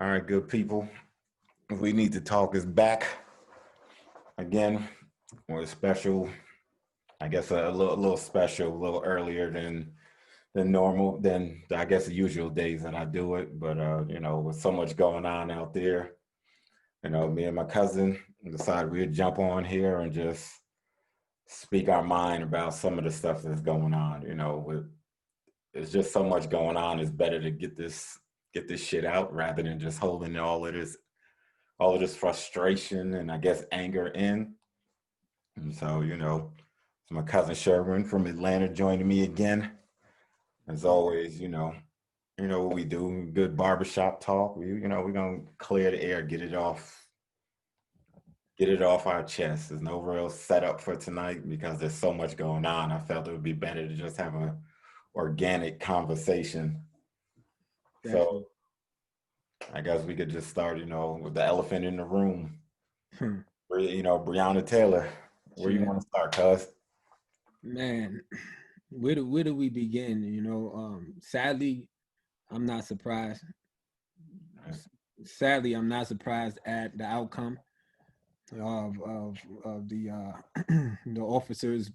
All right, good people. We Need to Talk is back again with a special, I guess a little special, a little earlier than normal, than I guess the usual days that I do it. But with so much going on out there, me and my cousin decided we'd jump on here and just speak our mind about some of the stuff that's going on. There's just so much going on. It's better to get this shit out rather than just holding all of this frustration and I guess anger in. And so, it's my cousin Sherwin from Atlanta joining me again. As always, what we do, good barbershop talk. We're gonna clear the air, get it off our chest. There's no real setup for tonight because there's so much going on. I felt it would be better to just have a organic conversation. Definitely. So I guess we could just start, with the elephant in the room. Hmm. Breonna Taylor. Where you Yeah, want to start, cuz? man, where do we begin? Sadly, I'm not surprised. Sadly, I'm not surprised at the outcome of the the officers,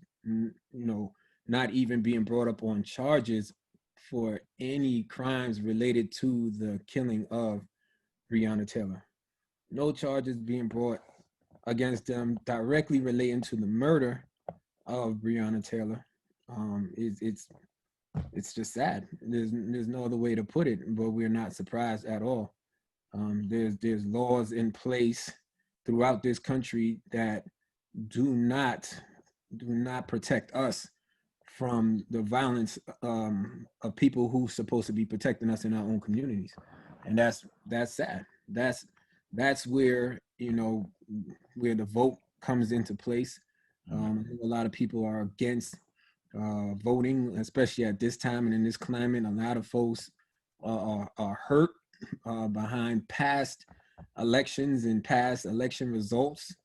not even being brought up on charges for any crimes related to the killing of Breonna Taylor. No charges being brought against them directly relating to the murder of Breonna Taylor. It's just sad. There's no other way to put it, but we're not surprised at all. There's laws in place throughout this country that do not do not protect us from the violence of people who's supposed to be protecting us in our own communities, and that's sad. That's where where the vote comes into place. I think a lot of people are against voting, especially at this time and in this climate. A lot of folks are hurt behind past elections and past election results.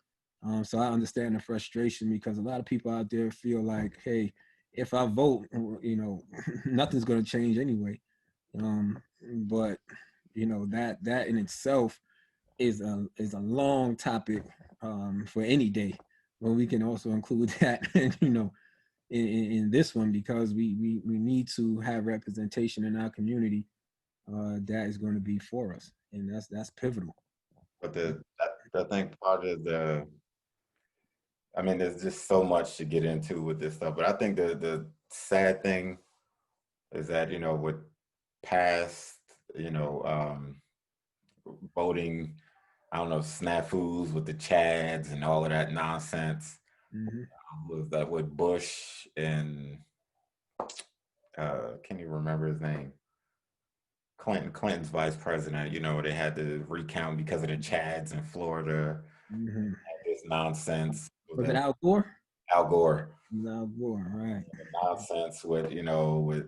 So I understand the frustration because a lot of people out there feel like, hey, if I vote, nothing's going to change anyway. But that in itself is a long topic for any day. But we can also include that, in this one because we need to have representation in our community that is going to be for us, and that's pivotal. But I think part of I mean, there's just so much to get into with this stuff. But I think the sad thing is that, with past, you know, um, voting, I don't know, snafus with the Chads and all of that nonsense. Hmm. Was that with Bush and can you remember his name? Clinton's vice president. They had to recount because of the Chads in Florida. Hmm. This nonsense with Was it Al Gore? Al Gore. It was Al Gore, right? Nonsense with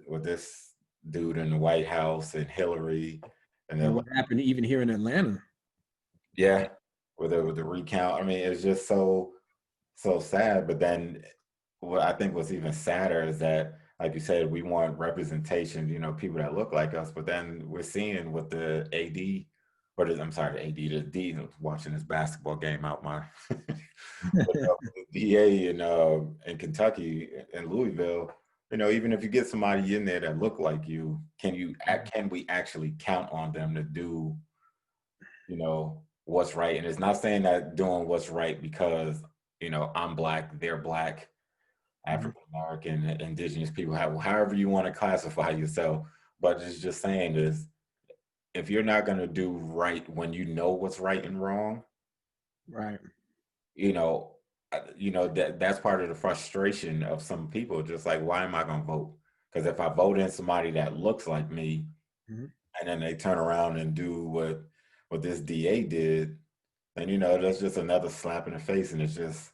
with this dude in the White House and Hillary, and And then what happened even here in Atlanta? yeah, with the recount. I mean, it's just so sad. But then what I think was even sadder is that, like you said, we want representation. People that look like us. But then we're seeing with the AD, I'm sorry, the AD, the D. Watching this basketball game out my. The DA in Kentucky in Louisville, even if you get somebody in there that look like you, can we actually count on them to do, what's right? And it's not saying that doing what's right because, I'm black, they're black, Mhm. African American, indigenous people, however you want to classify yourself. But it's just saying is if you're not gonna do right when you know what's right and wrong, Right. you know, that's part of the frustration of some people. Just like, why am I going to vote? Because if I vote in somebody that looks like me, Mhm. and then they turn around and do what this DA did, then that's just another slap in the face, and it's just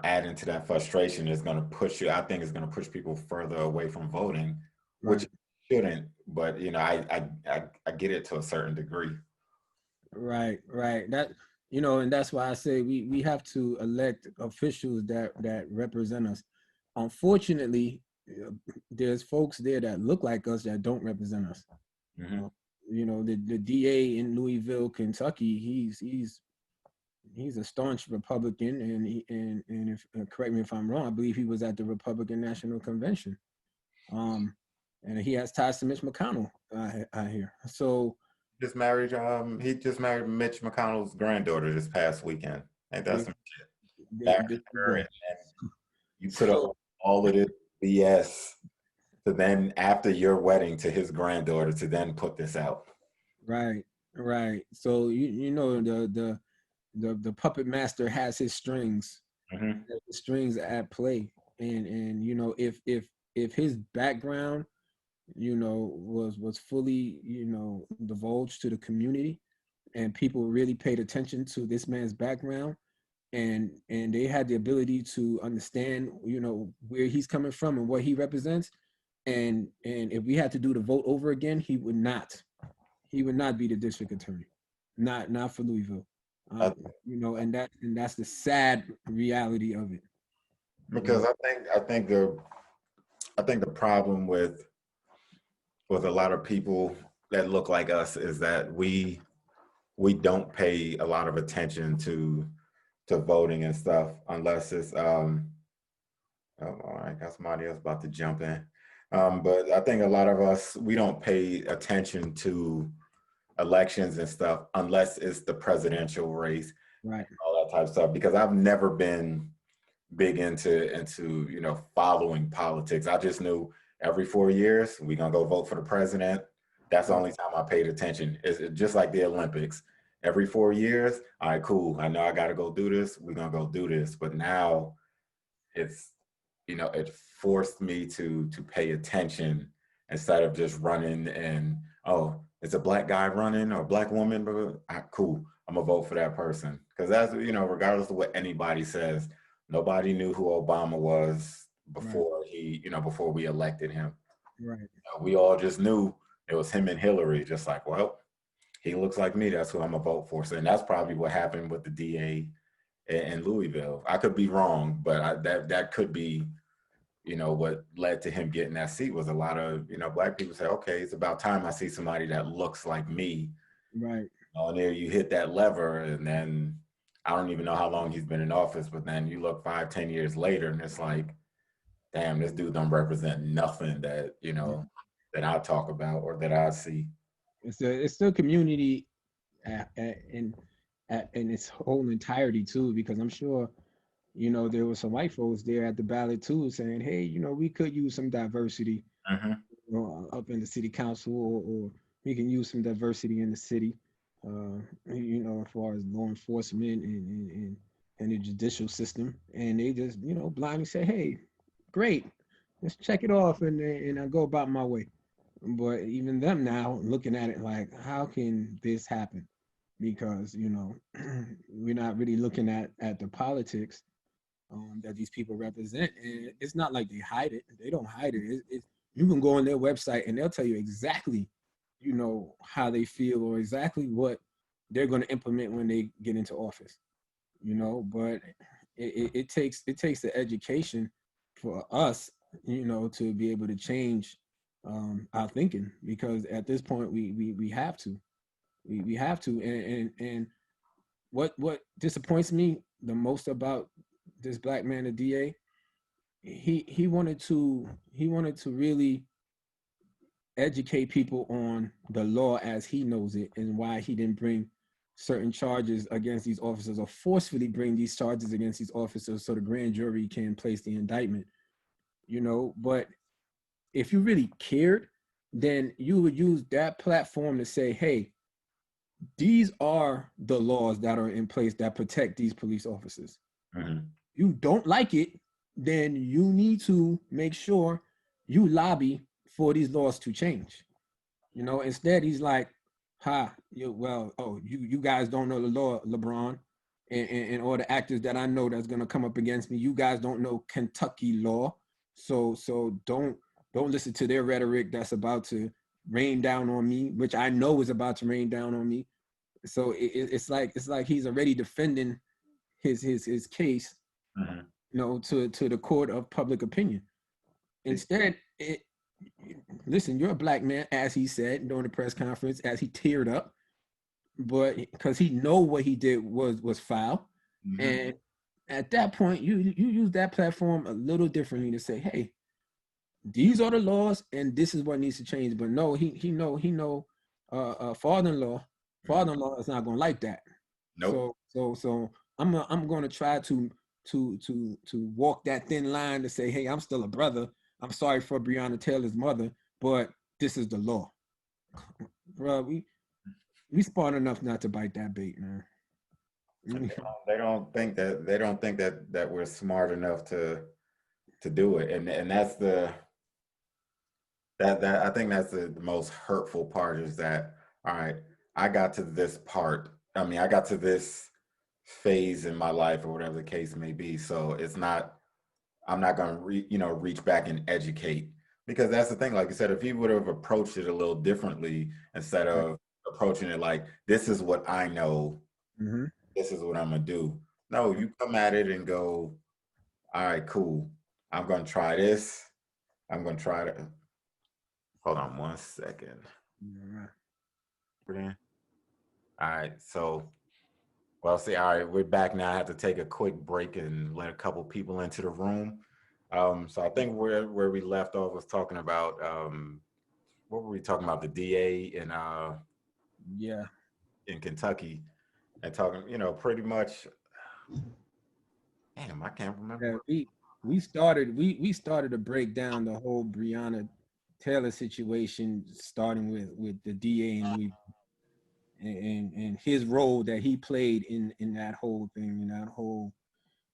adding to that frustration is going to push you. I think it's going to push people further away from voting, which Right. it shouldn't. But I get it to a certain degree. Right. Right. And that's why I say we have to elect officials that represent us. Unfortunately, there's folks there that look like us that don't represent us. Hmm. Uh, the DA in Louisville, Kentucky, he's a staunch Republican, and if correct me if I'm wrong, I believe he was at the Republican National Convention, and he has ties to Mitch McConnell. I hear so. He just married Mitch McConnell's granddaughter this past weekend. Ain't that some shit? Back There you her, go. and then you put up So, all of this BS to then after your wedding to his granddaughter to then put this out. right, right. So the puppet master has his strings, Mm-hmm. the strings at play, and if his background was fully divulged to the community, and people really paid attention to this man's background, and they had the ability to understand where he's coming from and what he represents, and if we had to do the vote over again, he would not be the district attorney, not for Louisville. I, And that's the sad reality of it. because I think the problem with a lot of people that look like us is that we don't pay a lot of attention to voting and stuff unless it's oh, all right, got somebody else about to jump in. But I think a lot of us, we don't pay attention to elections and stuff unless it's the presidential race, Right. all that type of stuff. Because I've never been big into following politics. I just knew every 4 years we're gonna go vote for the president. That's the only time I paid attention. It's just like the Olympics. Every 4 years, all right, cool. I know I got to go do this. We're gonna go do this. But now it's it forced me to pay attention instead of just running and, oh, it's a black guy running or a black woman, but cool, I'm gonna vote for that person. Because that's, regardless of what anybody says, nobody knew who Obama was before before we elected him. Right. We all just knew it was him and Hillary, just like, well, he looks like me, that's who I'm gonna vote for. So, and that's probably what happened with the DA in Louisville. I could be wrong, but that could be, what led to him getting that seat was a lot of, black people say, okay, it's about time I see somebody that looks like me. Right. And there you hit that lever, and then I don't even know how long he's been in office, but then you look 5-10 years later and it's like, damn, this dude don't represent nothing that, that I talk about or that I see. It's still community in its whole entirety too, because I'm sure there were some white folks there at the ballot too saying, hey, we could use some diversity up in the city council, or we can use some diversity in the city, as far as law enforcement and the judicial system. And they just, blindly say, hey, great, let's check it off, and I go about my way. But even them now looking at it like, how can this happen? Because, we're not really looking at the politics that these people represent. And it's not like they hide it. They don't hide it. You can go on their website and they'll tell you exactly, how they feel or exactly what they're going to implement when they get into office. But it takes the education for us, to be able to change our thinking, because at this point we have to. We have to. And what disappoints me the most about this black man, the DA, he wanted to really educate people on the law as he knows it, and why he didn't bring certain charges against these officers, or forcefully bring these charges against these officers so the grand jury can place the indictment. But if you really cared, then you would use that platform to say, hey, these are the laws that are in place that protect these police officers. Mm-hmm. You don't like it, then you need to make sure you lobby for these laws to change. Instead he's like, you guys don't know the law, LeBron, and all the actors that I know that's gonna come up against me. You guys don't know Kentucky law, so don't listen to their rhetoric that's about to rain down on me, which I know is about to rain down on me. So it's like he's already defending his case, Mm-hmm. to the court of public opinion. Instead, listen, you're a black man, as he said during the press conference, as he teared up, but because he know what he did was foul, and at that point, you use that platform a little differently to say, hey, these are the laws, and this is what needs to change. But no, father-in-law is not gonna like that. Nope. So I'm gonna try to walk that thin line to say, hey, I'm still a brother. I'm sorry for Breonna Taylor's mother, but this is the law. Bro, we smart enough not to bite that bait, man. They don't think that we're smart enough to do it, and that's that I think that's the most hurtful part is that, all right, I got to this part. I mean, I got to this phase in my life or whatever the case may be. So it's not, I'm not going to reach back and educate, because that's the thing. Like I said, if he would have approached it a little differently instead of approaching it like, this is what I know, this is what I'm gonna do. No, you come at it and go, all right, cool. I'm gonna try this. I'm gonna try to. Hold on 1 second. All right, so well, see, all right, we're back now. I have to take a quick break and let a couple people into the room. So I think where we left off was talking about what were we talking about? The DA in Kentucky, and talking, pretty much. Damn, I can't remember. Yeah, we started to break down the whole Breonna Taylor situation, starting with the DA and his role that he played in that whole thing, in that whole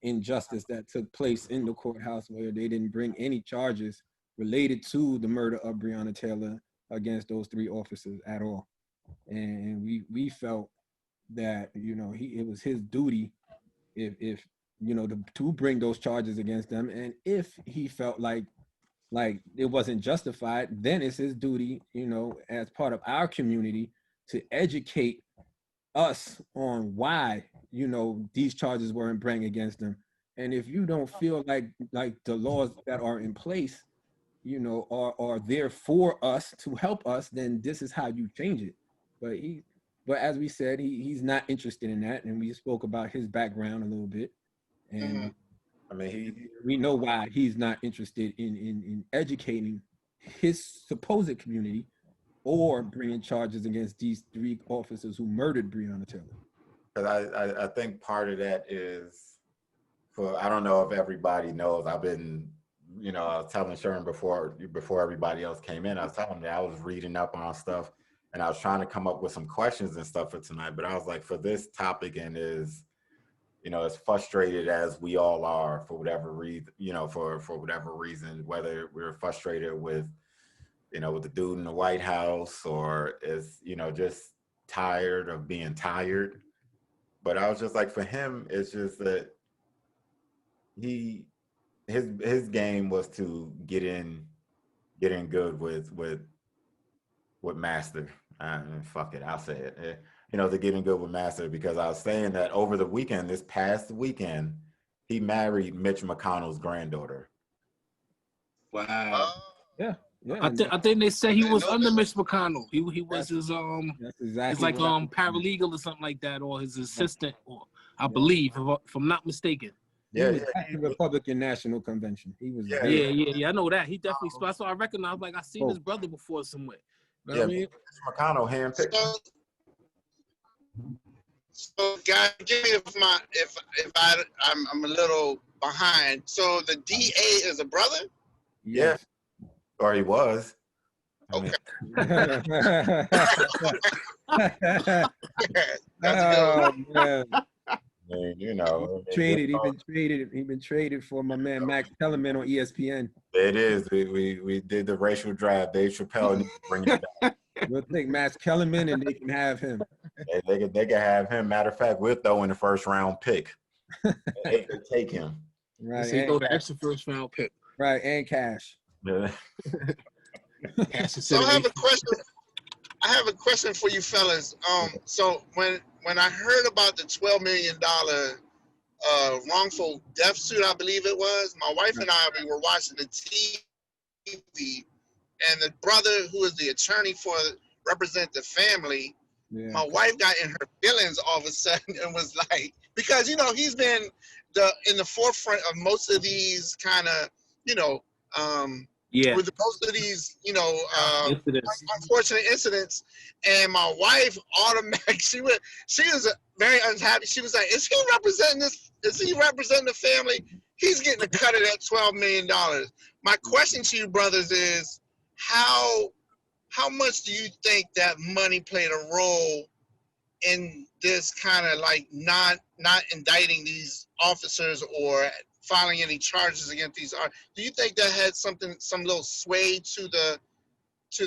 injustice that took place in the courthouse, where they didn't bring any charges related to the murder of Breonna Taylor against those 3 officers at all. And we felt that it was his duty, if to bring those charges against them, and if he felt like it wasn't justified, then it's his duty, as part of our community, to educate us on why these charges weren't brought against them. And if you don't feel like the laws that are in place are there for us to help us, then this is how you change it. But as we said, he's not interested in that, and we spoke about his background a little bit, and I mean, we know why he's not interested in educating his supposed community or bringing charges against these 3 officers who murdered Breonna Taylor. because I think part of that is, I don't know if everybody knows, I've been, I was telling Sharon before everybody else came in, I was telling them that I was reading up on stuff, and I was trying to come up with some questions and stuff for tonight, but I was like, for this topic, and as frustrated as we all are for whatever reason, for whatever reason, whether we're frustrated with, with the dude in the White House, or is, just tired of being tired. But I was just like, for him, it's just that his game was to get in good with Master. Fuck it, I'll say it. To get in good with Master, because I was saying that over the weekend, this past weekend, he married Mitch McConnell's granddaughter. Wow. Yeah. I think they said he was under Mitch McConnell. He was his That's exactly his like paralegal or something like that, or his assistant, or I believe, if I'm not mistaken. He was at the Republican National Convention. He was Yeah. I know that. He definitely. So I recognize, like, I seen his brother before somewhere. You know what I mean? Mitch McConnell handpicked. So, guys, give me if I'm a little behind. So the DA is a brother? Yeah, or he was. Okay. That's a good man. He's been traded for my man Max Kellerman on ESPN. It is. We did the racial draft. Dave Chappelle needs to bring it back. We'll take Max Kellerman and they can have him. They can have him. Matter of fact, we'll throw in the first round pick. They could take him. Right. So you go the extra first round pick. Right, and cash. Yeah. So I have a question for you fellas. So when I heard about the $12 million wrongful death suit, I believe it was, my wife and I, we were watching the TV, and the brother who is the attorney for represent the family, Yeah. my wife got in her feelings all of a sudden and was like, because he's been in the forefront of most of these kind of Yeah. with most of these Incidents. unfortunate incidents, and my wife automatically she was very unhappy. She was like, is he representing the family? He's getting a cut of that $12 million. My question to you brothers is, how much do you think that money played a role in this kind of like not indicting these officers or filing any charges against these? Do you think that had some little sway to the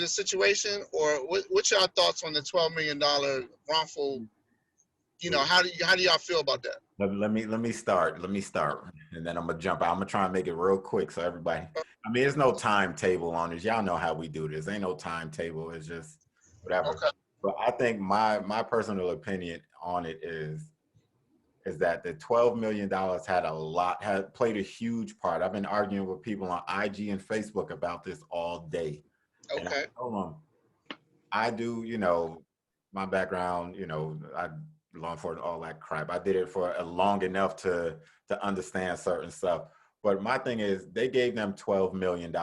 situation, or what's your thoughts on the $12 million wrongful? How do y'all feel about that? Let me start, and then I'm gonna jump out. I'm gonna try and make it real quick so everybody. I mean, there's no timetable on this. Y'all know how we do this. Ain't no timetable. It's just whatever. Okay. But I think my personal opinion on it is that the $12 million had played a huge part. I've been arguing with people on IG and Facebook about this all day. Okay. And I told them, I do, my background, I law enforcement, all that crap. I did it for long enough to understand certain stuff. But my thing is, they gave them $12 million.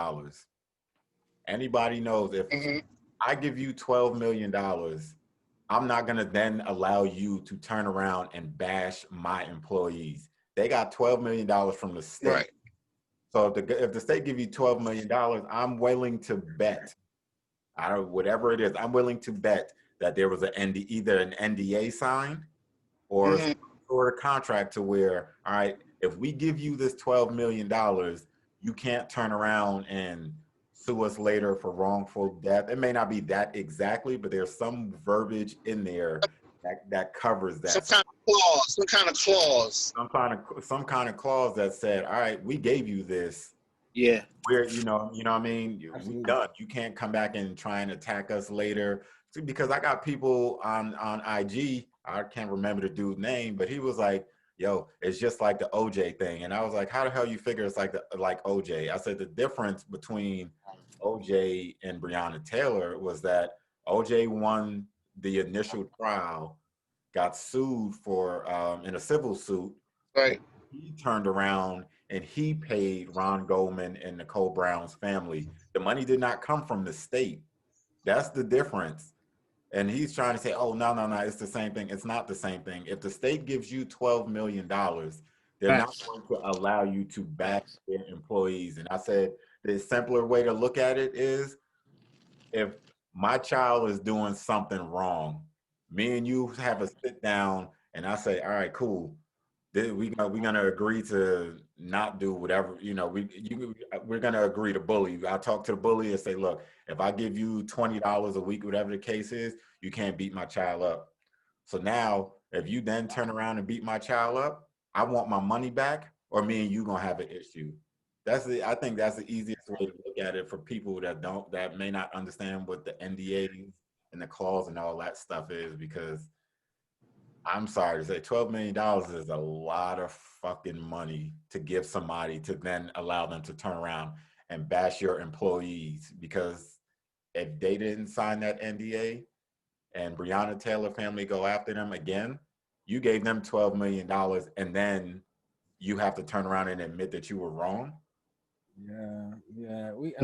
Anybody knows if I give you $12 million, I'm not going to then allow you to turn around and bash my employees. They got $12 million from the state. Right. So if the state give you $12 million, I'm willing to bet, whatever it is, I'm willing to bet that there was either an NDA signed or some sort of contract to where, all right, if we give you this $12 million, you can't turn around and sue us later for wrongful death. It may not be that exactly, but there's some verbiage in there that covers that. Some kind of clause that said, all right, we gave you this. Yeah. We're, what I mean? Absolutely. We done. You can't come back and try and attack us later. See, because I got people on IG, I can't remember the dude's name, but he was like, yo, it's just like the OJ thing. And I was like, how the hell you figure it's like OJ? I said the difference between OJ and Breonna Taylor was that OJ won the initial trial, got sued for in a civil suit. Right. He turned around and he paid Ron Goldman and Nicole Brown's family. The money did not come from the state. That's the difference. And he's trying to say, oh, no, it's the same thing. It's not the same thing. If the state gives you $12 million, they're not going to allow you to back their employees. And I said, the simpler way to look at it is, if my child is doing something wrong, me and you have a sit down and I say, all right, cool. We're gonna agree to not do whatever, we're gonna agree to bully. I talk to the bully and say, look, if I give you $20 a week, whatever the case is, you can't beat my child up. So now, if you then turn around and beat my child up, I want my money back, or me and you gonna have an issue. I think that's the easiest way to look at it for people that may not understand what the NDAs and the clause and all that stuff is, because I'm sorry to say, $12 million is a lot of fucking money to give somebody to then allow them to turn around and bash your employees. Because if they didn't sign that NDA and Breonna Taylor family go after them again, you gave them $12 million and then you have to turn around and admit that you were wrong. Yeah. We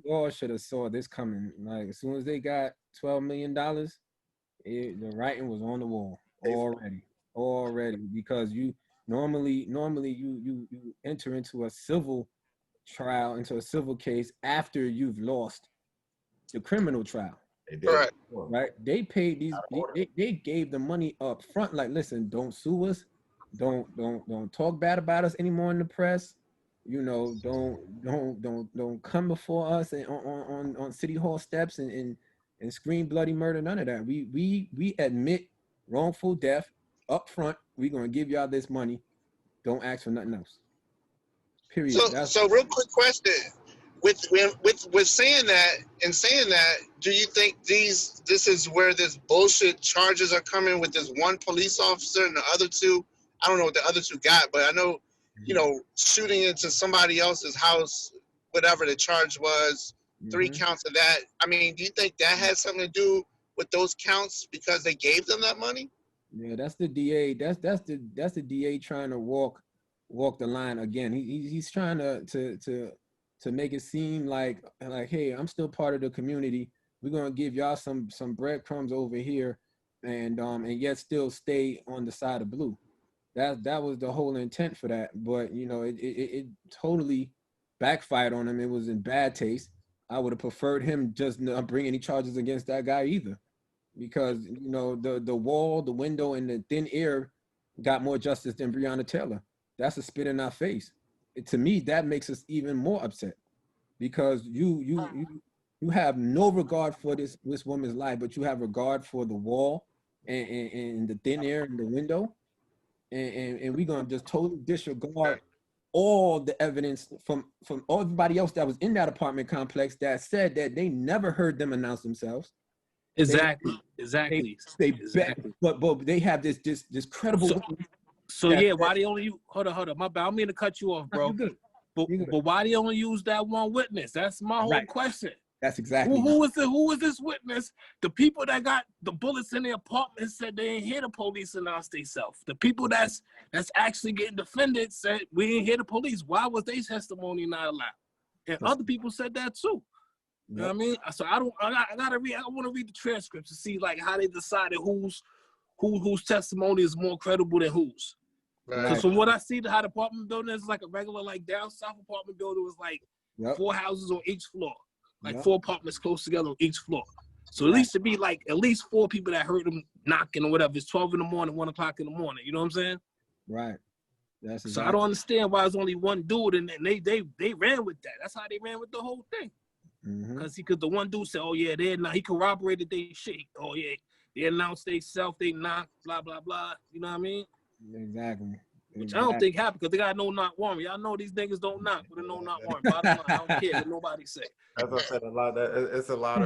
all should have saw this coming. Like, as soon as they got $12 million, the writing was on the wall already, because you normally you enter into a civil trial, into a civil case after you've lost the criminal trial. Right? They paid these. They gave the money up front. Like, listen, don't sue us. Don't talk bad about us anymore in the press. Don't come before us and on City Hall steps and scream bloody murder. None of that. We admit wrongful death up front. We're gonna give y'all this money. Don't ask for nothing else. Period. So real quick question. With saying that, do you think this is where this bullshit charges are coming with this one police officer and the other two? I don't know what the other two got, but I know, shooting into somebody else's house whatever the charge was, 3 Mhm. counts of that. I mean, do you think that has something to do with those counts because they gave them that money? Yeah, that's the DA. That's the DA trying to walk the line again. He's trying to make it seem like hey, I'm still part of the community. We're gonna give y'all some breadcrumbs over here, and yet still stay on the side of blue. That was the whole intent for that. But you know, it totally backfired on him. It was in bad taste. I would have preferred him just not bring any charges against that guy either, because you know the wall, the window, and the thin air got more justice than Breonna Taylor. That's a spit in our face. To me, that makes us even more upset because you have no regard for this woman's life, but you have regard for the wall and the thin air and the window, and we're gonna just totally disregard all the evidence from everybody else that was in that apartment complex that said that they never heard them announce themselves. Exactly. They bet, but they have this credible witness. So yeah, why they only hold on, my bad. I don't mean to cut you off, bro. You good. But why they only use that one witness? That's my whole question. That's exactly who was this witness? The people that got the bullets in their apartment said they didn't hear the police announce themselves. The people that's actually getting defended said we didn't hear the police. Why was their testimony not allowed? And other people said that too. You know what I mean? So I gotta read. I want to read the transcripts to see like how they decided whose testimony is more credible than whose. Because from what I see, how the apartment building is like a regular like down south apartment building was like 4 houses on each floor, like 4 apartments close together on each floor. So at least to be like at least 4 people that heard them knocking or whatever. It's 12 in the morning, 1 o'clock in the morning. You know what I'm saying? Right. That's so I don't understand why it's only one dude and they ran with that. That's how they ran with the whole thing. Because the one dude said, oh yeah, he corroborated they shit. Oh yeah, they announced they self, they knocked, blah blah blah. You know what I mean? Exactly. Which I don't think happened because they got no knock warrant. Y'all know these niggas don't knock with a no knock warrant. Bottom line, I don't care what nobody say. As I said, it's a lot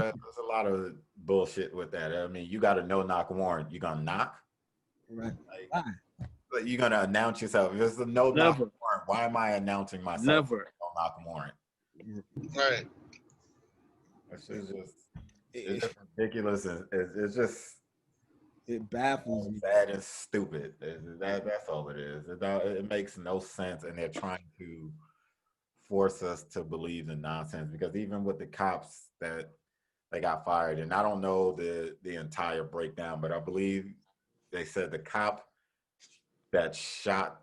of bullshit with that. I mean, you got a no knock warrant. You gonna knock? Right. Like, you're gonna announce yourself. If it's a no knock warrant, why am I announcing myself? Never. No knock warrant. Right. It's just ridiculous. It's just. It baffles me. Sad and stupid. That's all it is. It makes no sense, and they're trying to force us to believe the nonsense. Because even with the cops that they got fired, and I don't know the entire breakdown, but I believe they said the cop that shot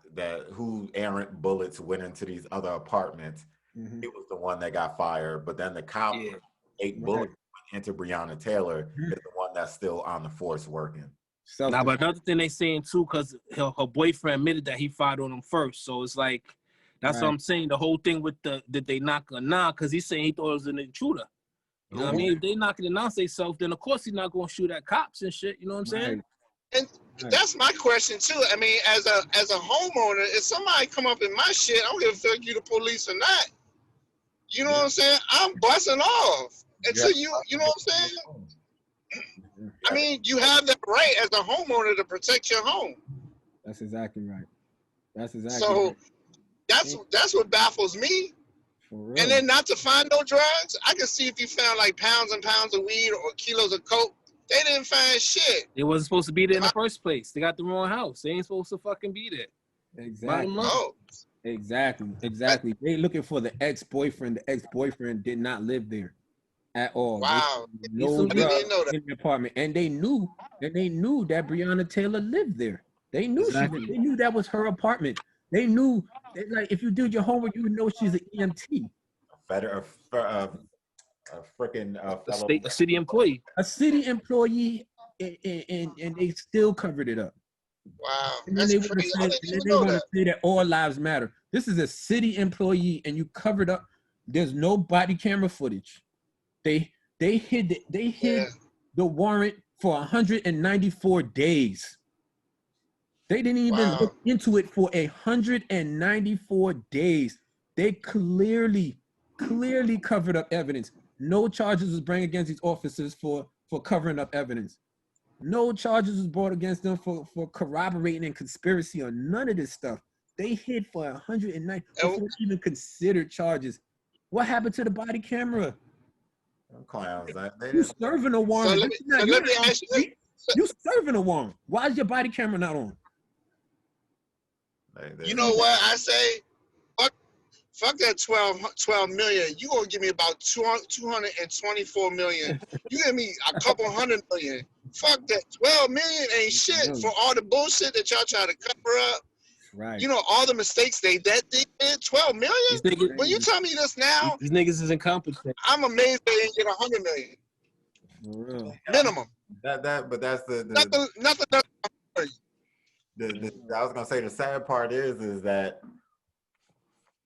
who errant bullets went into these other apartments. He was the one that got fired, but then the cop 8 bullets went into Breonna Taylor is the one that's still on the force working. Now, but another thing they saying too, because her boyfriend admitted that he fired on him first. So it's like, that's what I'm saying. The whole thing with did they knock or not? Because he's saying he thought it was an intruder. You know what I mean? If they knock and announce themselves, then of course he's not going to shoot at cops and shit. You know what I'm saying? And that's my question too. I mean, as a homeowner, if somebody come up in my shit, I don't give a fuck you the police or not. You know what I'm saying? I'm busting off. And so you know what I'm saying? I mean, you have that right as a homeowner to protect your home. That's exactly right. So that's what baffles me. And then not to find no drugs. I can see if you found like pounds and pounds of weed or kilos of coke. They didn't find shit. They wasn't supposed to be there in the first place. They got the wrong house. They ain't supposed to fucking be there. Exactly. Oh. Exactly. They looking for the ex-boyfriend. The ex-boyfriend did not live there at all. Wow. No I didn't even know that. in the apartment, and they knew that Breonna Taylor lived there. They knew they knew that was her apartment. They knew like if you did your homework, you would know she's an EMT. A city employee. A city employee, and they still covered it up. Wow. And then they want to say that all lives matter. This is a city employee, and you covered up. There's no body camera footage. They hid the warrant for 194 days. They didn't even look into it for 194 days. They clearly covered up evidence. No charges was brought against these officers for covering up evidence. No charges was brought against them for corroborating and conspiracy or none of this stuff. They hid for 190 before even considered charges. What happened to the body camera? Them clowns. They You just, serving a So warrant. let me ask you. You serving a warrant. Why is your body camera not on? You know what I say? Fuck that 12 million. You gonna give me about 224 million. You give me a couple 100 million. Fuck that. 12 million ain't shit for all the bullshit that y'all try to cover up. Right. You know, all the mistakes they did. 12 million? When you tell me this now, These niggas is incompetent. I'm amazed they didn't get 100 million. For real. Minimum. but that's Nothing. I was gonna say the sad part is that,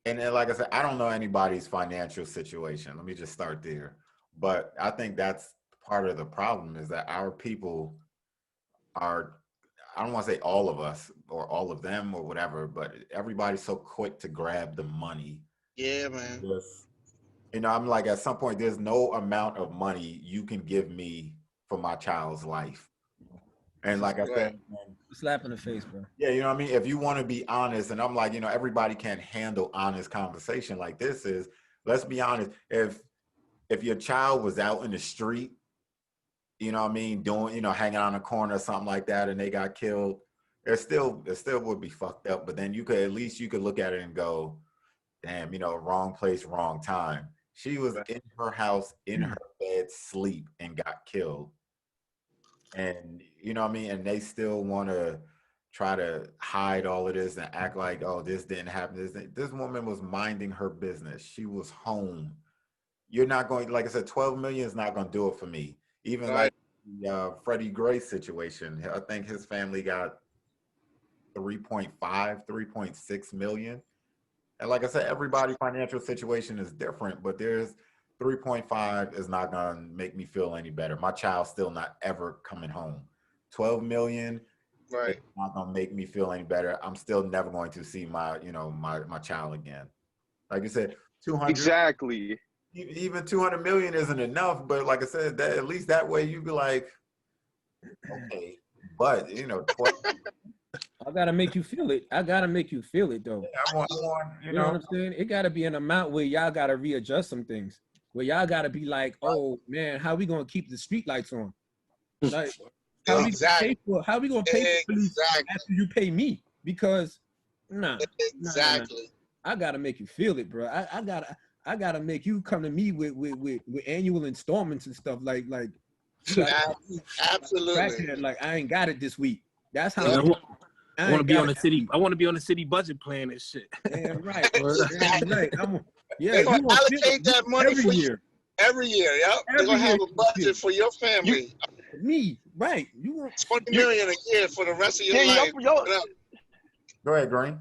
and then, like I said, I don't know anybody's financial situation. Let me just start there. But I think that's part of the problem is that our people are, I don't want to say all of us or all of them or whatever, but everybody's so quick to grab the money. Yeah, man. Just, I'm like, at some point, there's no amount of money you can give me for my child's life. And like I said, slap in the face, bro. yeah, you know what I mean? If you want to be honest, and I'm like, everybody can't handle honest conversation like this is, let's be honest. If your child was out in the street, you know what I mean, doing, hanging on a corner or something like that, and they got killed, it still would be fucked up. But then you could look at it and go, damn, wrong place, wrong time. She was in her house, in her bed, sleep, and got killed. And you know what I mean? And they still want to try to hide all of this and act like, oh, this didn't happen. This woman was minding her business. She was home. You're not going, like I said, 12 million is not going to do it for me. Even like the Freddie Gray situation, I think his family got 3.5, 3.6 million. And like I said, everybody's financial situation is different, but there's 3.5 is not going to make me feel any better. My child's still not ever coming home. 12 million is not going to make me feel any better. I'm still never going to see my child again. Like you said, 200. Exactly. Even 200 million isn't enough, but like I said, that at least that way you be like, okay, but 12. I gotta make you feel it. I gotta make you feel it though. Yeah, you know what I'm saying? It gotta be an amount where y'all gotta readjust some things. Where y'all gotta be like, oh man, how we gonna keep the street lights on? Like, how we gonna pay for police after you pay me? Because nah. I gotta make you feel it, bro. I gotta make you come to me with annual installments and stuff like absolutely. Like I ain't got it this week. That's how I want to be on the city. I want to be on the city budget plan and shit. Damn right. Damn right. They're gonna allocate that money for you every year. Yep. They're gonna have a budget for your family. Me, right? You want 20 million a year for the rest of your life. Go ahead, Green.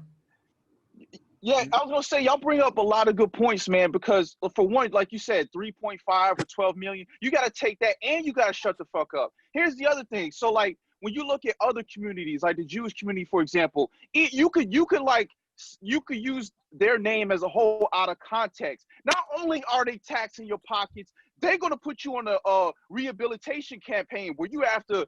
Yeah, I was gonna say y'all bring up a lot of good points, man. Because for one, like you said, 3.5 or 12 million, you gotta take that and you gotta shut the fuck up. Here's the other thing. So like when you look at other communities, like the Jewish community, for example, you could use their name as a whole out of context. Not only are they taxing your pockets, they're gonna put you on a rehabilitation campaign where you have to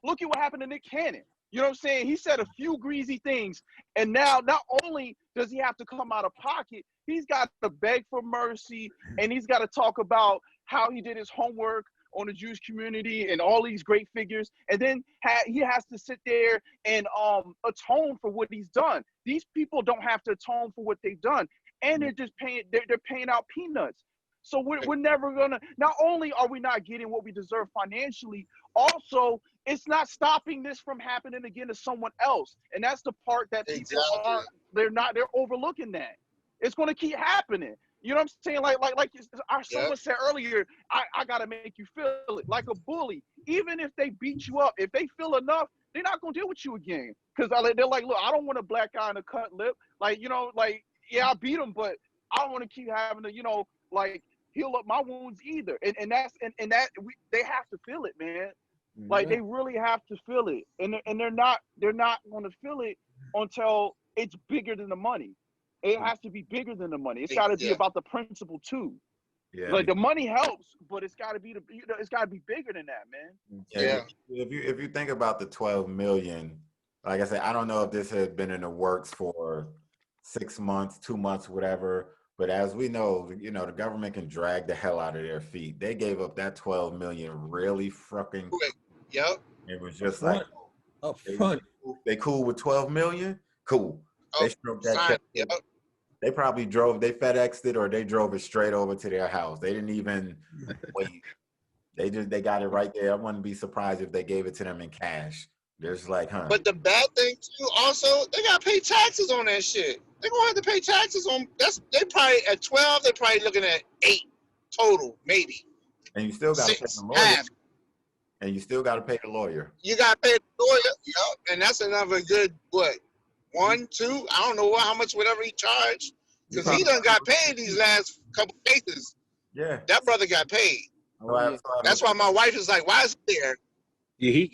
look at what happened to Nick Cannon. You know what I'm saying? He said a few greasy things, and now not only does he have to come out of pocket, he's got to beg for mercy, and he's got to talk about how he did his homework on the Jewish community and all these great figures, and then he has to sit there and atone for what he's done. These people don't have to atone for what they've done, and they're just paying. They're paying out peanuts. So we're never gonna. Not only are we not getting what we deserve financially, also it's not stopping this from happening again to someone else, and that's the part that people aren't. They're overlooking that. It's gonna keep happening. You know what I'm saying? Like someone said earlier, I gotta make you feel it. Like a bully, even if they beat you up, if they feel enough, they're not gonna deal with you again. Because they're like, look, I don't want a black guy in a cut lip. Like, yeah, I beat him, but I don't want to keep having to, heal up my wounds either. They have to feel it, man. Like they really have to feel it, and they're not going to feel it until it's bigger than the money. It has to be bigger than the money. It's got to be about the principle too. Yeah. Like the money helps, but it's got to be it's got to be bigger than that, man. Yeah. If you think about the 12 million, like I said, I don't know if this has been in the works for 6 months, 2 months, whatever. But as we know, the government can drag the hell out of their feet. They gave up that 12 million really fucking quick. Yep. It was just like up front. They cool with 12 million? Cool. They stroked that check. Yep. They probably they FedExed it, or they drove it straight over to their house. They didn't even wait. They got it right there. I wouldn't be surprised if they gave it to them in cash. They're just like, huh. But the bad thing too, also, they gotta pay taxes on that shit. They're gonna have to pay taxes on they probably at 12, they're probably looking at 8 total, maybe. And you still gotta pay the lawyer. Half. And you still gotta pay the lawyer. You gotta pay the lawyer, yep. And that's another good 1, 2, I don't know how much whatever he charged. Because he done got paid these last couple cases. Yeah. That brother got paid. So That's why my wife is like, why is he there? Yeah,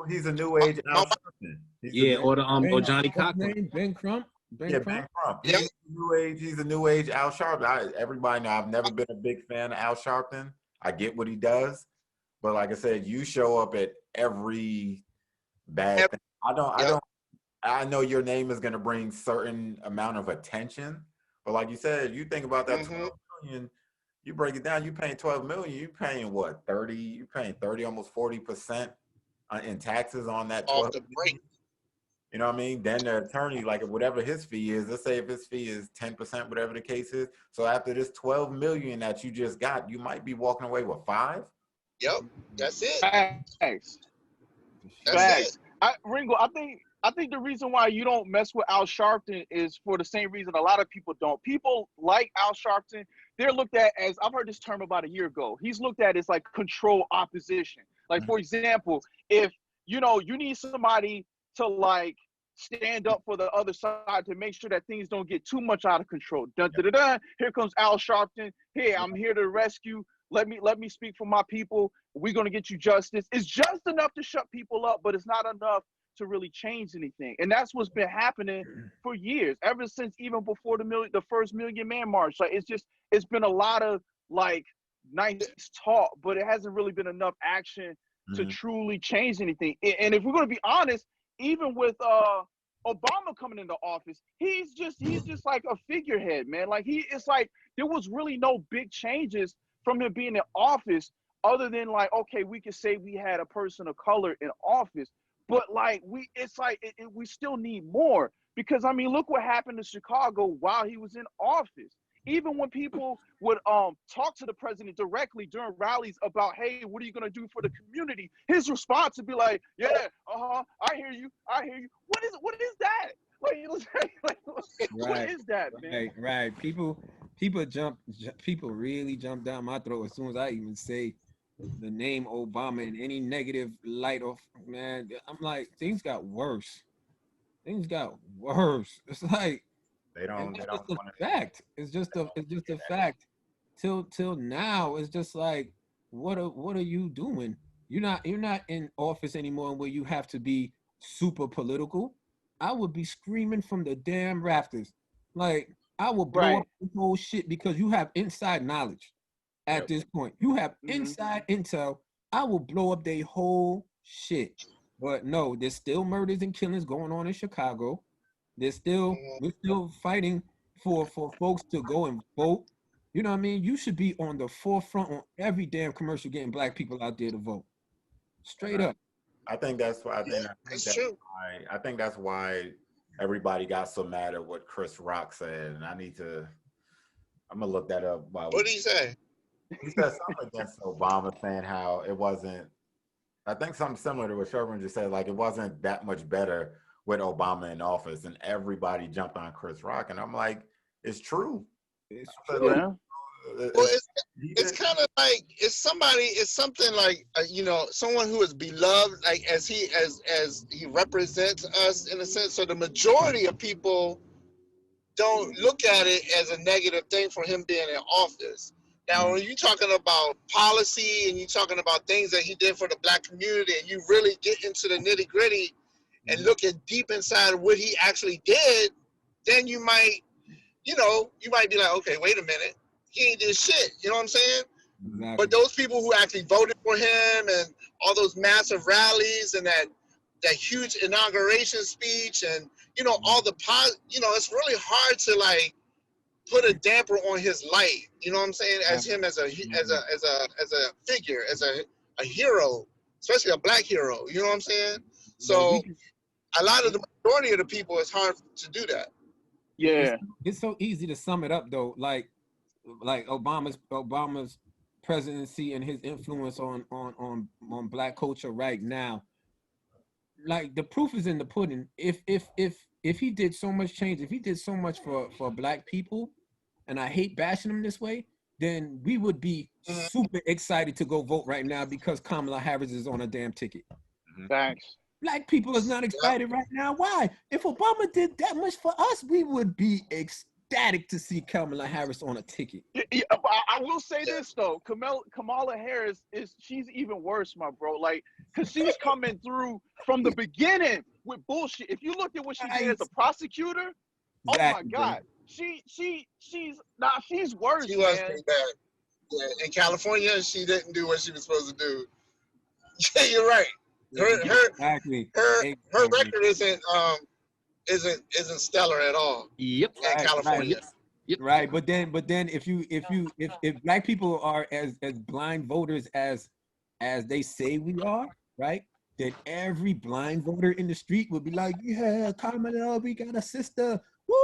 he's a new age Al Sharpton. Or Johnny Cochran. Ben Crump. Ben Crump. He's a new age Al Sharpton. Everybody know I've never been a big fan of Al Sharpton. I get what he does, but like I said, you show up at every bad thing. I know your name is going to bring certain amount of attention, but like you said, you think about that 12 million. You break it down, you paying 12 million, you paying what, 30, you paying 30, almost 40% in taxes on that 12 off the break. You know what I mean? Then the attorney, like whatever his fee is, let's say if his fee is 10%, whatever the case is. So after this 12 million that you just got, you might be walking away with 5. Yep, that's it. Thanks. That's it. Ringo, I think the reason why you don't mess with Al Sharpton is for the same reason a lot of people don't. People like Al Sharpton, they're looked at as, I've heard this term about a year ago, he's looked at as like control opposition. Like, for example, if, you need somebody to like stand up for the other side to make sure that things don't get too much out of control. Dun, dun, dun, dun. Here comes Al Sharpton. Hey, I'm here to rescue. Let me speak for my people. We're going to get you justice. It's just enough to shut people up, but it's not enough to really change anything. And that's what's been happening for years, ever since even before the first Million Man March. Like, it's been a lot of like nice talk, but it hasn't really been enough action to truly change anything. And if we're going to be honest, even with Obama coming into office, he's just like a figurehead, man. Like, it's like there was really no big changes from him being in office, other than like, okay, we could say we had a person of color in office, but like we still need more, because I mean, look what happened to Chicago while he was in office. Even when people would talk to the president directly during rallies about, hey, what are you gonna do for the community? His response would be like, yeah, I hear you. What is that? What is that, man? Right. People really jump down my throat as soon as I even say the name Obama in any negative light of, man. I'm like, things got worse. It's like, they don't want to fact. It's just a fact. Till now, it's just like, what are you doing? You're not in office anymore where you have to be super political. I would be screaming from the damn rafters. Like, I will blow up the whole shit because you have inside knowledge at this point. You have inside intel. I will blow up their whole shit. But no, there's still murders and killings going on in Chicago. We're still fighting for folks to go and vote. You know what I mean? You should be on the forefront on every damn commercial getting black people out there to vote. Straight up. I think that's why. I think that's why everybody got so mad at what Chris Rock said, and I'm gonna look that up. What did he say? He said something against Obama, saying how it wasn't. I think something similar to what Sherman just said. Like, it wasn't that much better with Obama in office, and everybody jumped on Chris Rock, and I'm like, it's true. It's true. Well, it's kind of like it's something like someone who is beloved, like as he represents us in a sense. So the majority of people don't look at it as a negative thing for him being in office. Now, when you're talking about policy and you're talking about things that he did for the black community, and you really get into the nitty gritty and look at deep inside what he actually did, then you might be like, okay, wait a minute. He ain't did shit. You know what I'm saying? Exactly. But those people who actually voted for him and all those massive rallies and that huge inauguration speech and, all the it's really hard to like put a damper on his light. You know what I'm saying? As him as a figure, as a hero, especially a black hero. You know what I'm saying? So a lot of the majority of the people, it's hard to do that. Yeah. It's so easy to sum it up though, like Obama's presidency and his influence on black culture right now. Like the proof is in the pudding. If he did so much change, if he did so much for black people, and I hate bashing him this way, then we would be super excited to go vote right now because Kamala Harris is on a damn ticket. Thanks. Black people is not excited right now. Why? If Obama did that much for us, we would be ecstatic to see Kamala Harris on a ticket. Yeah, I will say this though, Kamala Harris she's even worse, my bro. Like, cause she's coming through from the beginning with bullshit. If you look at what she did as a prosecutor, oh my God, she's worse. She was pretty bad. Yeah, in California, she didn't do what she was supposed to do. Yeah, you're right. Her record isn't stellar at all. Yep. In California. Yep. Right, but then if black people are as blind voters as they say we are, right? Then every blind voter in the street would be like, yeah, Kamala, we got a sister. Woo,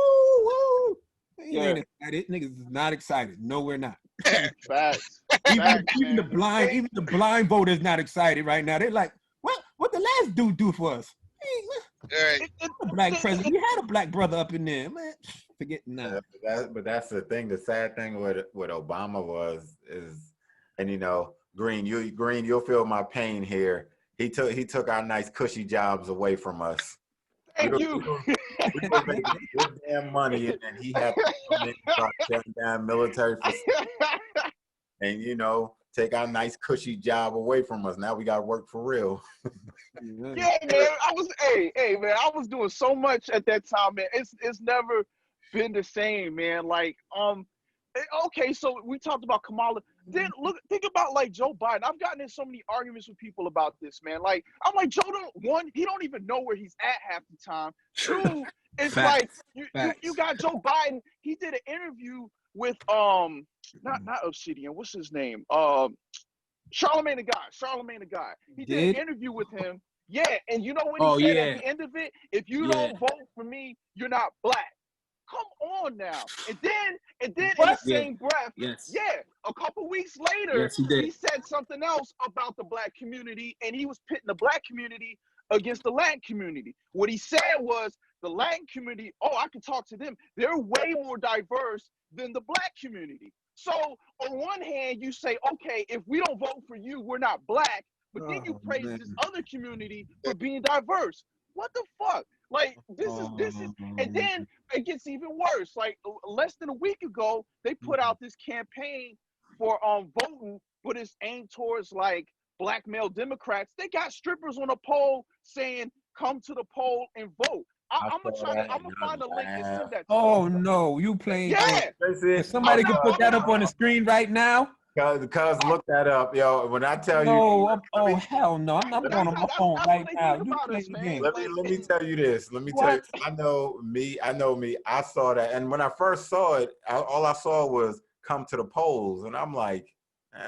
woo. They ain't excited. Niggas is not excited. No, we're not. Facts. Even the blind voters not excited right now. They're like, what the last dude do for us? Right. A black president. We had a black brother up in there, man. Forget now. But that's the thing. The sad thing with Obama is, and you know, Green, you'll feel my pain here. He took our nice cushy jobs away from us. Thank you. We were making good damn money, and he had to come in and start shutting down military facilities. And you know, take our nice cushy job away from us. Now we got to work for real. Yeah, man. Man, I was doing so much at that time, man. It's never been the same, man. Like, okay, so we talked about Kamala. Then think about like Joe Biden. I've gotten in so many arguments with people about this, man. Like, I'm like, Joe, he don't even know where he's at half the time. Two, it's like you got Joe Biden. He did an interview with not Obsidian. What's his name? Charlemagne the God. He did an interview with him. Yeah, and you know what he said at the end of it? If you don't vote for me, you're not black. Come on now. And then in the same breath, a couple weeks later, he said something else about the black community, and he was pitting the black community against the Latin community. What he said was the Latin community, I can talk to them. They're way more diverse than the black community. So on one hand, you say, okay, if we don't vote for you, we're not black. But then you praise this other community for being diverse. What the fuck? Like, this is, and then it gets even worse. Like, less than a week ago, they put out this campaign for voting, but it's aimed towards like black male Democrats. They got strippers on a pole saying, "Come to the poll and vote." I'm gonna find a link and send that to you. Oh no, you playing? Yeah. If somebody could put that up on the screen right now. Cause look that up, yo. When I tell you, hell no, I'm going on my phone right now. You play the game. Let me tell you this. Let me tell you. I know me. I saw that, and when I first saw it, all I saw was "come to the polls," and I'm like,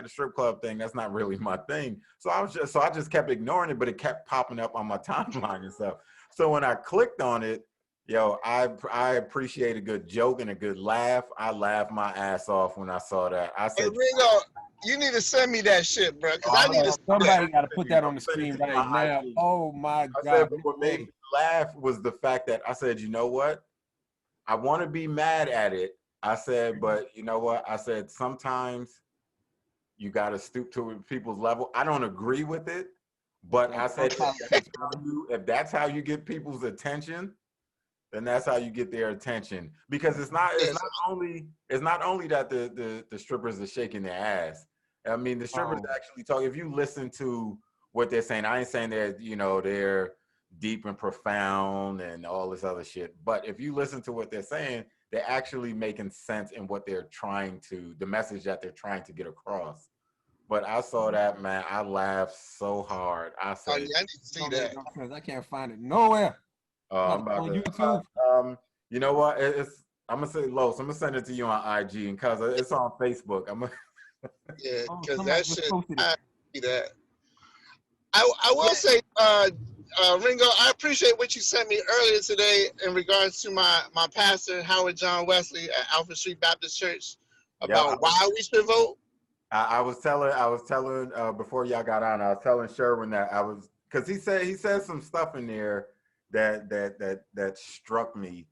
the strip club thing, that's not really my thing. So I just kept ignoring it, but it kept popping up on my timeline and stuff. So when I clicked on it, yo, I appreciate a good joke and a good laugh. I laughed my ass off when I saw that. I said, "Hey, Ringo, you need to send me that shit, bro. Because I need to." Somebody got to put that on the screen right now. Oh my God! What made me laugh was the fact that I said, you know what? I want to be mad at it. I said, but you know what? I said sometimes you got to stoop to people's level. I don't agree with it, but I said if that's how you get people's attention, then that's how you get their attention. Because it's not only that the strippers are shaking their ass. I mean, the strippers actually talk. If you listen to what they're saying, I ain't saying that they're deep and profound and all this other shit. But if you listen to what they're saying, they're actually making sense in what they're the message that they're trying to get across. But I saw that, man. I laughed so hard. I said, I need to see that. I can't find it nowhere. I'm about on to, YouTube. you know what? It's I'm gonna say Los. I'm gonna send it to you on IG, and cause it's on Facebook. Yeah, Oh, because somebody that just shit. posted it. I see that. I will say, Ringo, I appreciate what you sent me earlier today in regards to my pastor, Howard John Wesley at Alfred Street Baptist Church, about why we should vote. I was telling before y'all got on, I was telling Sherwin that because he said some stuff in there that struck me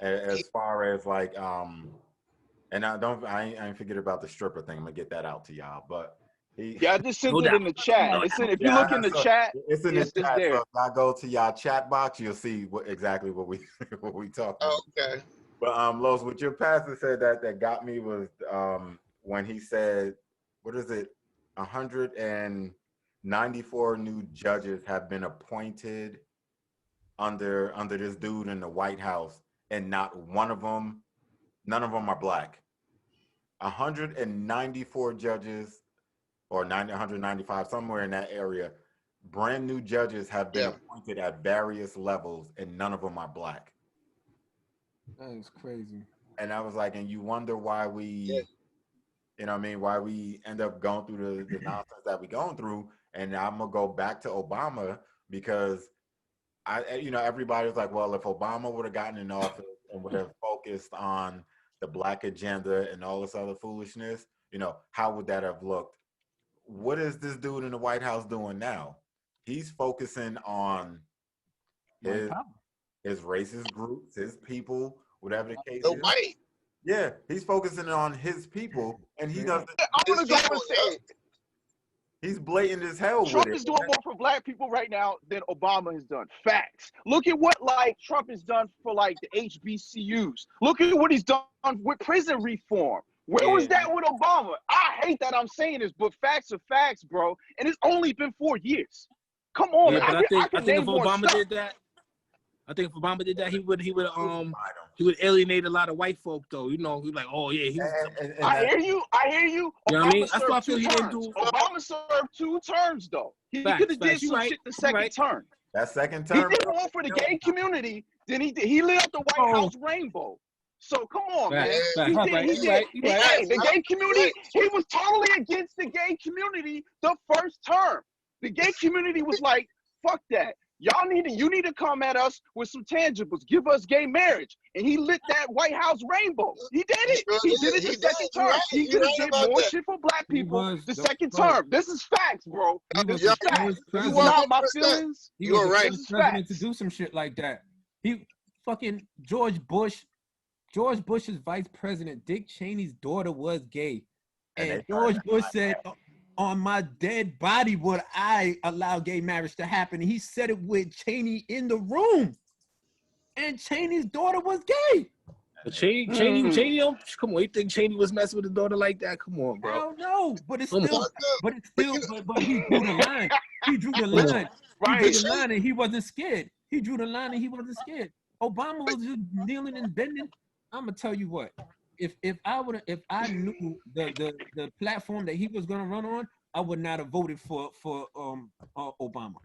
as far as like and I ain't forget about the stripper thing. I'm gonna get that out to y'all, but Yeah, I just sent No it doubt. in the chat. No It's in, doubt. if you look in the chat, it's in the it's chat. there. So if y'all go to y'all chat box, you'll see exactly what we what we talking about. Okay. But Los, what your pastor said that got me was when he said, what is it, 194 new judges have been appointed under this dude in the White House, and none of them are black. 194 judges, or 195, somewhere in that area, brand new judges have been appointed at various levels, and none of them are black. That is crazy. And I was like, and you wonder why we, you know what I mean, why we end up going through the nonsense that we're going through. And I'm going to go back to Obama, because everybody was like, well, if Obama would have gotten in office and would have focused on the black agenda and all this other foolishness, how would that have looked? What is this dude in the White House doing now? He's focusing on his racist groups, his people, whatever the case is. White. Yeah, he's focusing on his people, and he doesn't. I'm gonna go and say he's blatant as hell Trump with it. is doing more for black people right now than Obama has done. Facts. Look at what Trump has done for the HBCUs. Look at what he's done with prison reform. Where was that with Obama? I hate that I'm saying this, but facts are facts, bro. And it's only been 4 years. Come on, man. I think if Obama did that, he would alienate a lot of white folk, though. He's like, oh yeah, I hear you. You know what I mean? That's why I feel he didn't do. Obama served 2 terms, though. He could have did some shit the second term. That second term, he did more for the gay community than he did. He lit up the White House rainbow. So come on, man. He did. The gay community. He was totally against the gay community the first term. The gay community was like, fuck that. You need to come at us with some tangibles. Give us gay marriage. And he lit that White House rainbow. He did it. He did it the second term. He could have did more shit for black people the second term. This is facts, bro. This is facts. This is not my feelings. He was right. president to do some shit like that. He fucking George Bush's vice president, Dick Cheney's daughter, was gay. And George Bush said, on my dead body would I allow gay marriage to happen. And he said it with Cheney in the room. And Cheney's daughter was gay. But Cheney, come on, you think Cheney was messing with his daughter like that? Come on, bro. I don't know, but he drew the line. He drew the line. He drew the line and he wasn't scared. Obama was just kneeling and bending. I'm gonna tell you what. If I knew the platform that he was gonna run on, I would not have voted for Obama.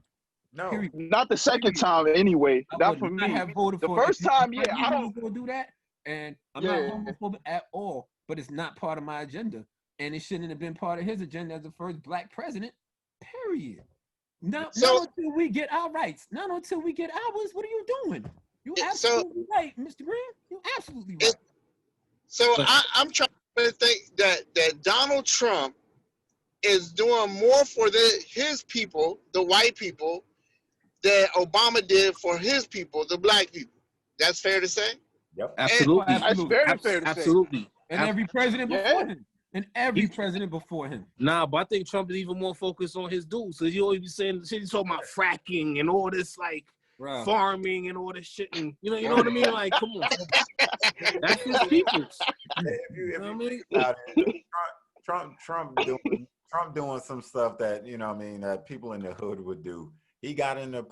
No, Period. Not the second time anyway. Not for me. Have voted the for first time, I don't go do that, and I'm not homophobic at all. But it's not part of my agenda, and it shouldn't have been part of his agenda as the first black president. Period. Not until we get our rights. Not until we get ours. What are you doing? You absolutely right, Mr. Green. You absolutely right. So I'm trying to think that Donald Trump is doing more for his people, the white people, than Obama did for his people, the black people. That's fair to say? Yep. Absolutely. That's very fair to say. Absolutely. And every president before him. And every president before him. Nah, but I think Trump is even more focused on his dudes. So he always be saying, he's talking about fracking and all this, farming and all this shit. And you know what I mean? Like, come on. That's his people's. You know what I mean? Trump doing some stuff that, that people in the hood would do. He got in the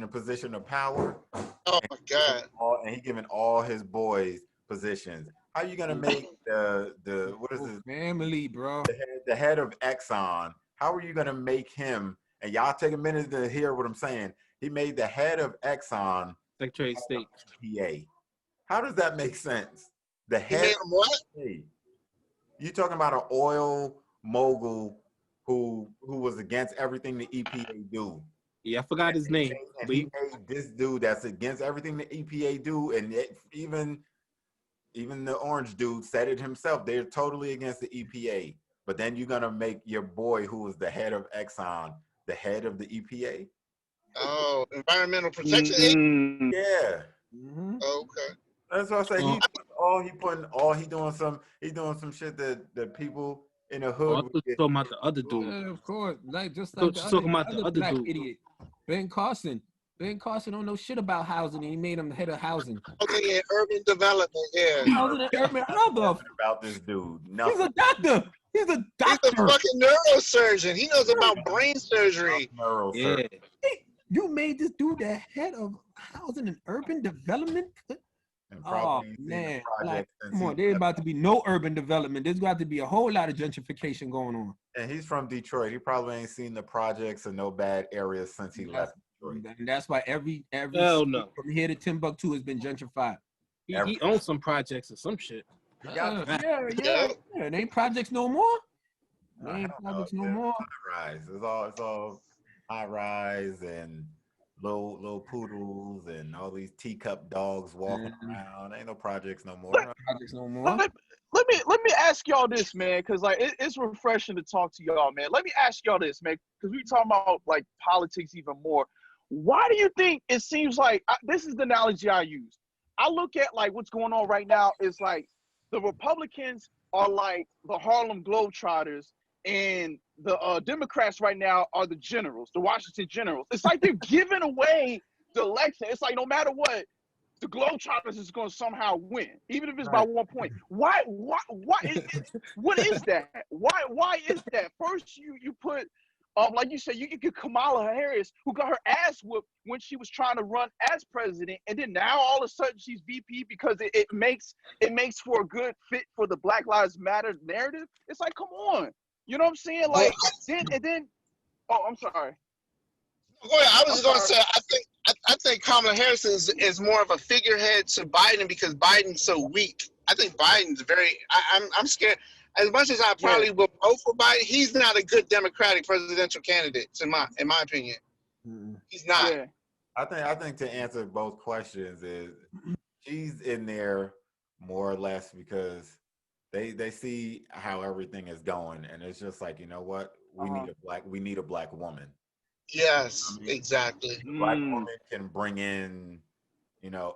position of power. Oh my God. And he giving all his boys positions. How you gonna make the what is this family, bro? The head of Exxon. How are you gonna make him? And y'all take a minute to hear what I'm saying. He made the head of Exxon Secretary of State. PA. How does that make sense? The He head. made him what? You talking about an oil mogul who was against everything the EPA do. Yeah, I forgot his name. And But he made this dude that's against everything the EPA do, and even the orange dude said it himself. They're totally against the EPA. But then you're gonna make your boy, who was the head of Exxon, the head of the EPA? Oh, Environmental Protection Agency. Yeah. Okay. That's what I say. He's doing some shit that people in the hood would get. talking about the other dude. Yeah, of course. Just So like she's talking about the other black dude. idiot, Ben Carson. Ben Carson don't know shit about housing, and he made him the head of housing. Okay, urban development, yeah. Housing and urban. About this dude. He's Nothing. a doctor. He's a doctor. He's a fucking neurosurgeon. He knows about brain surgery. Yeah. You made this dude the head of housing and urban development. Oh man, like, come on, there's about to be no urban development. There's got to be a whole lot of gentrification going on. And he's from Detroit. He probably ain't seen the projects and no bad areas since he left Detroit. And that's why every Hell no. from here to Timbuktu has been gentrified. He owns some projects or some shit. Yeah. It ain't projects no more. It ain't projects no more. High rise. It's all high rise and little poodles and all these teacup dogs walking around. Ain't no projects no more. Projects no more. Let me ask y'all this, man, because like it's refreshing to talk to y'all, man. Let me ask y'all this, man, because we talking about like politics even more. Why do you think it seems like this is the analogy I use? I look at like what's going on right now is like the Republicans are like the Harlem Globetrotters, and the Democrats right now are the generals, the Washington Generals. It's like they're giving away the election. It's like no matter what, the Globetrotters is going to somehow win, even if it's by 1 point. Why is it, what is that? Why is that? First, you put, like you said, you get Kamala Harris, who got her ass whooped when she was trying to run as president, and then now all of a sudden she's VP because it makes for a good fit for the Black Lives Matter narrative. It's like, come on. You know what I'm saying? Like, I'm sorry. Go ahead. I was going to say, I think Kamala Harris is more of a figurehead to Biden because Biden's so weak. I think Biden's I'm scared. As much as I probably will vote for Biden, he's not a good Democratic presidential candidate, in my opinion. He's not. Yeah. I think to answer both questions is she's in there more or less because they see how everything is going, and it's just like, you know what, we need a black woman. Yes, exactly. A black woman can bring in,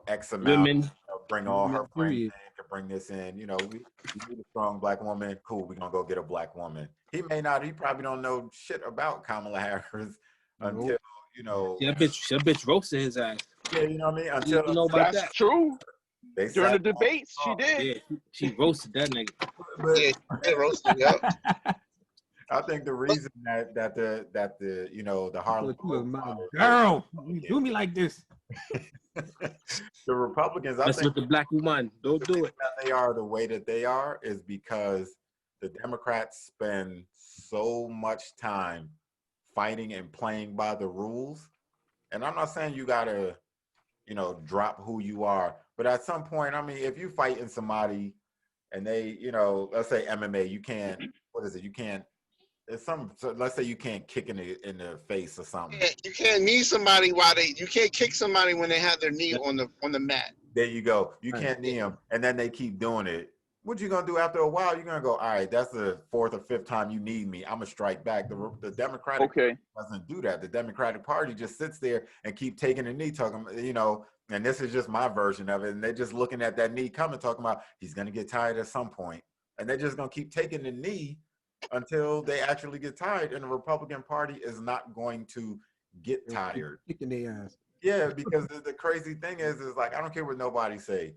X amount, women, bring all her friends in, to bring this in. We need a strong black woman. Cool, we're gonna go get a black woman. He probably don't know shit about Kamala Harris until that bitch roasted his ass. Yeah, you know what I mean. Until you know about that's that. True. During the debates, debates, she did. Yeah, she roasted that nigga. Yeah, she roasted. Yep. I think the reason that the Harlem girl, you do me like this. The Republicans, That's what the black woman don't do it. That they are the way that they are is because the Democrats spend so much time fighting and playing by the rules. And I'm not saying you gotta, drop who you are, but at some point, I mean, if you fighting somebody and they, let's say MMA, you can't. What is it? You can't. Let's say you can't kick in the face or something. You can't knee somebody you can't kick somebody when they have their knee on the mat. There you go. You can't knee them, and then they keep doing it. What you gonna do after a while? You're gonna go, all right, that's the 4th or 5th time you need me. I'm gonna strike back. The Democratic Party doesn't do that. The Democratic Party just sits there and keep taking a knee, talking, and this is just my version of it. And they're just looking at that knee coming, talking about he's gonna get tired at some point, and they're just gonna keep taking the knee until they actually get tired, and the Republican Party is not going to get tired. Kicking their ass. Yeah, because the crazy thing is like, I don't care what nobody say.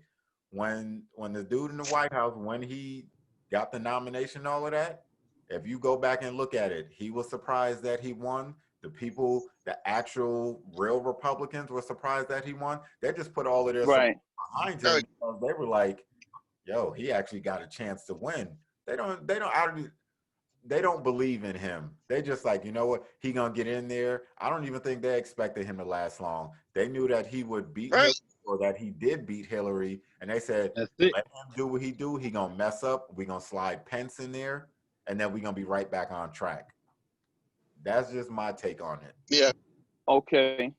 When the dude in the White House, when he got the nomination, all of that, if you go back and look at it, he was surprised that he won. The actual real Republicans were surprised that he won. They just put all of their support behind him because they were like, yo, he actually got a chance to win. They don't they don't believe in him. They just like, you know what? He gonna get in there. I don't even think they expected him to last long. They knew that he would beat Right. Hillary, or that he did beat Hillary, and they said, That's it. let him do what he do. He gonna mess up. We gonna slide Pence in there, and then we gonna be right back on track. That's just my take on it. Yeah. Okay.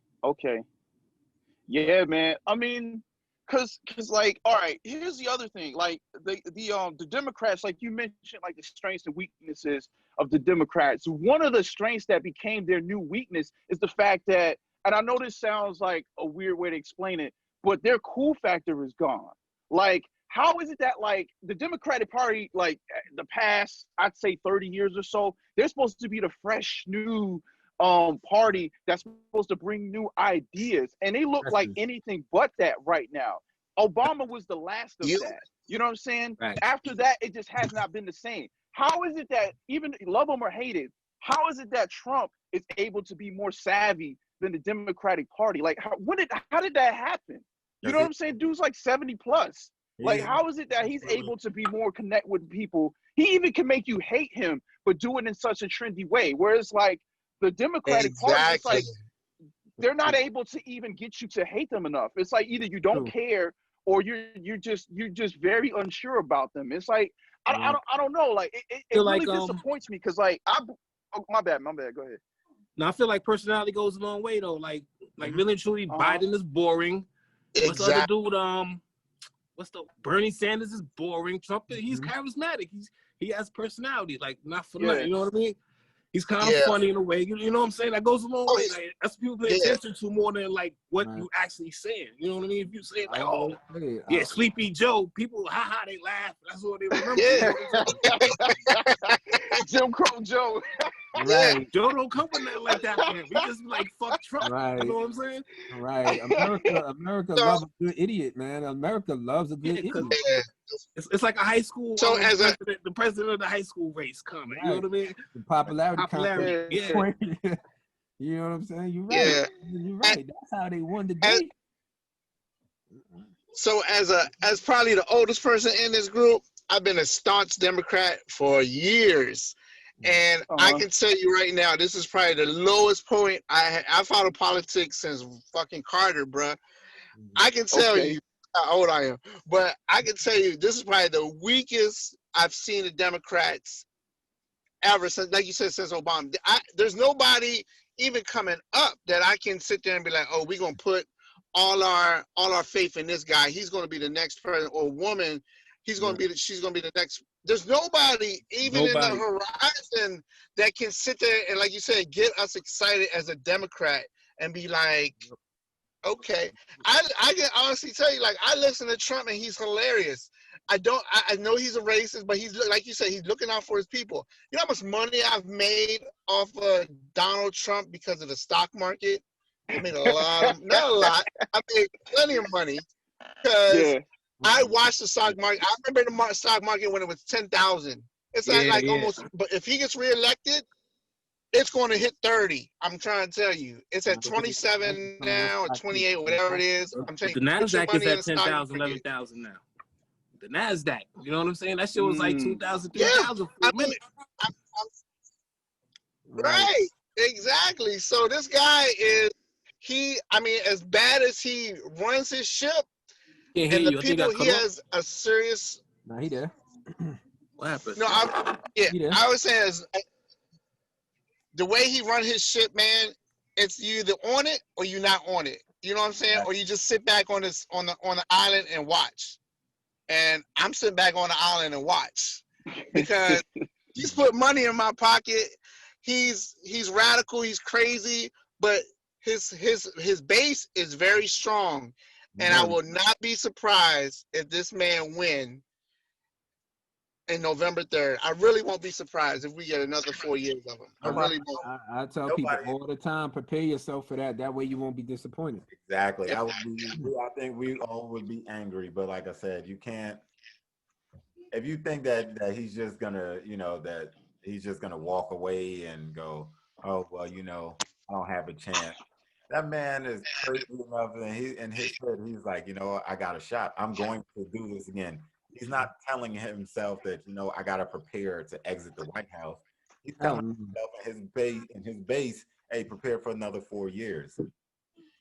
Yeah, man. I mean, cause like, all right, here's the other thing. Like the Democrats, like you mentioned, like the strengths and weaknesses of the Democrats. One of the strengths that became their new weakness is the fact that, and I know this sounds like a weird way to explain it, but their cool factor is gone. Like, how is it that like the Democratic Party, like the past, I'd say 30 years or so, they're supposed to be the fresh new party that's supposed to bring new ideas, and they look like anything but that right now. Obama was the last of that. You know what I'm saying? Right. After that, it just has not been the same. How is it that, even love him or hate him, how is it that Trump is able to be more savvy than the Democratic Party? Like, how did that happen? You know what I'm saying? Dude's like 70 plus. Like, how is it that he's able to be more connect with people? He even can make you hate him, but do it in such a trendy way. Whereas like the Democratic Party, it's like they're not able to even get you to hate them enough. It's like either you don't care or you're just very unsure about them. It's like I don't know. Like it really disappoints me because like my bad. Go ahead. No, I feel like personality goes a long way though. Like really and truly, Biden is boring. What's the other dude? What's the Bernie Sanders is boring. Trump, he's charismatic. He has personality. Like not for nothing. You know what I mean? He's kind of funny in a way. You know what I'm saying? That goes a long way. Like, that's what people pay attention to more than like what you actually saying. You know what I mean? If you say like, oh, yeah, Sleepy Joe, people, they laugh. That's what they remember. Jim Crow Joe. Right. Joe don't come with nothing like that for him. He just like fuck Trump. Right. You know what I'm saying? Right. America loves a good idiot, man. America loves a good idiot. It's like a high school. So as the president of the high school race coming. You know what I mean? The popularity. Yeah. You know what I'm saying? You're right. Yeah. You're right. That's how they won the day. So as probably the oldest person in this group, I've been a staunch Democrat for years. And I can tell you right now, this is probably the lowest point. I followed politics since fucking Carter, bruh. I can tell you how old I am, but I can tell you this is probably the weakest I've seen the Democrats ever since, like you said, since Obama. There's nobody even coming up that I can sit there and be like, oh, we're gonna put all our faith in this guy. He's gonna be the next president, or woman. She's gonna be the next. There's nobody even in the horizon that can sit there and, like you said, get us excited as a Democrat and be like, okay. I can honestly tell you, like, I listen to Trump and he's hilarious. I know he's a racist, but he's, like you said, he's looking out for his people. You know how much money I've made off of Donald Trump because of the stock market? I made not a lot. I made plenty of money because I watched the stock market. I remember the stock market when it was 10,000. It's like almost. But if he gets reelected, it's going to hit 30. I'm trying to tell you, it's at 27 now, or 28, whatever it is. I'm telling you, the Nasdaq is at 10,000, 11,000 now. The Nasdaq, you know what I'm saying? That shit was like 2,000, 3,000 for a minute. Right, exactly. So this guy is as bad as he runs his ship. And the people, he has a serious. No, he there. What happened? No, I was saying the way he run his ship, man. It's you either on it or you not on it. You know what I'm saying? Or you just sit back on the island and watch. And I'm sitting back on the island and watch because he's put money in my pocket. He's radical. He's crazy, but his base is very strong. And I will not be surprised if this man win in November 3rd. I really won't be surprised if we get another 4 years of him. I really won't. I tell people all the time, prepare yourself for that. That way you won't be disappointed. Exactly. I think we all would be angry, but like I said, you can't. If you think that he's just gonna, that he's just gonna walk away and go, oh well, I don't have a chance. That man is crazy enough, and in his head, he's like, I got a shot. I'm going to do this again. He's not telling himself that, I got to prepare to exit the White House. He's Hell telling no. himself and his base, hey, prepare for another 4 years.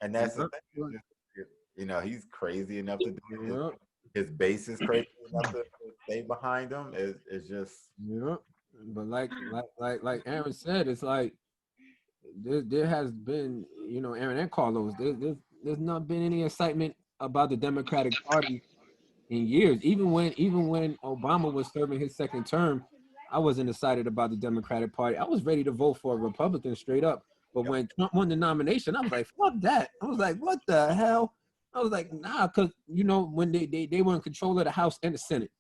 And that's the thing. You know, he's crazy enough to do it. Yeah. His base is crazy enough to stay behind him. It's just Yeah. But like Aaron said, it's like there has been, you know, Aaron and Carlos, there's not been any excitement about the Democratic Party in years. Even when Obama was serving his second term, I wasn't excited about the Democratic Party. I was ready to vote for a Republican straight up. But when Trump won the nomination, I was like, fuck that. I was like, what the hell? I was like, nah, because you know, when they were in control of the House and the Senate.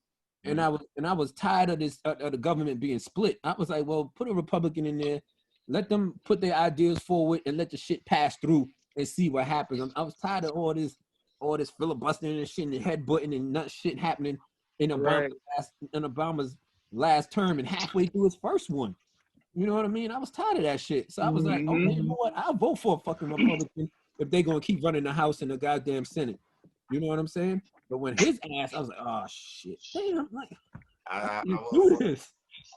And I was tired of this of the government being split. I was like, well, put a Republican in there, let them put their ideas forward and let the shit pass through and see what happens. I was tired of all this filibustering and shit and headbutting and nut shit happening in Obama's last term and halfway through his first one. You know what I mean? I was tired of that shit. So I was like, okay, you know what? I'll vote for a fucking Republican if they're gonna keep running the House and the goddamn Senate. You know what I'm saying? But when his ass, I was like, oh shit. Damn, like I do this.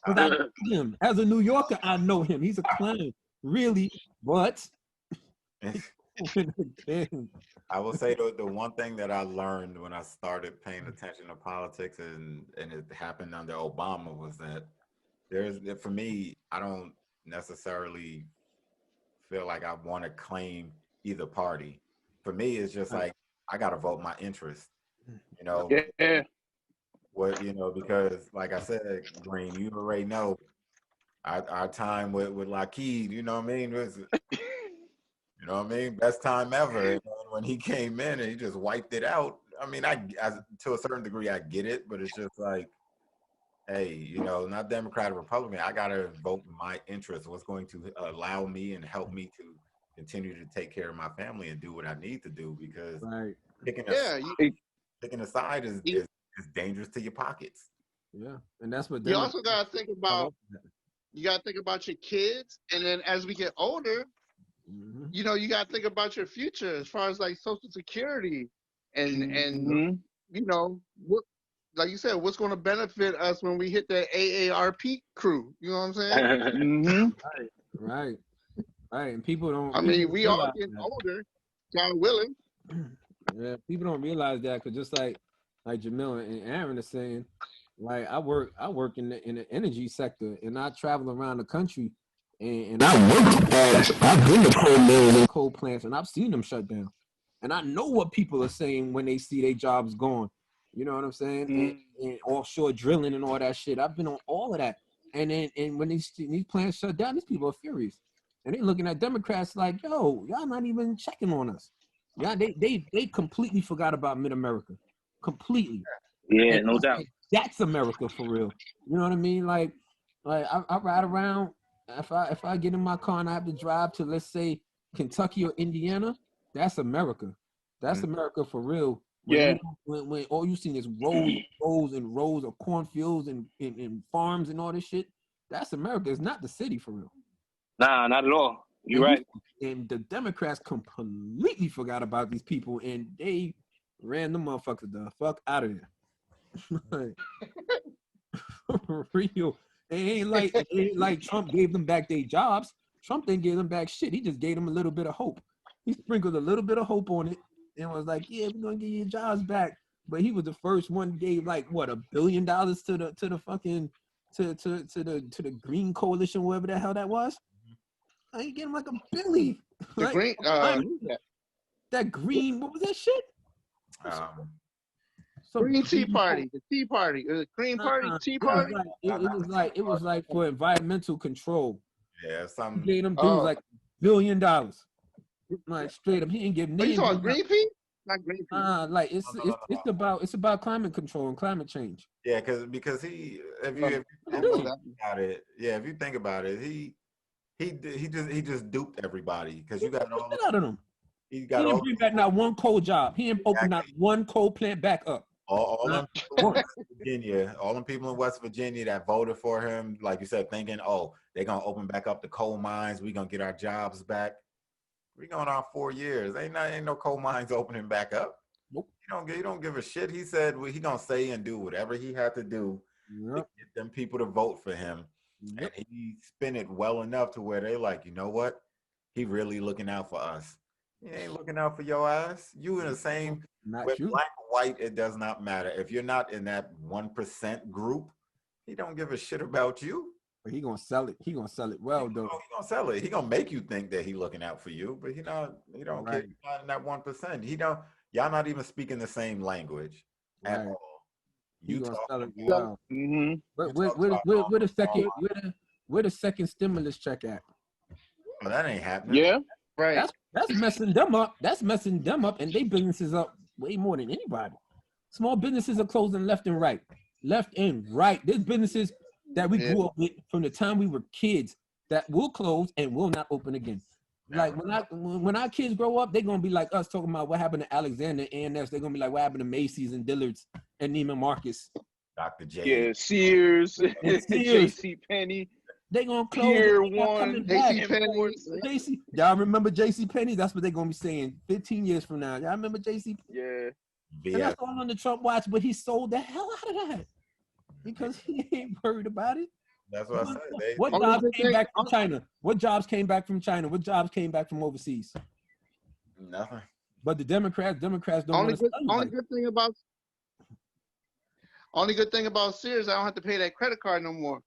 But I know him. As a New Yorker, I know him. He's a clown. Really, but I will say the one thing that I learned when I started paying attention to politics and it happened under Obama was that for me, I don't necessarily feel like I want to claim either party. For me, it's just like I gotta vote my interest. You know, because like I said, Green, you already know our time with Lockheed, you know what I mean? You know what I mean? Best time ever. And when he came in and he just wiped it out. I mean, I to a certain degree I get it, but it's just like, hey, you know, not Democrat or Republican. I gotta vote my interest. What's going to allow me and help me to continue to take care of my family and do what I need to do, because picking a side is dangerous to your pockets. Yeah, and that's what you also gotta think about. You gotta think about your kids, and then as we get older, you know, you gotta think about your future as far as like Social Security and you know what, like you said, what's going to benefit us when we hit the AARP crew. You know what I'm saying? Right. And people don't. I mean, we all getting older, God willing. Yeah, people don't realize that, because just like Jamil and Aaron are saying, like I work in the energy sector, and I travel around the country, and I've been to coal mills and coal plants, and I've seen them shut down, and I know what people are saying when they see their jobs gone. You know what I'm saying? And offshore drilling and all that shit. I've been on all of that, and when these plants shut down, these people are furious, and they looking at Democrats like, yo, y'all not even checking on us. Yeah, they completely forgot about Mid-America, completely. Yeah, no doubt. That's America for real. You know what I mean? Like I ride around. If I get in my car and I have to drive to, let's say, Kentucky or Indiana, that's America. That's America for real. When all you see is rows and rows of cornfields and farms and all this shit, that's America. It's not the city for real. Nah, not at all. You're right. And the Democrats completely forgot about these people, and they ran the motherfuckers the fuck out of there. For real. It ain't like Trump gave them back their jobs. Trump didn't give them back shit. He just gave them a little bit of hope. He sprinkled a little bit of hope on it and was like, yeah, we're gonna give your jobs back. But he was the first one who gave like what, $1 billion to the fucking to the Green Coalition, whatever the hell that was. I ain't getting like $1 billion. The Green that green, what was that shit? Green Tea Party, the Tea Party, Green Party, Tea Party. It was like for environmental control. Yeah, something. He gave them dudes like $1 billion. Like straight up, he didn't give names. You talking Greenpeace? Not Greenpeace. Like it's about climate control and climate change. Yeah, because if you think about it, he just duped everybody, because you got all out of them. He didn't bring back not one coal job. He didn't open not one coal plant back up. All them people in West Virginia that voted for him, like you said, thinking, oh, they're gonna open back up the coal mines, we're gonna get our jobs back. We're going on 4 years. Ain't no coal mines opening back up. Nope. You don't give a shit. He said he gonna say and do whatever he had to do to get them people to vote for him. Yep. and he spin it well enough to where they like, you know what? He really looking out for us. He ain't looking out for your ass. You in the same Not with you. black or white, it does not matter. If you're not in that 1% group, he don't give a shit about you. But he gonna sell it. He gonna sell it well though. He gonna sell it. He gonna make you think that he looking out for you, but he don't care. Right. He's not in that 1%. He don't. Y'all not even speaking the same language at Right. all. He You gonna talk sell it more. well. Mm-hmm. But You talk about where the second where the second stimulus check at? well, that ain't happening. Yeah. Right. That's messing them up. That's messing them up, and they businesses up way more than anybody. Small businesses are closing left and right, left and right. There's businesses that we Yeah. grew up with from the time we were kids that will close and will not open again. Like when our kids grow up, they're gonna be like us talking about what happened to Alexander and A&S. They're gonna be like what happened to Macy's and Dillard's and Neiman Marcus. Dr. J. Yeah. Sears, Sears. J.C. Penney, They gonna close. Pier They're not 1, coming back. J.C. Penney. JC, y'all remember JC Penney? That's what they're gonna be saying 15 years from now. Y'all remember JC? Yeah. And that's all on the Trump watch, but he sold the hell out of that because he ain't worried about it. That's what I said. What Only jobs good came thing- back from China? What jobs came back from China? What jobs came back from overseas? Nothing. But the Democrats don't Only want to good, spend only money. good thing about Sears, I don't have to pay that credit card no more.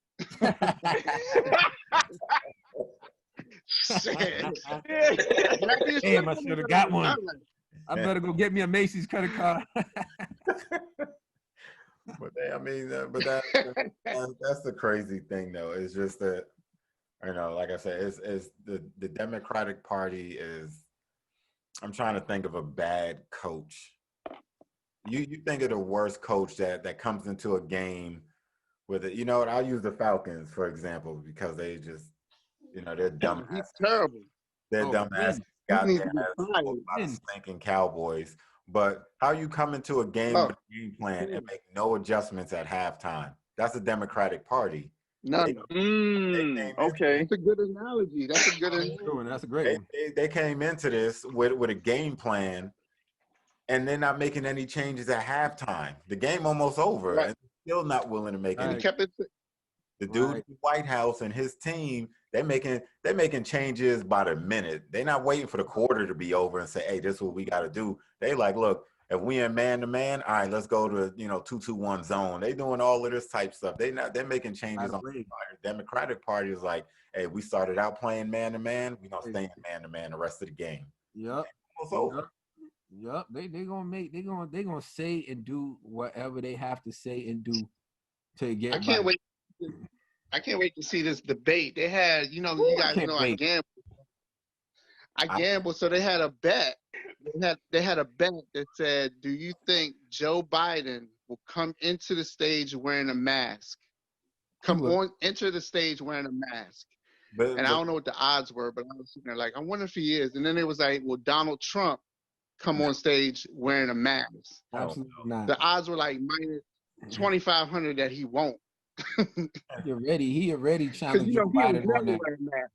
Shit. Damn, I should have got one. I better go get me a Macy's credit card. But that's the crazy thing, though. It's just that, like I said, it's the Democratic Party is. I'm trying to think of a bad coach. You think of the worst coach that comes into a game with it. You know what? I'll use the Falcons for example because they just, they're dumb. He's terrible. They're Oh, dumbass. He Got needs their to be ass fired. whooped by the stinking Cowboys. But how you come into a game with a game plan and make no adjustments at halftime? That's the Democratic Party. None. Okay. That's a good analogy. That's a great one. They came into this with a game plan, and they're not making any changes at halftime. The game almost over, Right. and still not willing to make And any. he kept it. The dude in the White House and his team, they're making changes by the minute. They're not waiting for the quarter to be over and say, "Hey, this is what we got to do." They like, look, if we in man to man, all right, let's go to 2-2-1 zone. They doing all of this type stuff. They're making changes on the Democratic Party is like, hey, we started out playing man to man, we gonna stay in man to man the rest of the game. Yep. It's over. Yep. They gonna say and do whatever they have to say and do to get. I can't wait. I can't wait to see this debate. They had, you guys know I gamble. I gamble, so they had a bet. They had a bet that said, "Do you think Joe Biden will come into the stage wearing a mask? Enter the stage wearing a mask?" And I don't know what the odds were, but I was sitting there like, I wonder if he is. And then it was like, will Donald Trump come on stage wearing a mask? Absolutely not. The odds were like minus 2,500 that he won't. He already challenged Joe Biden on that.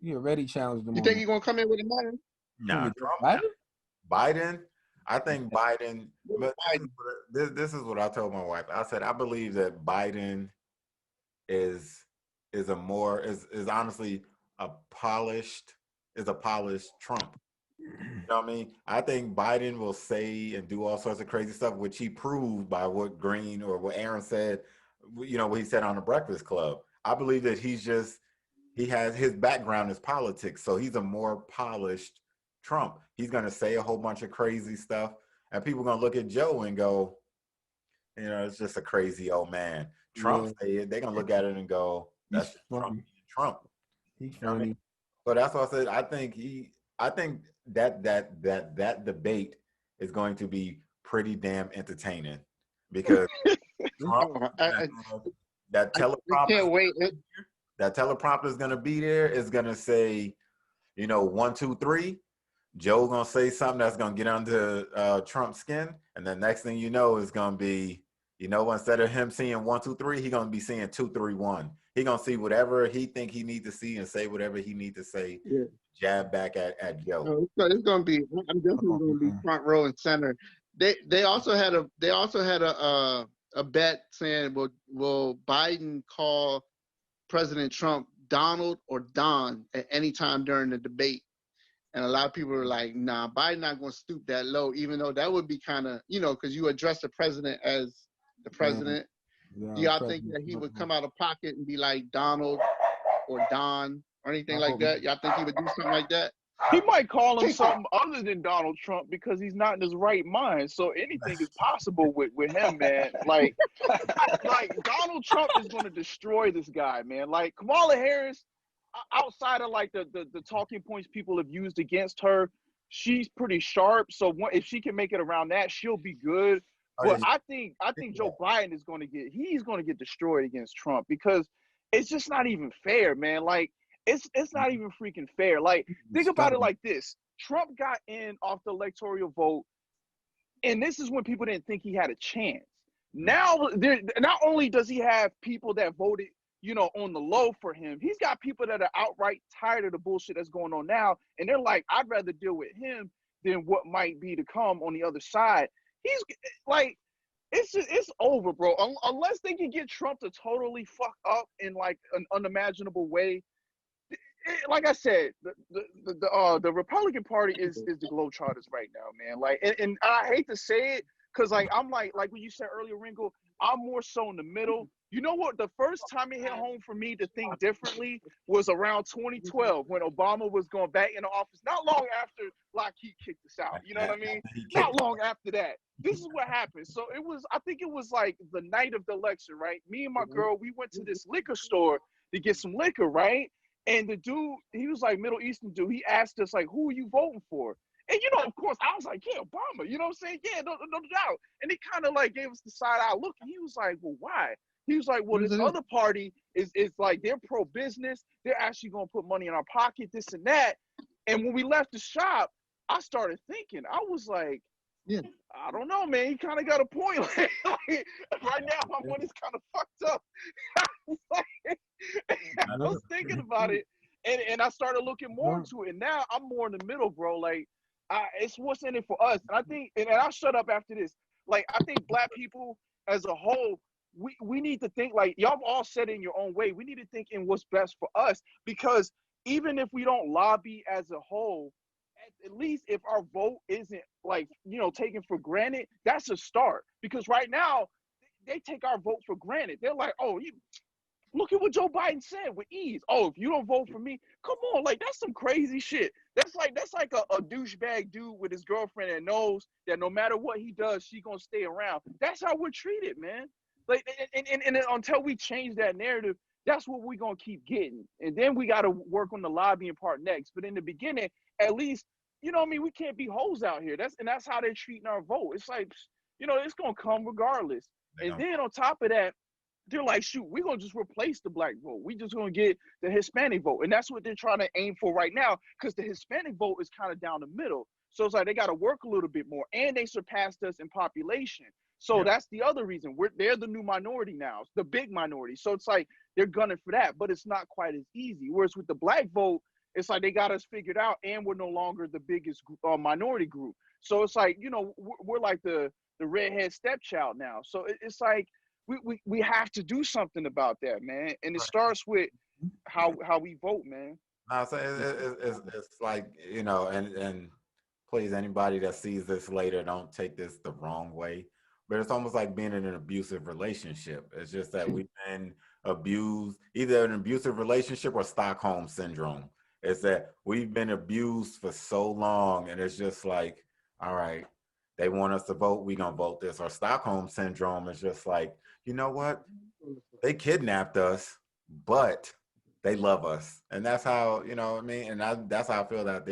He already challenged him. You think he's gonna come in with a mask? Nah, Biden. I think Biden. But this is what I told my wife. I said I believe that Biden is honestly a polished Trump. You know what I mean? I think Biden will say and do all sorts of crazy stuff, which he proved by what Green or what Aaron said. What he said on the Breakfast Club. I believe that he has his background is politics, so he's a more polished Trump. He's going to say a whole bunch of crazy stuff, and people are going to look at Joe and go, it's just a crazy old man. Trump, they're going to look at it and go, that's Trump. He's funny. So that's what I said. I think that debate is going to be pretty damn entertaining because Trump, that teleprompter. Can't wait. That teleprompter is going to be there. It's going to say, 1, 2, 3. Joe going to say something that's going to get under Trump's skin. And the next thing you know is going to be, instead of him seeing 1, 2, 3, he's going to be seeing 2, 3, 1. He's going to see whatever he think he need to see and say whatever he need to say. Yeah. Jab back at Joe. No, it's going to be, I'm definitely going to be front row and center. They also had a bet saying, will Biden call President Trump Donald or Don at any time during the debate. And a lot of people are like, nah, Biden not going to stoop that low, even though that would be kind of, because you address the president as the president. Do y'all think that he would come out of pocket and be like Donald or Don or anything like that? Y'all think he would do something like that? He might call him something other than Donald Trump because he's not in his right mind. So anything is possible with him, man. Like Donald Trump is going to destroy this guy, man. Like Kamala Harris, outside of like the talking points people have used against her, she's pretty sharp. So if she can make it around that, she'll be good. But I think Joe Biden is going to get destroyed against Trump because it's just not even fair, man. Like it's not even freaking fair. Like think about it like this: Trump got in off the electoral vote, and this is when people didn't think he had a chance. Now, not only does he have people that voted, on the low for him, he's got people that are outright tired of the bullshit that's going on now, and they're like, I'd rather deal with him than what might be to come on the other side. He's like, it's over, bro. Unless they can get Trump to totally fuck up in like an unimaginable way. Like I said, the Republican Party is the Globetrotters right now, man. Like, and I hate to say it, cause like I'm like when you said earlier, Ringo, I'm more so in the middle. You know what? The first time it hit home for me to think differently was around 2012 when Obama was going back into office. Not long after Lockheed kicked us out. You know what I mean? Not long after that. This is what happened. So I think it was like the night of the election, right? Me and my girl, we went to this liquor store to get some liquor, right? And the dude, he was like Middle Eastern dude. He asked us like, "Who are you voting for?" And of course, I was like, "Yeah, Obama." You know what I'm saying? Yeah, no doubt. And he kind of like gave us the side eye look. And he was like, "Well, why?" He was like, "Well, this other party is like they're pro business. They're actually gonna put money in our pocket, this and that." And when we left the shop, I started thinking. I was like, "Yeah, I don't know, man. He kind of got a point. Like, right now, my money's kind of fucked up." I was thinking about it, and I started looking more into it. And now I'm more in the middle, bro. Like, it's what's in it for us. And I think, and I'll shut up after this. Like, I think Black people as a whole, we need to think like y'all all said in your own way. We need to think in what's best for us, because even if we don't lobby as a whole, at least if our vote isn't like taken for granted, that's a start. Because right now they take our vote for granted. They're like, "Oh, you look at what Joe Biden said with ease. Oh, if you don't vote for me, come on, like that's some crazy shit. That's like a douchebag dude with his girlfriend that knows that no matter what he does, she gonna stay around. That's how we're treated, man. Like, and until we change that narrative, that's what we're gonna keep getting. And then we gotta work on the lobbying part next. But in the beginning, at least, we can't be hoes out here. That's how they're treating our vote. It's like, it's gonna come regardless. And then on top of that, they're like, shoot, we're going to just replace the Black vote. We just going to get the Hispanic vote. And that's what they're trying to aim for right now, because the Hispanic vote is kind of down the middle. So it's like they got to work a little bit more. And they surpassed us in population. So that's the other reason. They're the new minority now, the big minority. So it's like they're gunning for that, but it's not quite as easy. Whereas with the Black vote, it's like they got us figured out, and we're no longer the biggest minority group. So it's like, we're like the redhead stepchild now. So it's like, we have to do something about that, man. And it starts with how we vote, man. So it's like, and please, anybody that sees this later, don't take this the wrong way. But it's almost like being in an abusive relationship. It's just that we've been abused, either an abusive relationship or Stockholm syndrome. It's that we've been abused for so long, and it's just like, all right, they want us to vote, we gonna vote this. Or Stockholm syndrome is just like, you know what? They kidnapped us, but they love us. And that's how, what I mean? And that's how I feel that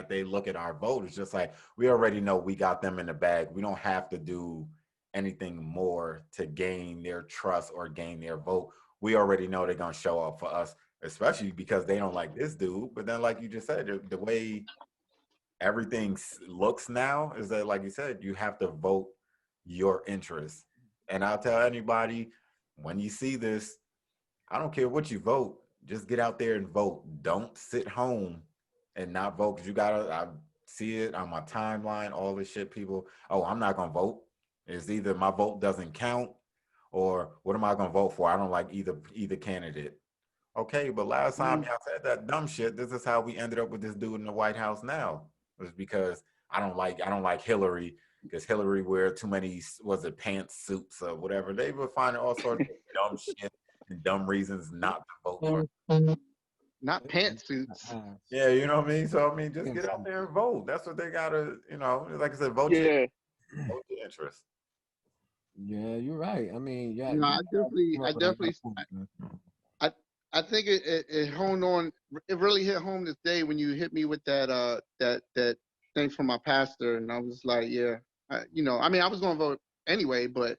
they look at our vote. It's just like, we already know we got them in the bag. We don't have to do anything more to gain their trust or gain their vote. We already know they're gonna show up for us, especially because they don't like this dude. But then, like you just said, the way everything looks now is that, like you said, you have to vote your interests. And I'll tell anybody, when you see this, I don't care what you vote, just get out there and vote. Don't sit home and not vote, because I see it on my timeline, all this shit, people, oh, I'm not gonna vote. It's either my vote doesn't count, or what am I gonna vote for? I don't like either candidate. Okay, but last time y'all said that dumb shit, this is how we ended up with this dude in the White House now. It was because I don't like Hillary because Hillary wear too many pantsuits or whatever. They were finding all sorts of dumb shit and dumb reasons not to vote for her. Not pantsuits. Yeah, you know what I mean? So I mean just get out there and vote. That's what they gotta, like I said, vote Yeah. your interest. Yeah, you're right. I mean, yeah. No, I think it honed on. It really hit home this day when you hit me with that thing from my pastor, and I was like, yeah, I was going to vote anyway, but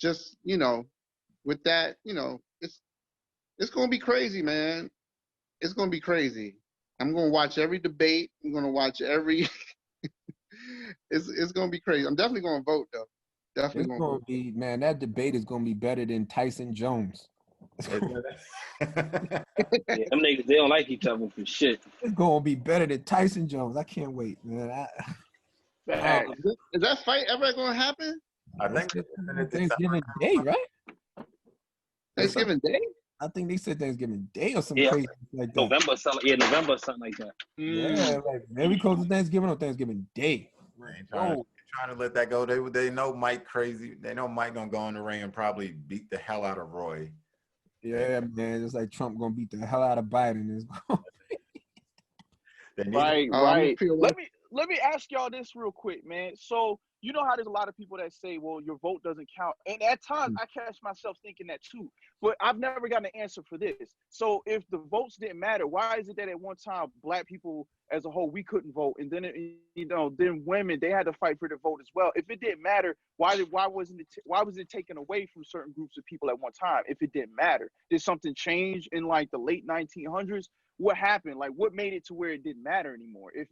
just with that, it's going to be crazy, man. It's going to be crazy. I'm going to watch every debate. I'm going to watch every. It's going to be crazy. I'm definitely going to vote though. Definitely It's going to gonna vote. be, man, that debate is gonna be better than Tyson Jones. Yeah, them niggas, they don't like each other for shit. It's gonna be better than Tyson Jones. I can't wait, man. Is that fight ever going to happen? I think Thanksgiving Day, right? Thanksgiving Day? I think they said Thanksgiving Day or some Yeah. crazy like that. November, something like that. Yeah, like very close to Thanksgiving on Thanksgiving Day. Trying to let that go. They know Mike crazy. They know Mike gonna go in the ring and probably beat the hell out of Roy. Yeah, man. It's like Trump gonna beat the hell out of Biden. Right. Let me ask y'all this real quick, man. So you know how there's a lot of people that say, well, your vote doesn't count. And at times I catch myself thinking that too. But I've never gotten an answer for this. So if the votes didn't matter, why is it that at one time black people as a whole we couldn't vote, and then then women they had to fight for their vote as well? If it didn't matter, why was it taken away from certain groups of people at one time? If it didn't matter, did something change in like the late 1900s? What happened? Like, what made it to where it didn't matter anymore? If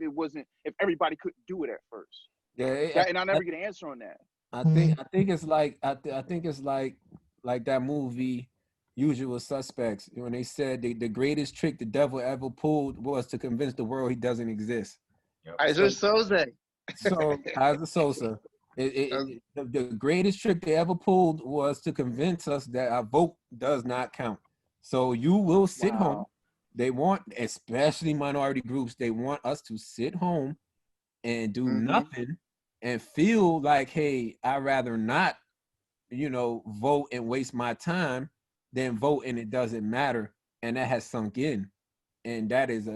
everybody couldn't do it at first. Yeah, and I never get an answer on that. I think it's like like that movie Usual Suspects when they said the greatest trick the devil ever pulled was to convince the world he doesn't exist. Isaac Soze. So Isaac Sosa, the greatest trick they ever pulled was to convince us that our vote does not count. So you will sit home. They want, especially minority groups, they want us to sit home and do nothing and feel like, hey, I'd rather not, vote and waste my time than vote and it doesn't matter. And that has sunk in. And that is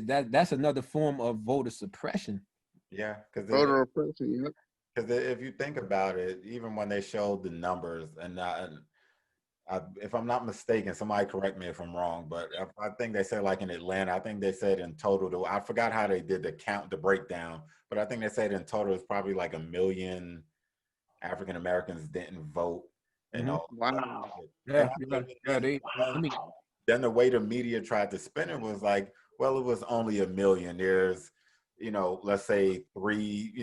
that's another form of voter suppression. Yeah, because voter oppression. Because if you think about it, even when they showed the numbers, and if I'm not mistaken, somebody correct me if I'm wrong, but I think they said like in Atlanta, I think they said in total, I forgot how they did the breakdown, but I think they said in total it's probably like 1 million African Americans didn't vote. And all wow. Yeah, then the way the media tried to spin it was like, well, it was only 1 million. There's, let's say 3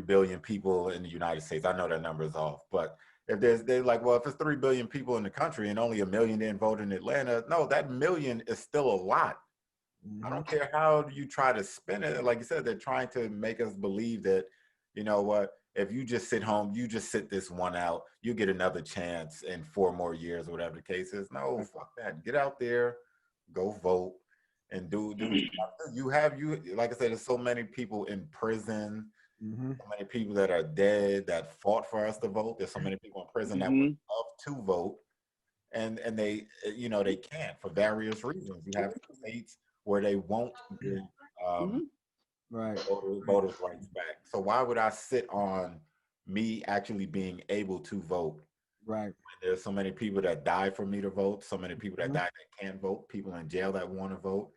billion people in the United States. I know that number is off, but if they're like, well, if it's 3 billion people in the country and only 1 million didn't vote in Atlanta, no, that million is still a lot. I don't care how you try to spin it. Like you said, they're trying to make us believe that, you know what, if you just sit home, you just sit this one out, you get another chance in 4 more years, whatever the case is. No, fuck that. Get out there, go vote, and do you like I said, there's so many people in prison. So many people that are dead that fought for us to vote. There's so many people in prison that would love to vote, and they they can't for various reasons. You have states where they won't give voters' rights back. So why would I sit on me actually being able to vote? Right. When there's so many people that die for me to vote. So many people that die that can't vote. People in jail that want to vote.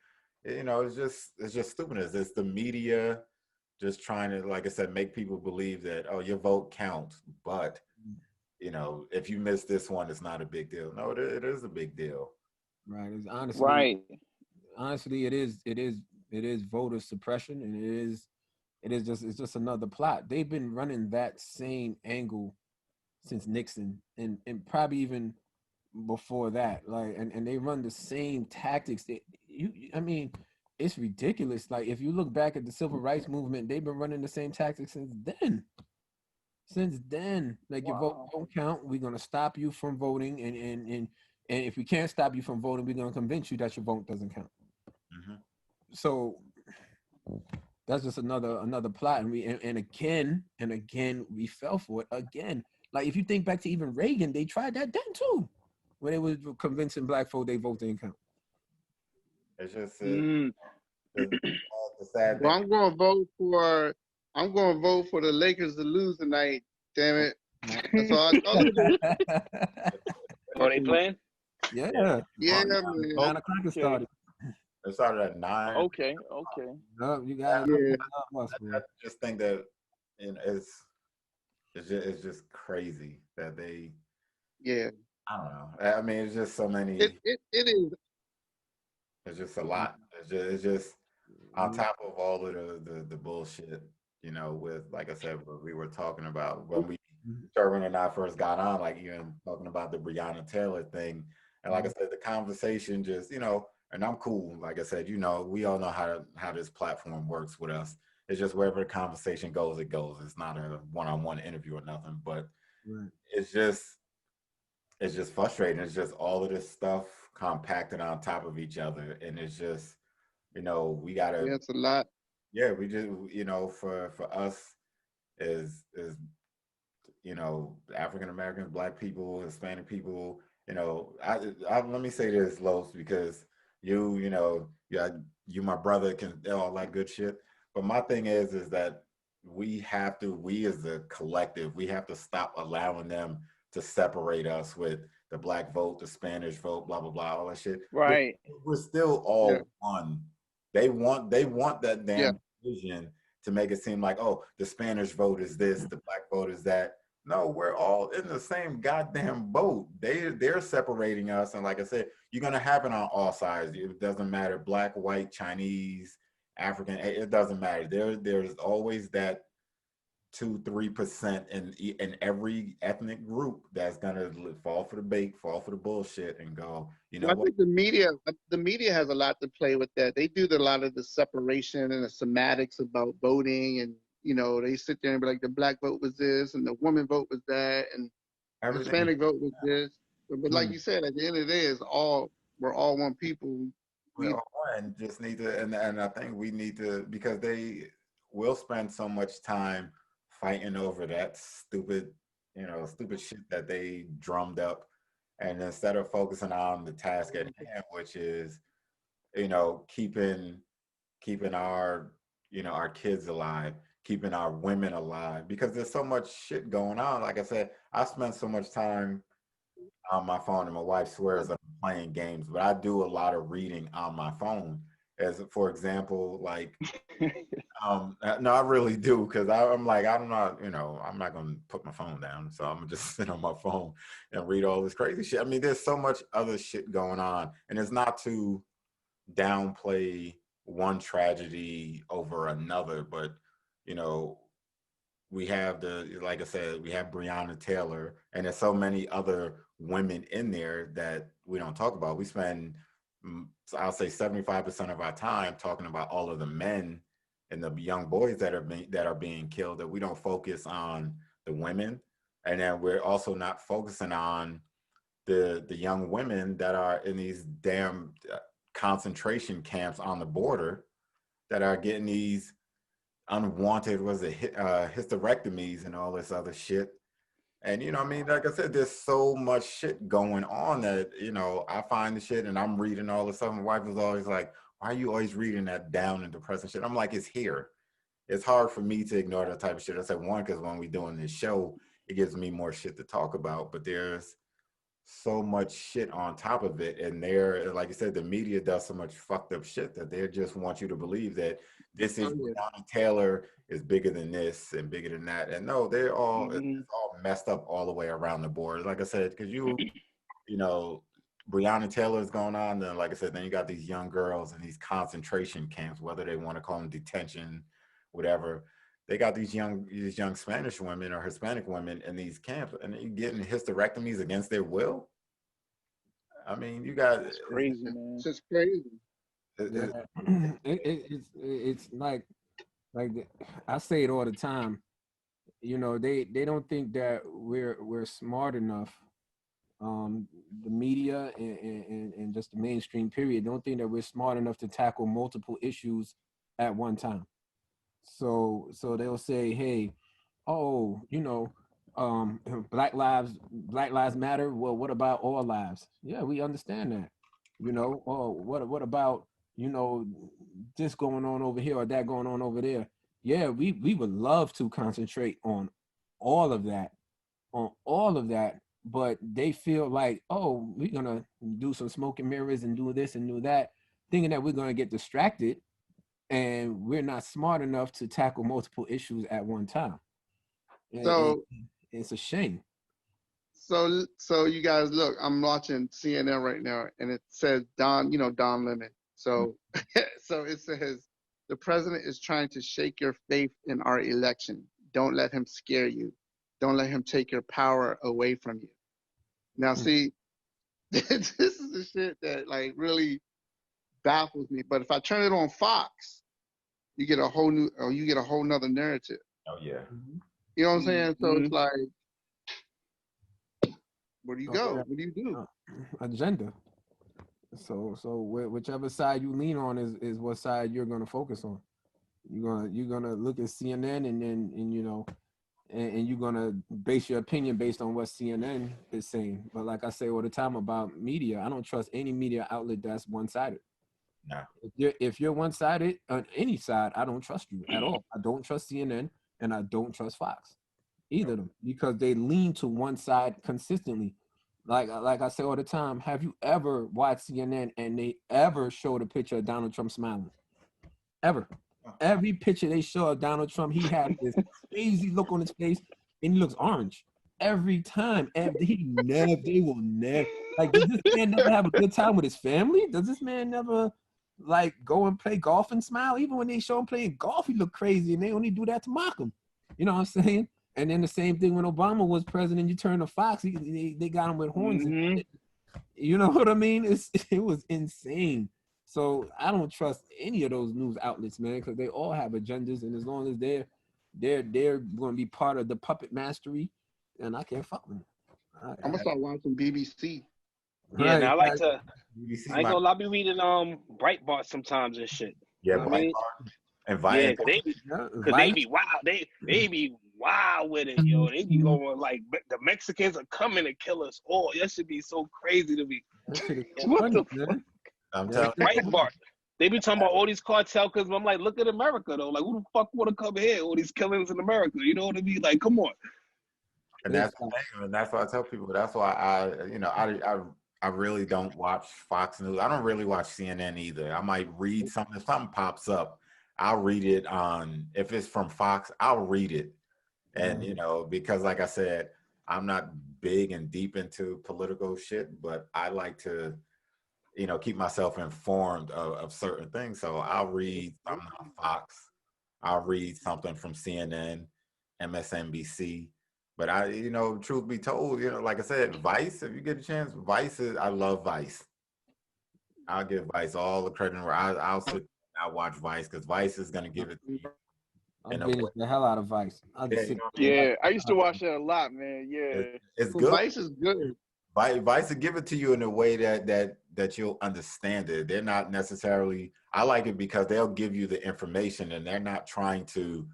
It's just stupidness. It's the media just trying to, like I said, make people believe that, oh, your vote counts, but if you miss this one, it's not a big deal. No, it is a big deal. Right. It's honestly, it is voter suppression, and it's just another plot. They've been running that same angle since Nixon, and probably even before that. Like, and they run the same tactics. It's ridiculous. Like, if you look back at the civil rights movement, they've been running the same tactics since then. Like, your vote don't count. We're gonna stop you from voting, and And if we can't stop you from voting, we're going to convince you that your vote doesn't count. Mhm. So that's just another plot. And again we fell for it again. Like if you think back to even Reagan, they tried that then too, when they was convincing black folk they vote didn't count. It's just Mm. the sad Well, thing. I'm going to vote for the Lakers to lose tonight. Damn it! That's all I do. Oh, they playing? Yeah. Yeah, Oh, man. 9 o'clock it started. It started at 9. Okay. No, you got Yeah. I just think that it's just crazy that they. Yeah. I don't know. I mean, it's just so many. It is. It's just a lot. It's just on top of all of the bullshit. With like I said, what we were talking about when Sherwin and I first got on, like even talking about the Breonna Taylor thing, and like I said, the conversation just and I'm cool. Like I said, we all know how this platform works with us. It's just wherever the conversation goes, it goes. It's not a one-on-one interview or nothing, but it's just frustrating. It's just all of this stuff compacted on top of each other, and it's just we gotta. Yeah, it's a lot. Yeah, we just for us is African Americans, Black people, Hispanic people. Let me say this, Los, because you my brother can all that good shit. But my thing is that we as a collective, we have to stop allowing them to separate us with the Black vote, the Spanish vote, blah blah blah, all that shit. Right. We're still all one. They want that Yeah. damn vision to make it seem like, oh, the Spanish vote is this, the Black vote is that. No, we're all in the same goddamn boat. They're separating us, and like I said, you're gonna happen on all sides. It doesn't matter, Black, white, Chinese, African. It doesn't matter. There's always that 2-3% in every ethnic group that's gonna fall for the bait, fall for the bullshit, and go. You know Well, I what? think the media has a lot to play with that. They do a lot of the separation and the semantics about voting, and they sit there and be like, the Black vote was this, and the woman vote was that, and the Everything. Hispanic vote was this. But like you said, at the end of the day, we're all one people. Well, and just need to, and I think we need to, because they will spend so much time fighting over that stupid shit that they drummed up, and instead of focusing on the task at hand, which is, keeping our kids alive, keeping our women alive, because there's so much shit going on. Like I said, I spend so much time on my phone, and my wife swears I'm playing games, but I do a lot of reading on my phone. As for example, like, no, I really do, because I'm like, I'm not gonna put my phone down, so I'm gonna just sit on my phone and read all this crazy shit. I mean, there's so much other shit going on, and it's not to downplay one tragedy over another, but we have like I said, we have Breonna Taylor, and there's so many other women in there that we don't talk about. We spend, I'll say, 75% of our time talking about all of the men and the young boys that are being killed, that we don't focus on the women, and then we're also not focusing on the young women that are in these damn concentration camps on the border, that are getting these unwanted hysterectomies and all this other shit. And I mean, like I said, there's so much shit going on that I find the shit, and I'm reading all this stuff. My wife was always like, why are you always reading that down and depressing shit? I'm like, it's here. It's hard for me to ignore that type of shit. I said, one, because when we doing this show, it gives me more shit to talk about, but there's so much shit on top of it, and like I said, the media does so much fucked up shit that they just want you to believe that this is Breonna Taylor is bigger than this and bigger than that, and no, they're all it's all messed up all the way around the board. Like I said, because Breonna Taylor is going on, then like I said, then you got these young girls in these concentration camps, whether they want to call them detention, whatever. They got these young Spanish women or Hispanic women in these camps, and they're getting hysterectomies against their will. I mean, you got It's crazy, man. It's just crazy. It's like I say it all the time. They don't think that we're smart enough the media and just the mainstream period don't think that we're smart enough to tackle multiple issues at one time. So they'll say, hey, oh, Black Lives Matter. Well, what about all lives? Yeah, we understand that. Oh, what about, you know, this going on over here or that going on over there? Yeah, we would love to concentrate all of that, on all of that, but they feel like, oh, we're gonna do some smoke and mirrors and do this and do that, thinking that we're gonna get distracted and we're not smart enough to tackle multiple issues at one time. So It's a shame. so you guys look, I'm watching CNN right now, and it says Don Lemon. So so it says the president is trying to shake your faith in our election. Don't let him scare you. Don't let him take your power away from you. Now see, this is the shit that like really baffles me. But if I turn it on Fox, you get a whole nother narrative. Oh yeah. You know what I'm saying? So it's Mhm. like, where do you go? Yeah. What do you do? Agenda. So whichever side you lean on is what side you're gonna focus on. You're gonna look at CNN and you're gonna base your opinion based on what CNN is saying. But like I say all the time about media, I don't trust any media outlet that's one-sided. No. If you're one-sided on any side, I don't trust you at all. I don't trust CNN and I don't trust Fox, either of them, because they lean to one side consistently. Like I say all the time, have you ever watched CNN and they ever showed a picture of Donald Trump smiling? Ever? Every picture they show of Donald Trump, he has this crazy look on his face and he looks orange every time. And they will never, like, does this man never have a good time with his family? Does this man never like go and play golf and smile? Even when they show him playing golf, he look crazy, and they only do that to mock him. You know what I'm saying? And then the same thing when Obama was president, you turn to Fox, they got him with horns. Mhm. You know what I mean? It was insane. So I don't trust any of those news outlets, man, because they all have agendas, and as long as they're going to be part of the puppet mastery, then I can't fuck with them. I'm gonna start watching BBC. Yeah, now I like to. BBC I ain't gonna lie, I be reading Breitbart sometimes and shit. Yeah, You know what I mean? and Yeah, Vice. cause they be wild. They be wild with it, yo. They be going like the Mexicans are coming to kill us all. That should be so crazy to me. That shit is so What funny, the man. I'm Yeah. telling you. Breitbart. They be talking about all these cartel, cause I'm like, look at America though. Like, who the fuck want to come here? All these killings in America. You know what I mean? Like, come on. And that's the thing, and that's why I tell people. That's why I really don't watch Fox News. I don't really watch CNN either. I might read something. If something pops up, I'll read it on. If it's from Fox, I'll read it. And because like I said, I'm not big and deep into political shit, but I like to, keep myself informed of certain things. So I'll read something on Fox. I'll read something from CNN, MSNBC. But truth be told, like I said, Vice, if you get a chance, I love Vice. I'll give Vice all the credit. I'll sit and I'll watch Vice because Vice is going to give it to you. I binge the hell out of Vice. Yeah, I used to watch that a lot, man. Yeah. It's good. Vice is good. Vice will give it to you in a way that you'll understand it. They're not necessarily, I like it because they'll give you the information and they're not trying to,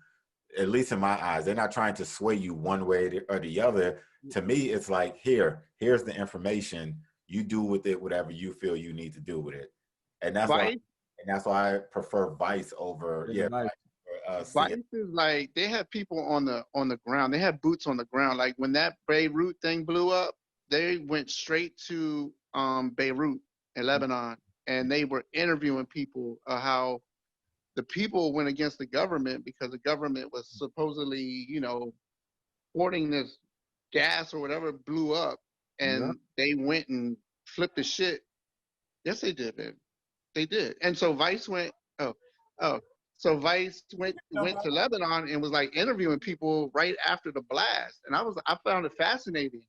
at least in my eyes, they're not trying to sway you one way or the other. To me, it's like, here's the information. You do with it whatever you feel you need to do with it. And that's why I prefer Vice over Vice is like, they have people on the ground. They have boots on the ground. Like when that Beirut thing blew up, they went straight to Beirut in Lebanon, and they were interviewing people how the people went against the government because the government was supposedly, hoarding this gas or whatever, blew up, and they went and flipped the shit. Yes, they did, man. They did. And so Vice went, so Vice went to Lebanon and was like interviewing people right after the blast. And I found it fascinating,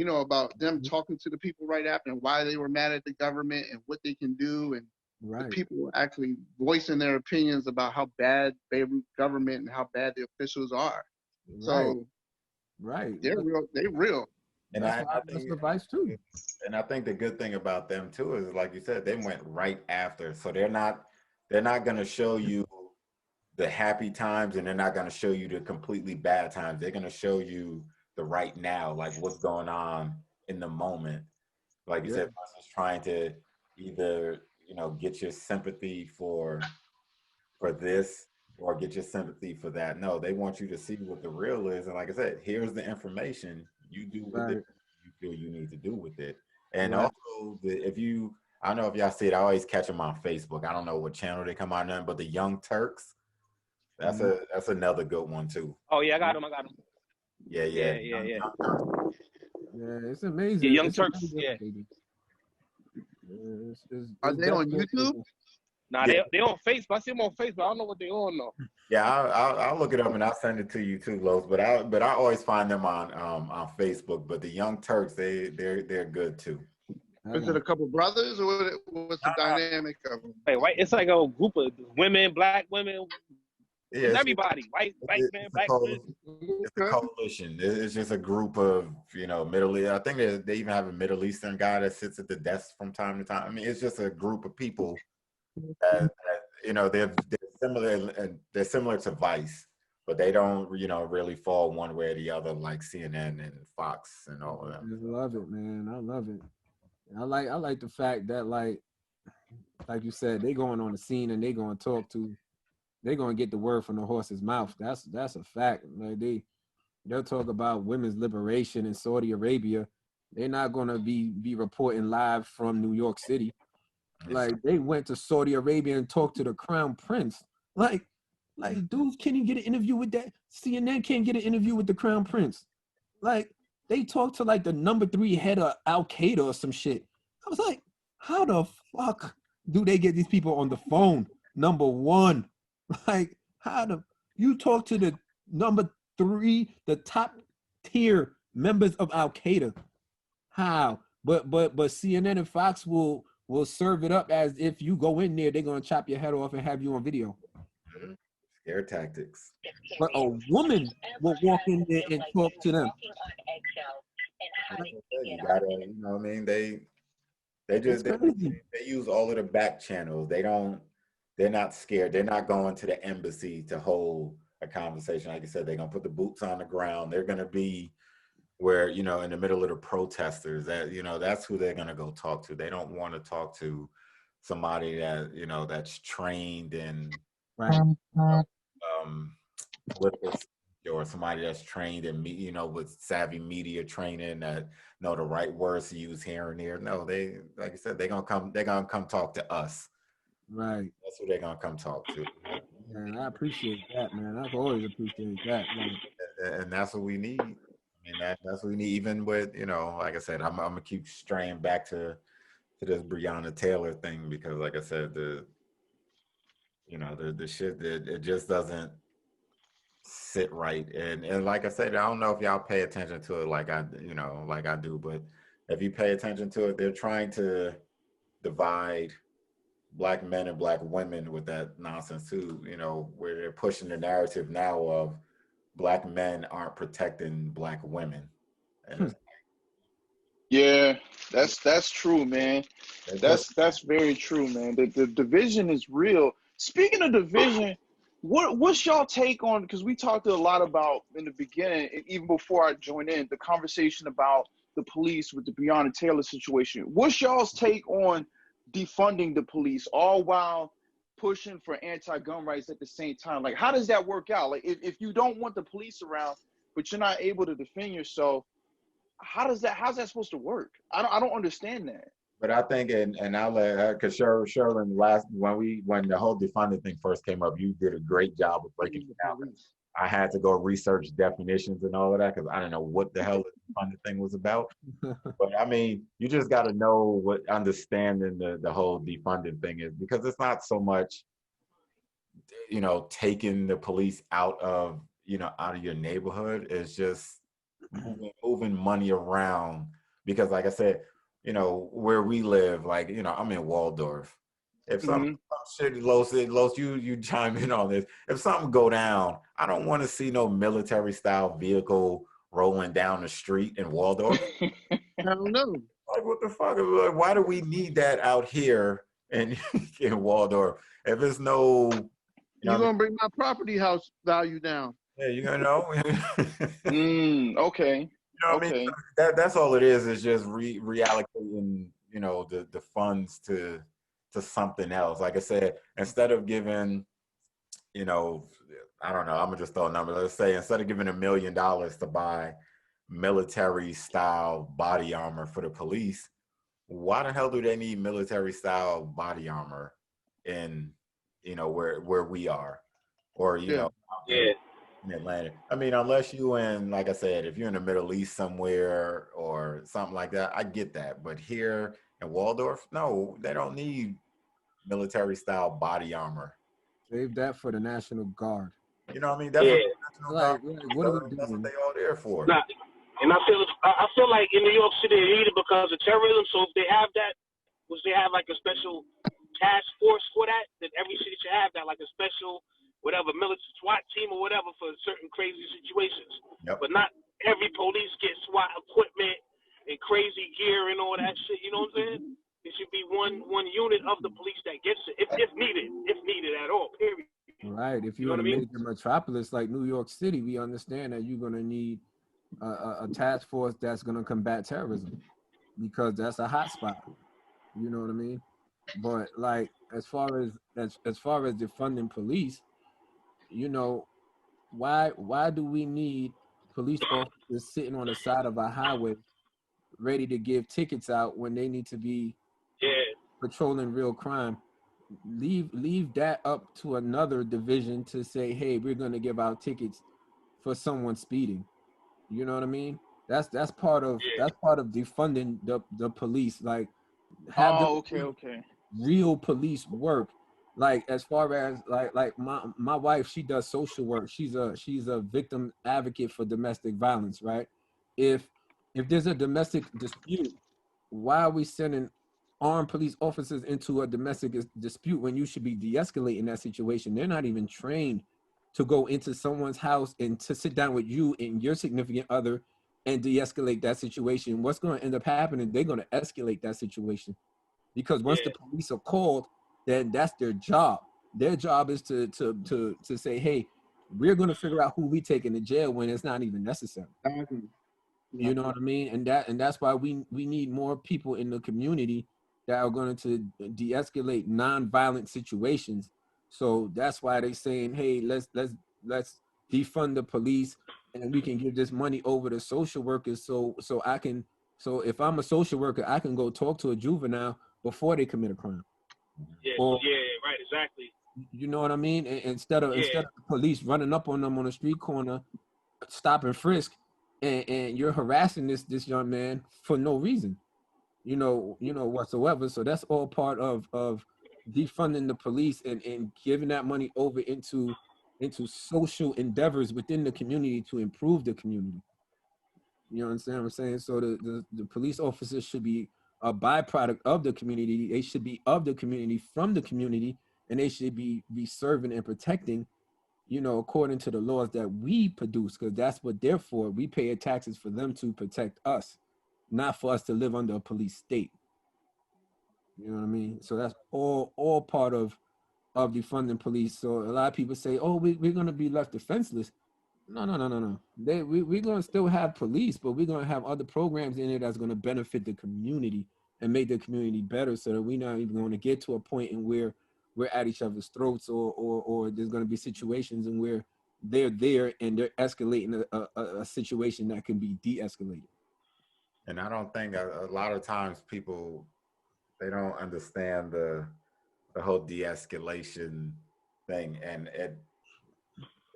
about them talking to the people right after and why they were mad at the government and what they can do. And the people were actually voicing their opinions about how bad Beirut government and how bad the officials are. So they're real. And That's I why think, that's advice too. and I think the good thing about them too is, like you said, they went right after. So they're not going to show you the happy times, and they're not going to show you the completely bad times. They're going to show you the right now, like what's going on in the moment. Like you said, versus trying to either, get your sympathy for this or get your sympathy for that. No, they want you to see what the real is. And like I said, here's the information. You do with it Right. you feel you need to do with it. And Right. also, I don't know if y'all see it, I always catch them on Facebook. I don't know what channel they come on in, but the Young Turks, that's another good one too. Oh yeah, I got him. Yeah, Yeah. Young Turks. Yeah, it's amazing. Yeah, Young It's Turks. amazing Yeah. what they do. Yeah, Are it's they on definitely YouTube? amazing. Nah, Yeah. they on Facebook. I see them on Facebook. I don't know what they on though. Yeah, I'll look it up and I'll send it to you too, Los. But I always find them on Facebook. But the Young Turks, they're good too. Is it a couple brothers or what's the dynamic of them? Hey, white. It's like a group of women, black women. Yeah, It's everybody. White man, black man. It's a coalition. It's just a group of, Middle East. I think they even have a Middle Eastern guy that sits at the desk from time to time. I mean, it's just a group of people that they're similar, and they're similar to Vice, but they don't, really fall one way or the other like CNN and Fox and all of I them. just love it, man. I love it. I like the fact that like you said, they going on the scene and they going to they're going to get the word from the horse's mouth. That's a fact. Like they'll talk about women's liberation in Saudi Arabia. They're not going to be reporting live from New York City. Like they went to Saudi Arabia and talked to the crown prince. Like dudes can't even get an interview with that. CNN can't get an interview with the crown prince. Like they talked to like the number 3 head of Al Qaeda or some shit. I was like, how the fuck do they get these people on the phone? Number 1. Like, how do you talk to the number 3, the top tier members of Al Qaeda? How? But CNN and Fox will serve it up as if you go in there, they're gonna chop your head off and have you on video. Scare tactics. But a woman will walk in there and talk to them. You gotta, what I mean, they use all of the back channels. They're not scared. They're not going to the embassy to hold a conversation. Like I said, they're gonna put the boots on the ground. They're gonna be where, in the middle of the protesters, that, that's who they're gonna go talk to. They don't want to talk to somebody that, that's trained in political, or somebody that's trained in with savvy media training, that know the right words to use here and there. No, they, like I said, they're gonna come talk to us. Right. That's who they're gonna come talk to. Man, I appreciate that, man. I've always appreciated that. And that's what we need. I mean, that's what we need. Even with, like I said, I'm gonna keep straying back to this Breonna Taylor thing, because, like I said, the shit that it just doesn't sit right. And like I said, I don't know if y'all pay attention to it like I do, but if you pay attention to it, they're trying to divide Black men and Black women with that nonsense too, where they're pushing the narrative now of Black men aren't protecting Black women. And Yeah, that's true, man. That's very true, man. The division is real. Speaking of division, what's y'all take on, because we talked a lot about in the beginning, even before I joined in, the conversation about the police with the Breonna Taylor situation. What's y'all's take on defunding the police, all while pushing for anti-gun rights at the same time? Like, how does that work out? Like, if you don't want the police around, but you're not able to defend yourself, how's that supposed to work? I don't understand that. But I think, and I'll let, because Sherlyn, when the whole defunding thing first came up, you did a great job of breaking it down. I had to go research definitions and all of that, because I didn't know what the hell the defunding thing was about. But I mean, you just got to know what understanding the whole defunding thing is, because it's not so much, taking the police out of your neighborhood. It's just moving money around, because, like I said, where we live, like, I'm in Waldorf. If some shit, Los, you chime in on this. If something go down, I don't want to see no military style vehicle rolling down the street in Waldorf. I don't know. Like, what the fuck? Like, why do we need that out here in Waldorf? If it's no, you You're know, gonna bring my property house value down. yeah, you know, Okay. You know what I mean? That's all it is just reallocating, you know, the funds to something else. Like I said, instead of giving, you know, I don't know, I'm gonna just throw a number. Let's say instead of giving $1 million to buy military style body armor for the police, why the hell do they need military style body armor in, you know, where we are, or you know, in Atlanta? I mean, unless you in, like I said, if you're in the Middle East somewhere or something like that, I get that. But here in Waldorf, no, they don't need military style body armor. Save that for the National Guard. You know what I mean? That's Like, what are we that's what doing? they all there for. Nah, and I feel like in New York City they need it because of terrorism. So if they have that, which they have like a special task force for that, then every city should have that, like a special whatever military SWAT team or whatever for certain crazy situations. Yep. But not every police gets SWAT equipment and crazy gear and all that shit. You know what I'm saying? It should be one unit of the police that gets it, if needed at all. Period. Right. If you're in a major metropolis like New York City, we understand that you're going to need a task force that's going to combat terrorism, because that's a hot spot. You know what I mean? But like, as far as defunding police, you know, why do we need police officers sitting on the side of a highway ready to give tickets out when they need to be patrolling real crime? Leave that up to another division to say, hey, we're going to give out tickets for someone speeding. You know what I mean? That's part of defunding the police. Like, have real police work. Like, as far as like my wife, she does social work. She's a victim advocate for domestic violence, right? If there's a domestic dispute, why are we sending armed police officers into a domestic dispute when you should be de-escalating that situation? They're not even trained to go into someone's house and to sit down with you and your significant other and de-escalate that situation. What's going to end up happening? They're going to escalate that situation, because once the police are called, then that's their job. Their job is to say, hey, we're going to figure out who we take into jail when it's not even necessary. You know what I mean? And that's why we need more people in the community that are going to de-escalate non-violent situations. So that's why they're saying, hey, let's defund the police, and we can give this money over to social workers. So if I'm a social worker, I can go talk to a juvenile before they commit a crime. Right, exactly. You know what I mean? Instead of the police running up on them on a street corner, stop and frisk, and you're harassing this young man for no reason, you know whatsoever. So that's all part of defunding the police and giving that money over into social endeavors within the community to improve the community. You understand what I'm saying? So the police officers should be a byproduct of the community. They should be of the community, from the community, and they should be serving and protecting, you know, according to the laws that we produce, because that's what they're for. We pay taxes for them to protect us, not for us to live under a police state. You know what I mean? So that's all part of defunding police. So a lot of people say, oh, we're going to be left defenseless. No. We're going to still have police, but we're going to have other programs in it that's going to benefit the community and make the community better, so that we're not even going to get to a point in where we're at each other's throats, or there's going to be situations in where they're there and they're escalating a situation that can be de-escalated. And I don't think a lot of times people, they don't understand the whole de-escalation thing. And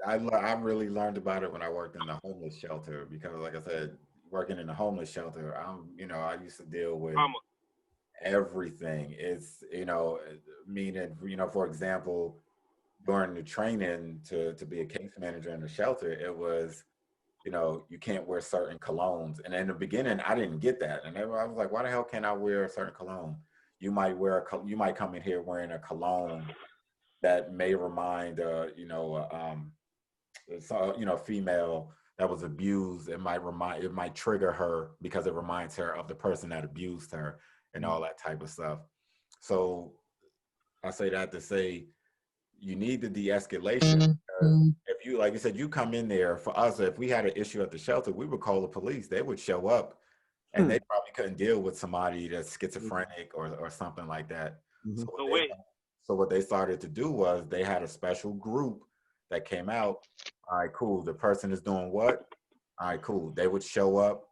I really learned about it when I worked in the homeless shelter, because like I said, working in the homeless shelter, I used to deal with everything. It's, meaning, for example, during the training to be a case manager in the shelter, it was, you can't wear certain colognes. And in the beginning, I didn't get that. And I was like, why the hell can't I wear a certain cologne? You might come in here wearing a cologne that may remind, female that was abused, it might trigger her because it reminds her of the person that abused her and all that type of stuff. So I say that to say you need the de-escalation. If you, like you said, you come in there, for us, if we had an issue at the shelter, we would call the police. They would show up, and they probably couldn't deal with somebody that's schizophrenic or something like that. So what they started to do was they had a special group that came out. All right, cool. The person is doing what? All right, cool. They would show up,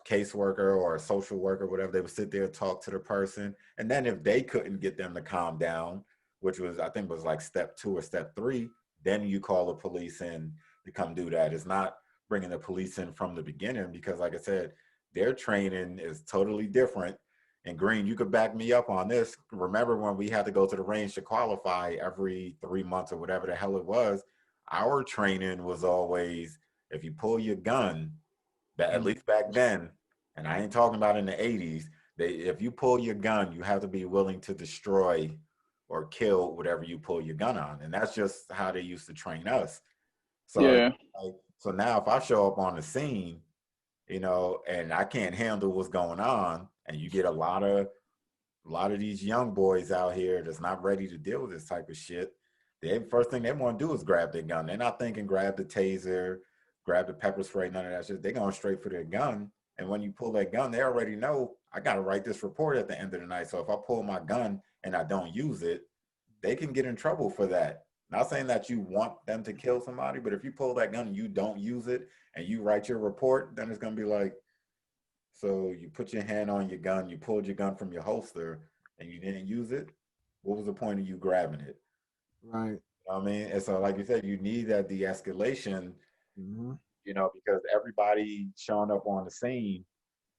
caseworker or a social worker, whatever. They would sit there and talk to the person. And then if they couldn't get them to calm down, which was, I think was like step 2 or step 3, then you call the police in to come do that. It's not bringing the police in from the beginning, because like I said, their training is totally different. And Green, you could back me up on this. Remember when we had to go to the range to qualify every 3 months or whatever the hell it was, our training was always, if you pull your gun, that at least back then, and I ain't talking about in the 80s, if you pull your gun, you have to be willing to destroy or kill whatever you pull your gun on. And that's just how they used to train us. So, so now if I show up on the scene, you know, and I can't handle what's going on, and you get a lot of these young boys out here that's not ready to deal with this type of shit, the first thing they want to do is grab their gun. They're not thinking grab the taser, grab the pepper spray, none of that shit. They're going straight for their gun. And when you pull that gun, they already know I got to write this report at the end of the night. So if I pull my gun and I don't use it, they can get in trouble for that. Not saying that you want them to kill somebody, but if you pull that gun and you don't use it and you write your report, then it's going to be like, so you put your hand on your gun, you pulled your gun from your holster and you didn't use it. What was the point of you grabbing it? Right. You know what I mean? And so, like you said, you need that de-escalation, you know, because everybody showing up on the scene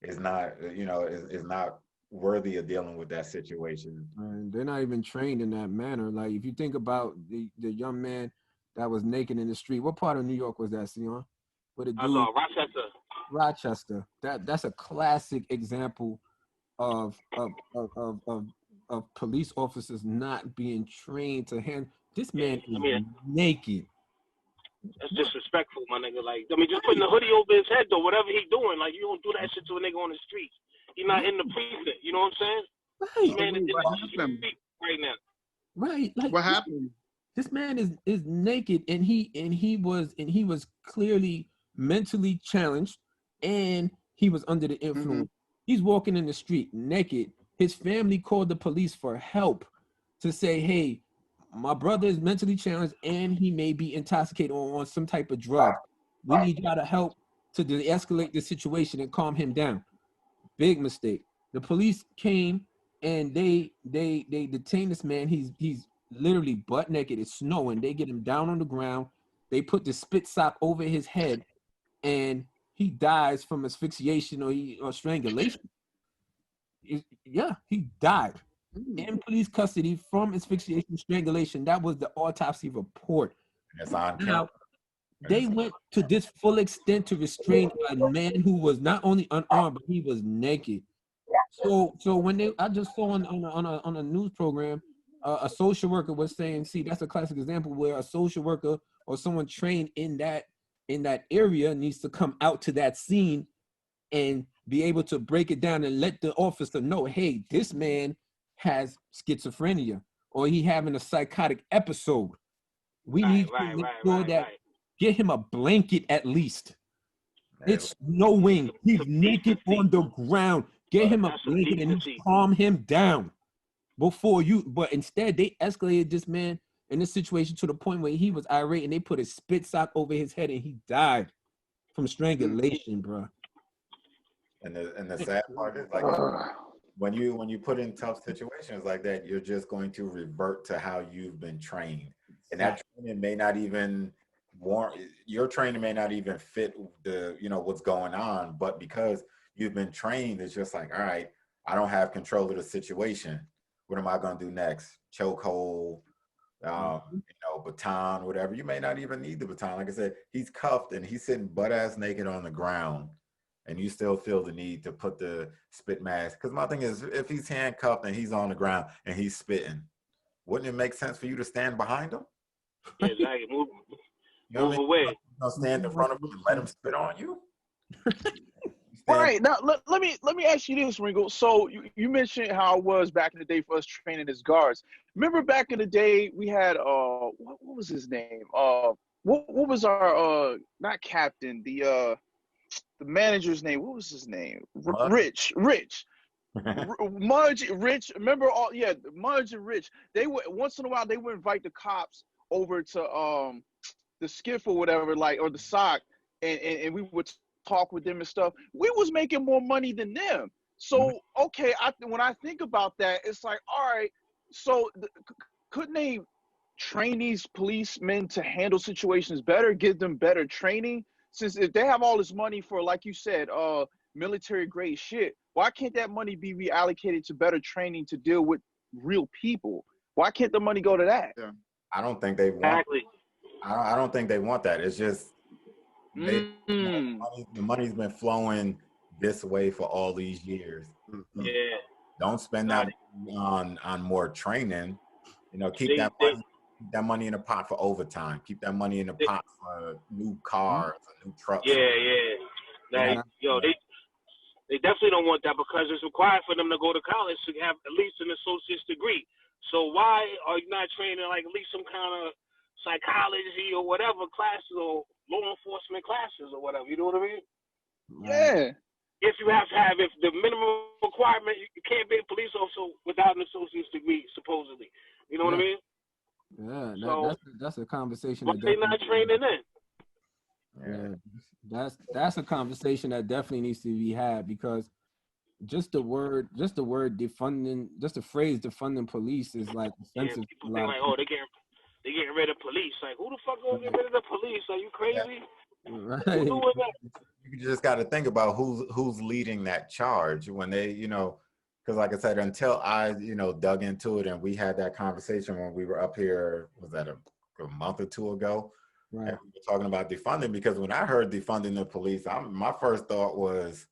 is not, you know, is not worthy of dealing with that situation. And they're not even trained in that manner. Like if you think about the young man that was naked in the street, what part of New York was that, Sion? What a dude. Rochester. That's a classic example of police officers not being trained to handle. This man is naked. That's disrespectful, my nigga. Like, I mean, just putting the hoodie over his head though, whatever he doing, like you don't do that shit to a nigga on the street. He's not in the precinct. You know what I'm saying? Right. This man is in the street right now. Right. Like what happened? This man is naked, and he was clearly mentally challenged, and he was under the influence. He's walking in the street naked. His family called the police for help to say, hey, my brother is mentally challenged and he may be intoxicated or on some type of drug. We need y'all to help to de-escalate the situation and calm him down. Big mistake. The police came and they detained this man. He's literally butt naked. It's snowing. They get him down on the ground. They put the spit sock over his head, and he dies from asphyxiation or strangulation. Yeah, he died in police custody from asphyxiation, strangulation. That was the autopsy report. Now, they went to this full extent to restrain a man who was not only unarmed, but he was naked. So when I just saw on a news program, a social worker was saying, see, that's a classic example where a social worker or someone trained in that area needs to come out to that scene and be able to break it down and let the officer know, hey, this man has schizophrenia or he having a psychotic episode. We need to make sure that get him a blanket at least. It's snowing. He's naked on the ground. Get him a blanket and calm him down before you. But instead, they escalated this man in this situation to the point where he was irate and they put a spit sock over his head and he died from strangulation, bro. And the sad part is, like, when you put in tough situations like that, you're just going to revert to how you've been trained, and that training may not even your training may not even fit the what's going on, but because you've been trained, it's just like, all right, I don't have control of the situation. What am I going to do next? Chokehold, baton, whatever. You may not even need the baton. Like I said, he's cuffed and he's sitting butt ass naked on the ground, and you still feel the need to put the spit mask. Because my thing is, if he's handcuffed and he's on the ground and he's spitting, wouldn't it make sense for you to stand behind him? Yeah, exactly. Move away. gonna stand in front of him and let him spit on you? Right now, let me ask you this, Ringo. So you mentioned how it was back in the day for us training as guards. Remember back in the day we had what was his name? What was our not captain, the manager's name? What was his name? Rich. Mudge, Rich. Remember Mudge and Rich. They would once in a while they would invite the cops over to the skiff or whatever, like, or the sock, and we would talk with them and stuff. We was making more money than them. So okay, when I think about that, it's like, all right, so couldn't they train these policemen to handle situations better, give them better training? Since if they have all this money for, like you said, military grade shit, why can't that money be reallocated to better training to deal with real people? Why can't the money go to that? Yeah. I don't think they want. Exactly. I don't think they want that. It's just the money's been flowing this way for all these years. Yeah. Don't spend that on more training. You know, keep that money in the pot for overtime. Keep that money in the pot for new cars, new trucks. Yeah. Like, they definitely don't want that because it's required for them to go to college to have at least an associate's degree. So why are you not training like at least some kind of psychology or whatever classes or law enforcement classes or whatever? You know what I mean? Yeah. If you have to if the minimum requirement, you can't be a police officer without an associate's degree, supposedly. You know what I mean? Yeah, that's a conversation. Why they not training in? Yeah, that's a conversation that definitely needs to be had, because just the word defunding, just the phrase defunding police is like offensive. People think like, oh, they getting rid of police. Like, who the fuck gonna get rid of the police? Are you crazy? Right. Who's doing that? You just got to think about who's leading that charge when they, because like I said, until I, dug into it and we had that conversation when we were up here, was that a month or two ago? Right. And we were talking about defunding, because when I heard defunding the police, my first thought was,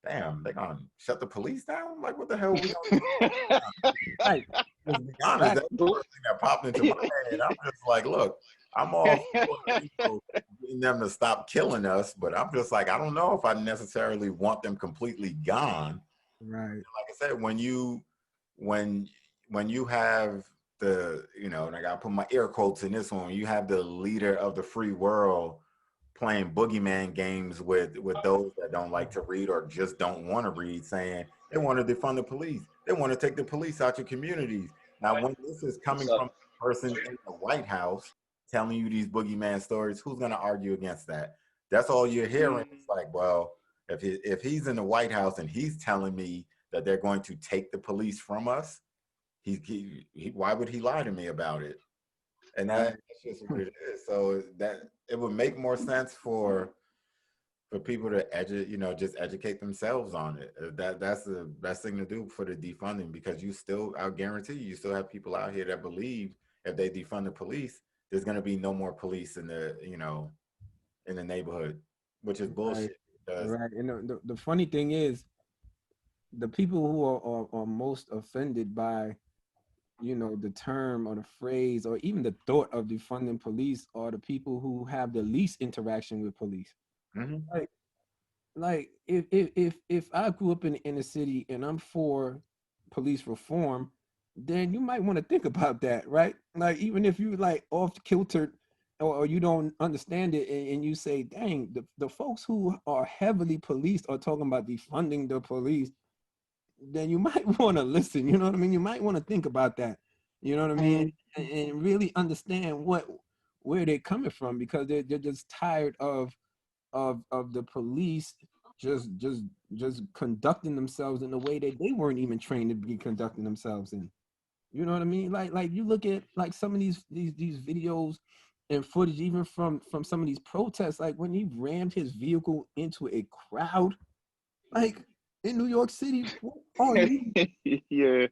damn, they're going to shut the police down? Like, what the hell are we going to do? Right. To be honest, that's the first thing that popped into my head. I'm just like, look, I'm all for getting them to stop killing us, but I'm just like, I don't know if I necessarily want them completely gone. Right. Like I said, when you have the, and I gotta put my air quotes in this one, when you have the leader of the free world playing boogeyman games with those that don't like to read or just don't want to read, saying they want to defund the police, they want to take the police out your communities. Now, when this is coming from a person in the White House telling you these boogeyman stories, who's going to argue against that? That's all you're hearing. It's like, well, if he's in the White House and he's telling me that they're going to take the police from us, why would he lie to me about it? And that's just what it is. So that it would make more sense for people to just educate themselves on it. That's the best thing to do for the defunding, because I guarantee you still have people out here that believe if they defund the police, there's going to be no more police in the in the neighborhood, which is bullshit. Right. And the funny thing is, the people who are most offended by the term or the phrase or even the thought of defunding police are the people who have the least interaction with police. Mm-hmm. Like if I grew up in the inner city and I'm for police reform, then you might want to think about that, right? Like, even if you like off kilter or you don't understand it and you say, dang, the folks who are heavily policed are talking about defunding the police, then you might want to listen, you know what I mean? You might want to think about that, you know what I mean? And really understand where they're coming from, because they're just tired of the police just conducting themselves in a way that they weren't even trained to be conducting themselves in. You know what I mean? Like you look at like some of these videos and footage, even from some of these protests, like when he rammed his vehicle into a crowd, like in New York City. What are you? Yeah.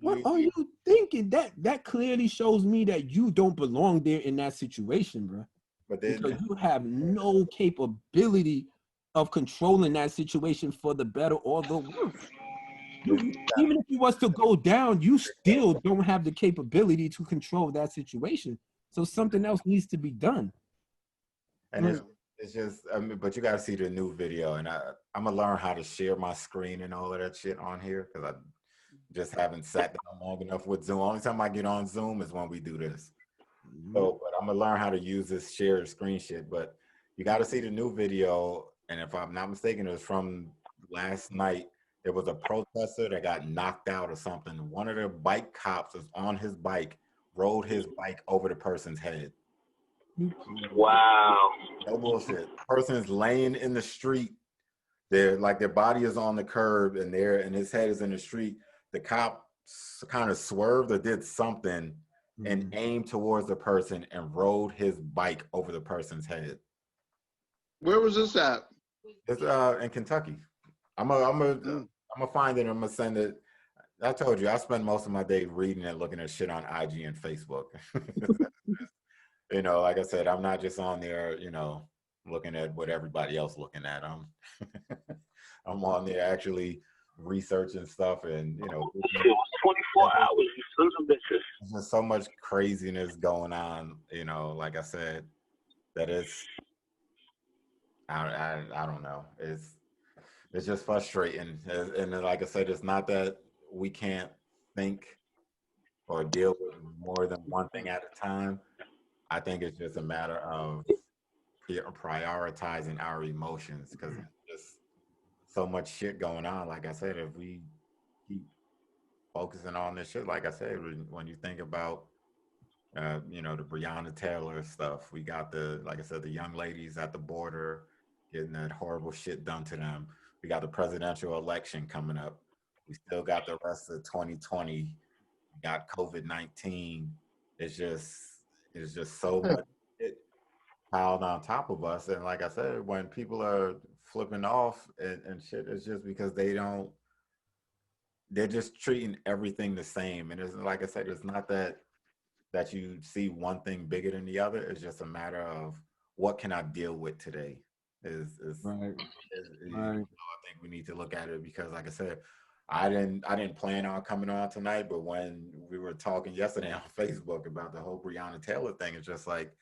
What are you thinking? That clearly shows me that you don't belong there in that situation, bro. Because you have no capability of controlling that situation for the better or the worse. Even if you was to go down, you still don't have the capability to control that situation. So something else needs to be done. And it's just, I mean, but you got to see the new video, and I'm gonna learn how to share my screen and all of that shit on here because I just haven't sat down long enough with Zoom. Only time I get on Zoom is when we do this. So, but I'm gonna learn how to use this shared screen shit. But you got to see the new video, and if I'm not mistaken, it was from last night. There was a protester that got knocked out or something. One of the bike cops was on his bike, rode his bike over the person's head. Wow. No bullshit. Person is laying in the street. They're like their body is on the curb and his head is in the street. The cop kind of swerved or did something and aimed towards the person and rode his bike over the person's head. Where was this at? It's in Kentucky. I'm gonna find it. I'm gonna send it. I told you I spend most of my day reading and looking at shit on IG and Facebook. You know, like I said, I'm not just on there, you know, looking at what everybody else looking at. I'm on there actually researching stuff, and you know, It was 24 hours. You sons of bitches. there's just so much craziness going on. You know, like I said, that it's I don't know. It's just frustrating, and then, like I said, it's not that we can't think or deal with more than one thing at a time. I think it's just a matter of prioritizing our emotions because there's just so much shit going on. Like I said, if we keep focusing on this shit, like I said, when you think about, you know, the Breonna Taylor stuff, we got like I said, the young ladies at the border getting that horrible shit done to them. We got the presidential election coming up. We still got the rest of 2020. We got COVID-19. It's just so much shit piled on top of us. And like I said, when people are flipping off and shit, it's just because they're just treating everything the same. And it's like I said, it's not that you see one thing bigger than the other. It's just a matter of what can I deal with today. Right. You know, I think we need to look at it because, like I said, I didn't plan on coming on tonight, but when we were talking yesterday on Facebook about the whole Breonna Taylor thing, it's just like,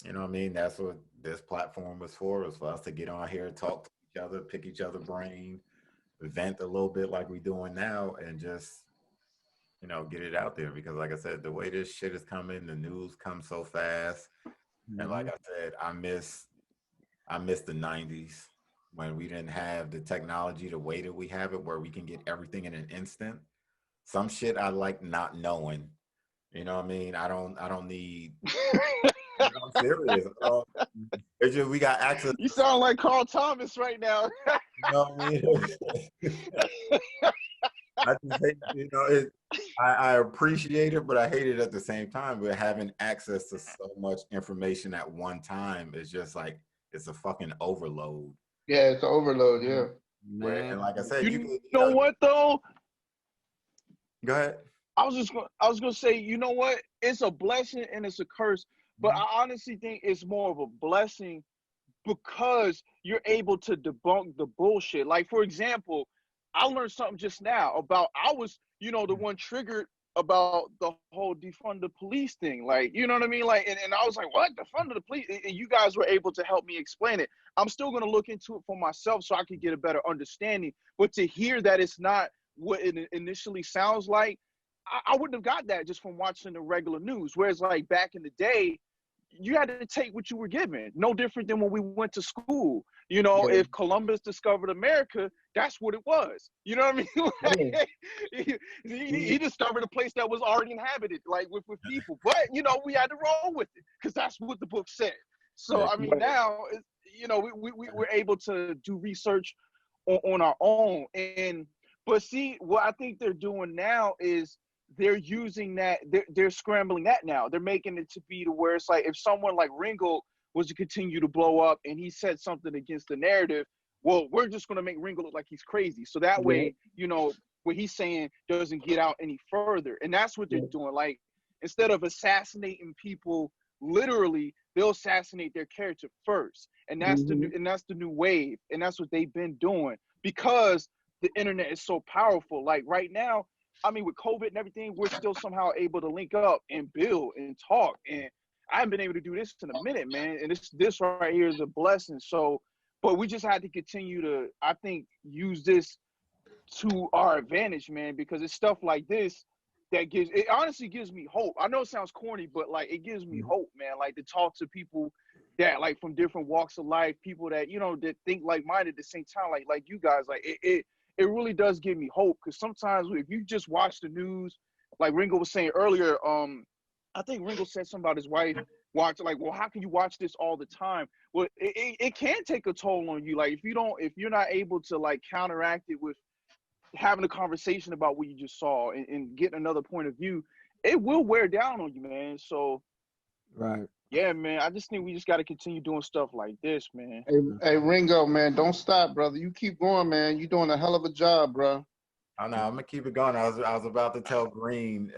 you know what I mean? That's what this platform was for. It was for us to get on here, talk to each other, pick each other's brain, vent a little bit like we're doing now, and just, you know, get it out there. Because like I said, the way this shit is coming, the news comes so fast. And like I said, I miss the 90s when we didn't have the technology the way that we have it, where we can get everything in an instant. Some shit I like not knowing. You know what I mean? I don't need. I'm serious. It's just we got access. You sound like Carl Thomas right now. You know what I mean? I just hate, you know, I appreciate it, but I hate it at the same time. But having access to so much information at one time is just like, it's a fucking overload. Yeah, it's overload. Yeah. Right? And like I said, you know what though? Go ahead. I was gonna say, you know what? It's a blessing and it's a curse, but I honestly think it's more of a blessing because you're able to debunk the bullshit. Like, for example, I learned something just now about, I was, you know, the one triggered about the whole defund the police thing. Like, you know what I mean? Like, and I was like, what? Defund the police? And you guys were able to help me explain it. I'm still going to look into it for myself so I can get a better understanding. But to hear that it's not what it initially sounds like, I wouldn't have got that just from watching the regular news. Whereas like back in the day, you had to take what you were given. No different than when we went to school. You know, if Columbus discovered America, that's what it was. You know what I mean? Like, he discovered a place that was already inhabited, like with people. But, you know, we had to roll with it because that's what the book said. So, I mean, now, you know, we're able to do research on our own. But see, what I think they're doing now is they're using that, they're scrambling that now. They're making it to be to where it's like if someone like Ringgold was to continue to blow up and he said something against the narrative, well, we're just going to make Ringgold look like he's crazy. So that way, you know, what he's saying doesn't get out any further. And that's what they're doing. Like, instead of assassinating people literally, they'll assassinate their character first. And that's the new wave. And that's what they've been doing because the internet is so powerful. Like right now, I mean, with COVID and everything, we're still somehow able to link up and build and talk. And I haven't been able to do this in a minute, man. And this right here is a blessing. So, but we just had to continue to, I think, use this to our advantage, man, because it's stuff like this that it honestly gives me hope. I know it sounds corny, but like it gives me hope, man. Like to talk to people that like from different walks of life, people that, you know, that think like-minded at the same time, like you guys, like it really does give me hope. Because sometimes if you just watch the news, like Ringo was saying earlier, I think Ringo said something about his wife watch, like, well, how can you watch this all the time? Well, it can take a toll on you. Like if you're not able to like counteract it with having a conversation about what you just saw and getting another point of view, it will wear down on you, man. So Right. yeah, man, I just think we just got to continue doing stuff like this, man. Hey, Ringo, man, don't stop, brother. You keep going, man. You're doing a hell of a job, bro. I know. I'm gonna keep it going. I was about to tell Green.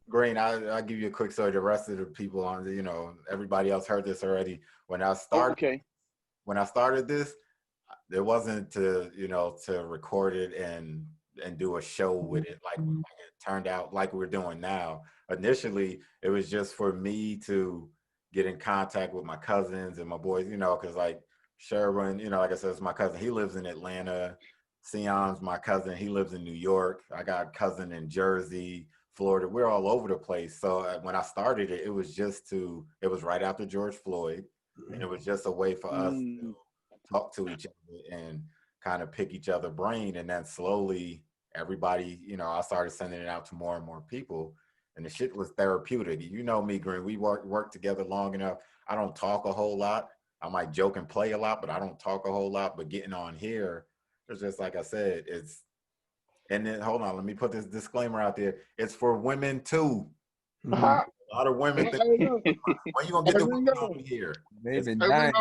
Green, I'll give you a quick story. The rest of the people on, you know, everybody else heard this already. When I started this, it wasn't to, you know, to record it and do a show with it like it turned out like we're doing now. Initially, it was just for me to get in contact with my cousins and my boys, you know, because like Sherwin, you know, like I said, it's my cousin. He lives in Atlanta. Sion's my cousin. He lives in New York. I got a cousin in Jersey, Florida. We're all over the place. So when I started it, it was right after George Floyd. And it was just a way for us to talk to each other and kind of pick each other's brain. And then slowly everybody, you know, I started sending it out to more and more people. And the shit was therapeutic. You know me, Green. We worked together long enough. I don't talk a whole lot. I might joke and play a lot, but I don't talk a whole lot. But getting on here, it's just like I said, and then hold on, let me put this disclaimer out there. It's for women too. A lot of women think, when you gonna get the women over here? They've been dying.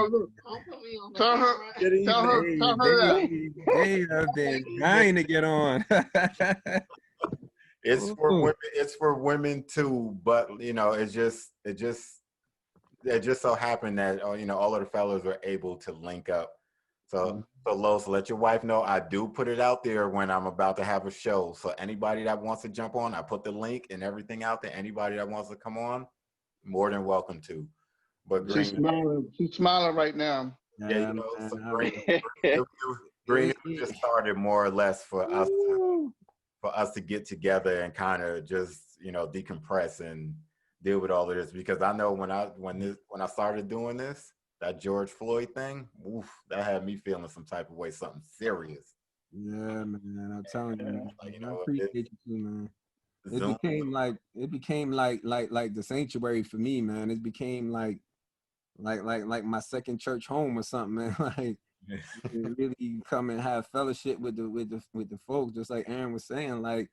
Tell her that. They have been dying to get on. It's for women. It's for women too. But you know, it just so happened that you know, all of the fellas were able to link up. So Los, let your wife know I do put it out there when I'm about to have a show. So anybody that wants to jump on, I put the link and everything out there. Anybody that wants to come on, more than welcome to. But Green, she's smiling right now. Yeah, you know, so Green just started more or less for us to get together and kind of just, you know, decompress and deal with all of this, because I know when I started doing this, that George Floyd thing, oof, that had me feeling some type of way, something serious. Yeah, man, I'm telling you, man. Like, you I know, appreciate you too, man. Zoom. It became like the sanctuary for me, man. It became like my second church home or something, man. Like you really come and have fellowship with the folks, just like Aaron was saying, like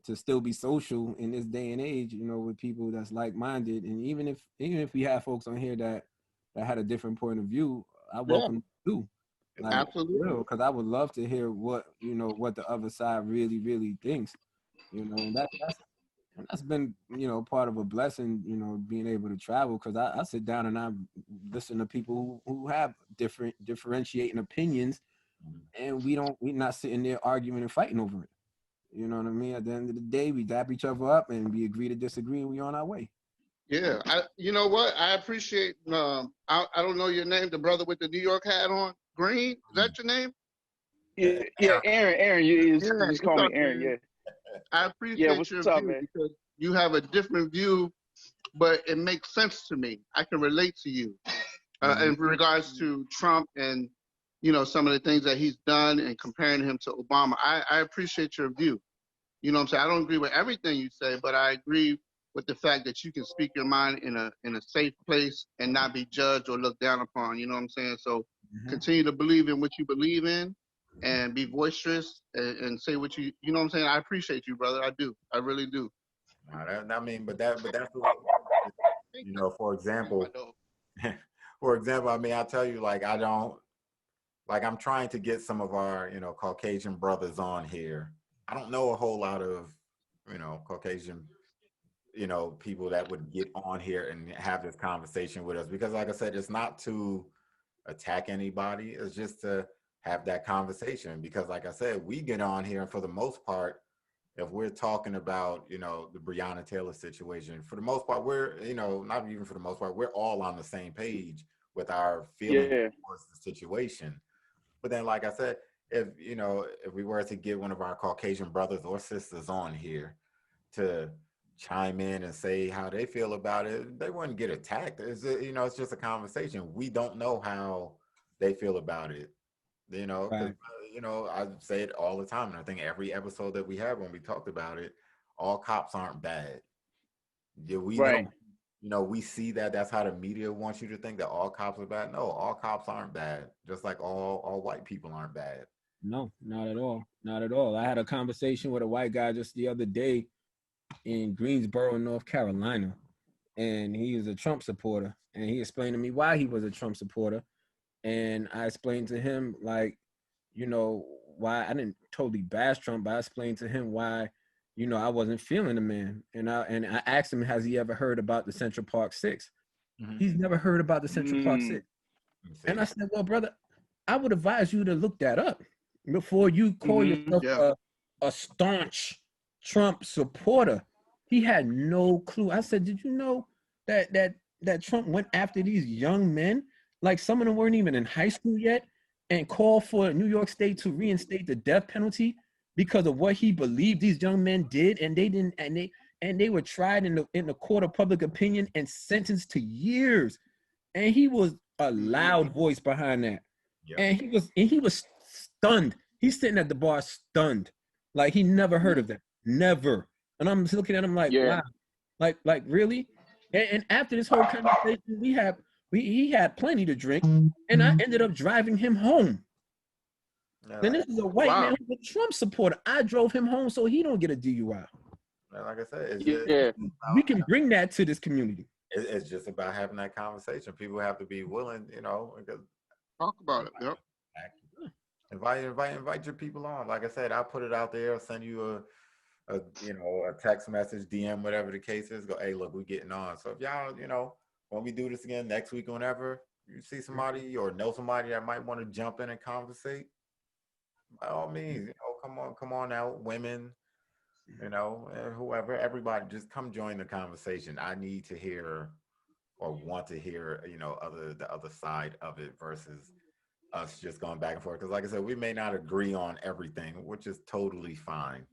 to still be social in this day and age, you know, with people that's like-minded. And even if we have folks on here that had a different point of view, I welcome too. Like, absolutely, because I would love to hear what the other side really thinks. You know, and that's been, you know, part of a blessing, you know, being able to travel, because I sit down and I listen to people who have differentiating opinions, and we're not sitting there arguing and fighting over it. You know what I mean? At the end of the day, we dap each other up and we agree to disagree, and we on our way. yeah. You know what? I appreciate. I don't know your name. The brother with the New York hat on, Green. Is that your name? Yeah, Aaron. You just call me Aaron. Yeah. I appreciate your view, because you have a different view, but it makes sense to me. I can relate to you in regards to Trump and, you know, some of the things that he's done and comparing him to Obama. I appreciate your view. You know what I'm saying? I don't agree with everything you say, but I agree with the fact that you can speak your mind in a safe place and not be judged or looked down upon. You know what I'm saying? So continue to believe in what you believe in and be boisterous and say what you know what I'm saying? I appreciate you, brother. I do. I really do. I mean, but that's what, you know, for example, I mean, I tell you, like, I'm trying to get some of our, you know, Caucasian brothers on here. I don't know a whole lot of, you know, Caucasian, you know, people that would get on here and have this conversation with us, because like I said, it's not to attack anybody. It's just to have that conversation, because like I said, we get on here and for the most part, if we're talking about, the Breonna Taylor situation, for the most part, we're, not even for the most part, we're all on the same page with our feelings towards the situation. But then, like I said, if we were to get one of our Caucasian brothers or sisters on here to chime in and say how they feel about it, they wouldn't get attacked. It's just a conversation. We don't know how they feel about it, because I say it all the time, and I think every episode that we have when we talked about it, all cops aren't bad. Yeah, we know, we see that that's how the media wants you to think, that all cops are bad. No, all cops aren't bad. Just like all white people aren't bad. No, not at all. Not at all. I had a conversation with a white guy just the other day in Greensboro, North Carolina, and he is a Trump supporter. And he explained to me why he was a Trump supporter. And I explained to him, like, why I didn't totally bash Trump, but I explained to him why, I wasn't feeling the man. And I asked him, has he ever heard about the Central Park Six? Mhm. He's never heard about the Central Park Six. And I said, well, brother, I would advise you to look that up before you call yourself a staunch Trump supporter. He had no clue. I said, did you know that Trump went after these young men? Like, some of them weren't even in high school yet, and called for New York State to reinstate the death penalty because of what he believed these young men did, and they didn't, and they were tried in the court of public opinion and sentenced to years. And he was a loud voice behind that. Yep. And he was stunned. He's sitting at the bar stunned, like he never heard of that, never. And I'm just looking at him like, wow, like really? And after this whole conversation, he had plenty to drink, and I ended up driving him home. And this is a white man who's a Trump supporter. I drove him home so he don't get a DUI. Like I said, we can bring that to this community. It's just about having that conversation. People have to be willing, talk about it. Yep. Invite your people on. Like I said, I'll put it out there. I'll send you a text message, DM, whatever the case is. Go, hey, look, we're getting on. So if y'all, when we do this again next week or whenever, you see somebody or know somebody that might want to jump in and conversate, by all means, come on out, women, and whoever, everybody, just come join the conversation. I need to hear or want to hear, the other side of it versus us just going back and forth. Because like I said, we may not agree on everything, which is totally fine.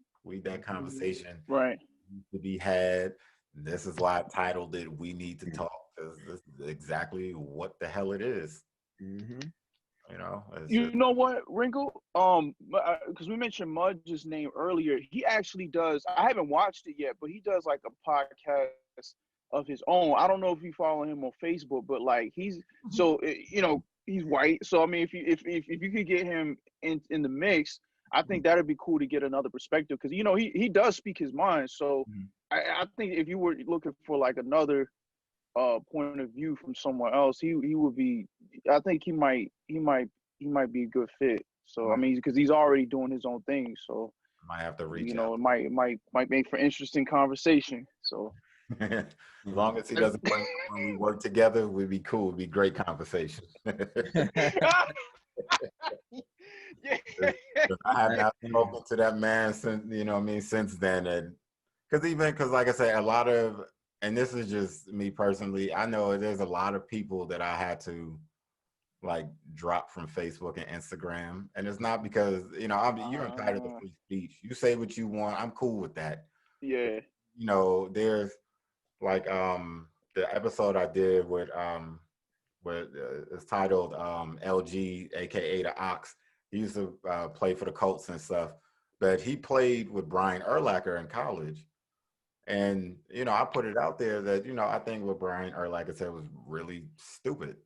That conversation needs to be had. This is why I titled it, We Need to Talk, because this is exactly what the hell it is. Mm-hmm. You know what, Ringo? Because we mentioned Mudge's name earlier. He actually does. I haven't watched it yet, but he does like a podcast of his own. I don't know if you follow him on Facebook, but like he's he's white. So I mean, if you could get him in the mix, I think that'd be cool to get another perspective, because he does speak his mind. So I think if you were looking for like another point of view from someone else, he would be. I think he might be a good fit. So I mean, because he's already doing his own thing. So might have to reach out. It might make for interesting conversation. So as long as he doesn't when we work together, we'd be cool. It'd be great conversation. I have not spoken to that man since since then, and because like I said, a lot of, and this is just me personally, I know there's a lot of people that I had to like drop from Facebook and Instagram, and it's not because you're entitled to free speech. You say what you want. I'm cool with that. Yeah. There's like the episode I did with it's titled LG, aka the Ox. He used to play for the Colts and stuff, but he played with Brian Urlacher in college. And, I put it out there that, I think what Brian Urlacher said was really stupid.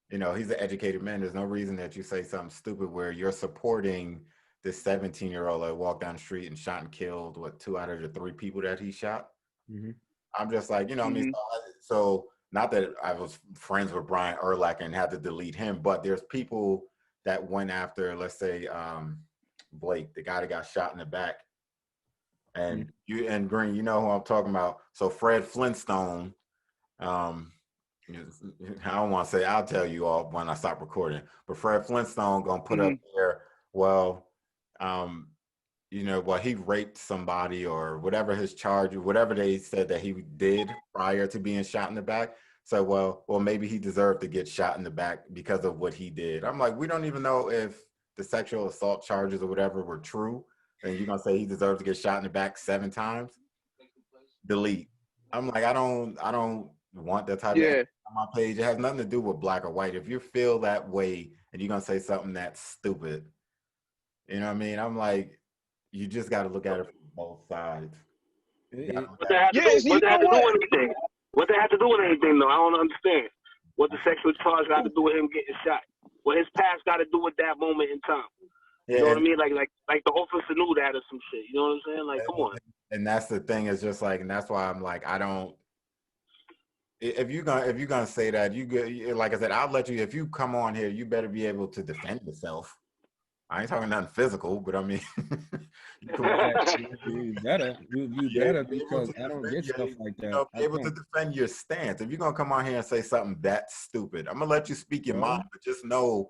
He's an educated man. There's no reason that you say something stupid where you're supporting this 17-year-old that walked down the street and shot and killed, 2 out of the 3 people that he shot. Mm-hmm. I'm just like, I mean, so not that I was friends with Brian Urlacher and had to delete him, but there's people that went after, let's say, Blake, the guy that got shot in the back. And you and Green, you know who I'm talking about. So Fred Flintstone, I don't want to say, I'll tell you all when I stop recording, but Fred Flintstone gonna put up there, well, well, he raped somebody or whatever his charge, whatever they said that he did prior to being shot in the back. So, well, maybe he deserved to get shot in the back because of what he did. I'm like, we don't even know if the sexual assault charges or whatever were true. And you're gonna say he deserves to get shot in the back 7 times? Delete. I'm like, I don't want that type of Yeah. on my page. It has nothing to do with black or white. If you feel that way and you're gonna say something that's stupid, you know what I mean? I'm like, you just got to look at it from both sides. What that have to do with anything? What that have to do with anything, though? I don't understand. What the sexual charge got to do with him getting shot? What his past got to do with that moment in time? You know what I mean? Like the officer knew that or some shit. You know what I'm saying? Like, come on. And that's the thing. Is just like, and that's why I'm like, I don't. If you're gonna say that, like I said, I'll let you. If you come on here, you better be able to defend yourself. I ain't talking nothing physical, but I mean, you better because I don't get stuff like that. Be able to defend your stance. If you're gonna come on here and say something that's stupid, I'm gonna let you speak your mind, but just know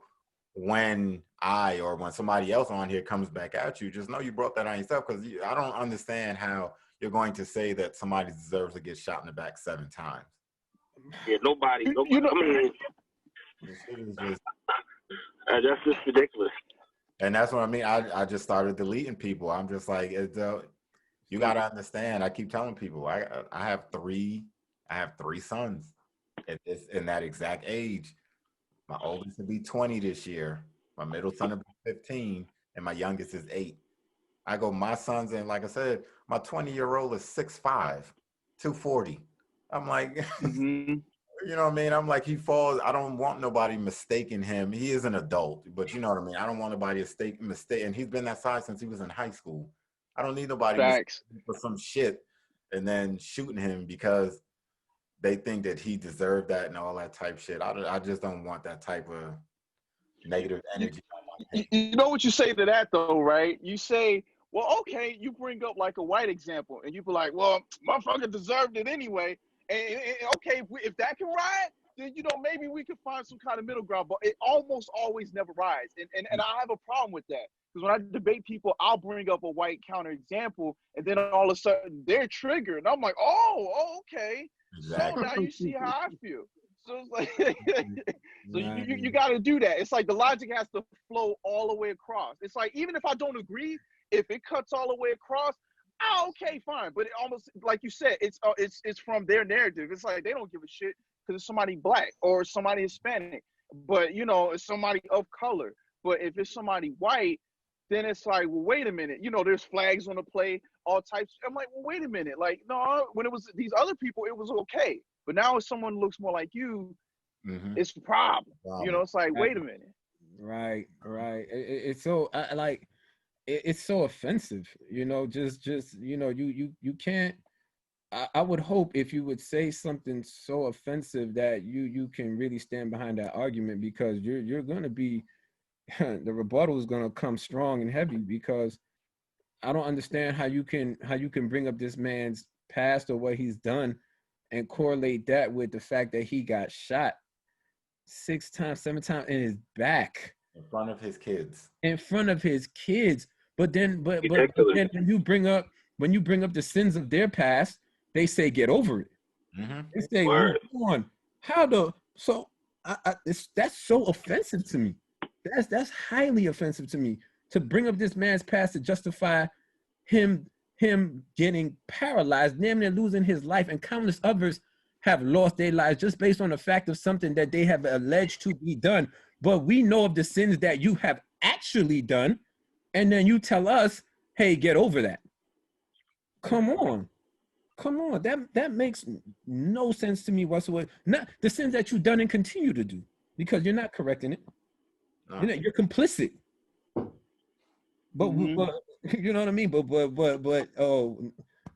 when when somebody else on here comes back at you, just know you brought that on yourself, because I don't understand how you're going to say that somebody deserves to get shot in the back 7 times. Yeah, nobody. I mean, that's just ridiculous. And that's what I mean. I just started deleting people. I'm just like, you got to understand. I keep telling people, I have three sons in that exact age. My oldest will be 20 this year. My middle son will be 15, and my youngest is 8. I go, my sons, and like I said, my 20-year-old is 6'5", 240. I'm like, you know what I mean? I'm like, he falls. I don't want nobody mistaking him. He is an adult, but you know what I mean? I don't want nobody to mistake. And he's been that size since he was in high school. I don't need nobody for some shit and then shooting him because they think that he deserved that and all that type shit. I just don't want that type of negative energy. You know what you say to that, though, right? You say, well, okay, you bring up like a white example, and you be like, well, motherfucker deserved it anyway. And okay, if that can ride, then, maybe we can find some kind of middle ground. But it almost always never rides. And I have a problem with that. Because when I debate people, I'll bring up a white counter example, and then all of a sudden they're triggered. And I'm like, oh, okay. Exactly. So now you see how I feel. So it's like, so you got to do that. It's like the logic has to flow all the way across. It's like, even if I don't agree, if it cuts all the way across, okay, fine. But it almost, like you said, it's from their narrative. It's like they don't give a shit because it's somebody black or somebody Hispanic, but it's somebody of color. But if it's somebody white, then it's like, well, wait a minute. There's flags on the play, all types. I'm like, well, wait a minute. Like, no, when it was these other people, it was okay. But now if someone looks more like you, it's a problem. It's like, wait a minute. Right. It's so it's so offensive. Just you can't. I would hope if you would say something so offensive that you can really stand behind that argument, because you're gonna be the rebuttal is gonna come strong and heavy, because I don't understand how you can bring up this man's past or what he's done and correlate that with the fact that he got shot 6 times, 7 times in his back. In front of his kids. But then when you bring up the sins of their past, they say get over it. They say move on. That's so offensive to me. That's highly offensive to me, to bring up this man's past to justify him getting paralyzed, damn near losing his life, and countless others have lost their lives just based on the fact of something that they have alleged to be done. But we know of the sins that you have actually done, and then you tell us, hey, get over that. Come on. That makes no sense to me whatsoever. Not the sins that you've done and continue to do, because you're not correcting it. No. You're complicit. But you know what I mean? But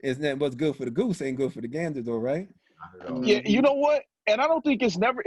isn't that what's good for the goose ain't good for the gander, though, right? Yeah, you know what? And I don't think it's never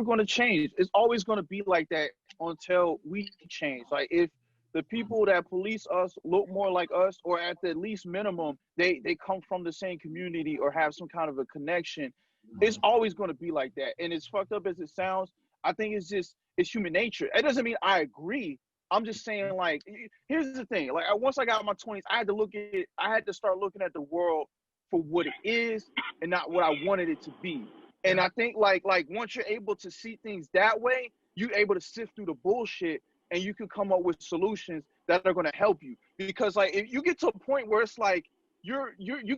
going to change. It's always going to be like that until we change. Like, if the people that police us look more like us, or at the least minimum, they come from the same community or have some kind of a connection, it's always going to be like that. And as fucked up as it sounds, I think it's human nature. It doesn't mean I agree, I'm just saying, like, here's the thing. Like, once I got my 20s, I had to start looking at the world for what it is and not what I wanted it to be. And I think like once you're able to see things that way, you're able to sift through the bullshit and you can come up with solutions that are going to help you. Because like if you get to a point where it's like you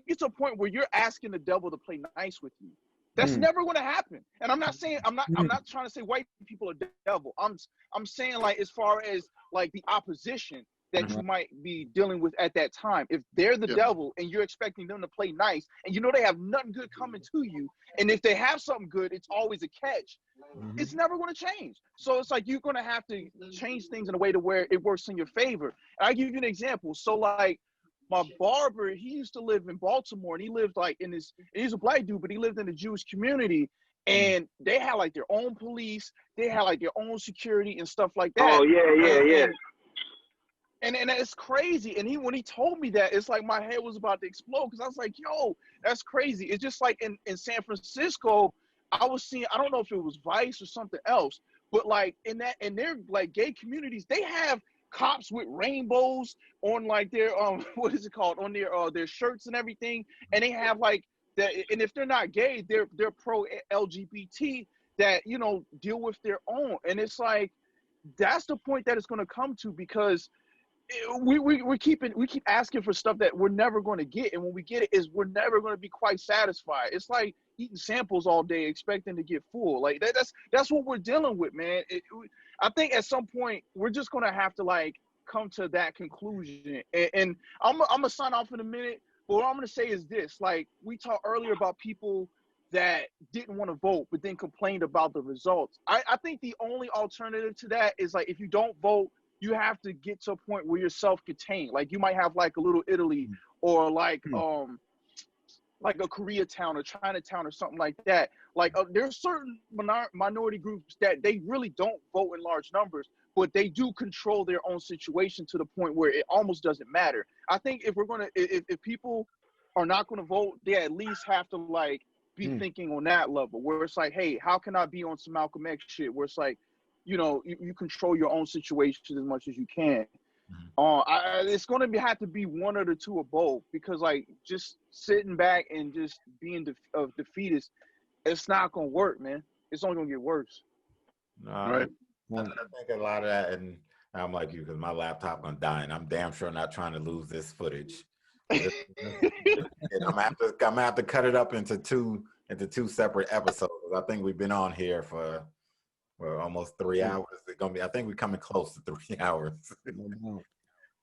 get to a point where you're asking the devil to play nice with you. That's never going to happen. And I'm not saying I'm not trying to say white people are devil. I'm saying like as far as like the opposition that you might be dealing with at that time. If they're the devil and you're expecting them to play nice and you know they have nothing good coming to you, and if they have something good, it's always a catch. It's never going to change. So it's like you're going to have to change things in a way to where it works in your favor. And I'll give you an example. So like my barber, he used to live in Baltimore, and he lived like in this, he's a black dude, but he lived in the Jewish community, and they had like their own police, they had like their own security and stuff like that. Oh yeah. And it's crazy. And when he told me that, it's like my head was about to explode, because I was like, yo, that's crazy. It's just like in San Francisco, I was seeing, I don't know if it was Vice or something else, but like in their like gay communities, they have cops with rainbows on like their what is it called, on their shirts and everything. And they have like that, and if they're not gay, they're pro LGBT that, you know, deal with their own. And it's like that's the point that it's going to come to, because we keep asking for stuff that we're never going to get, and when we get it, we're never going to be quite satisfied. It's like eating samples all day expecting to get full. Like that's what we're dealing with, man. I think at some point we're just going to have to like come to that conclusion. And I'm gonna sign off in a minute, but what I'm going to say is this: like we talked earlier about people that didn't want to vote but then complained about the results. I think the only alternative to that is like if you don't vote, you have to get to a point where you're self-contained. Like you might have like a little Italy or like a Koreatown or Chinatown or something like that. Like there's certain minority groups that they really don't vote in large numbers, but they do control their own situation to the point where it almost doesn't matter. I think if people are not gonna vote, they at least have to like be thinking on that level where it's like, hey, how can I be on some Malcolm X shit where it's like, you know, you control your own situation as much as you can. It's going to have to be one or the two or both, because like just sitting back and just being defeatist, it's not going to work, man. It's only going to get worse. Right. I think a lot of that, and I'm like you, because my laptop going to die, and I'm damn sure not trying to lose this footage. I'm gonna have to cut it up into two separate episodes. I think we've been on here for almost 3 hours. It's gonna be. I think we're coming close to 3 hours.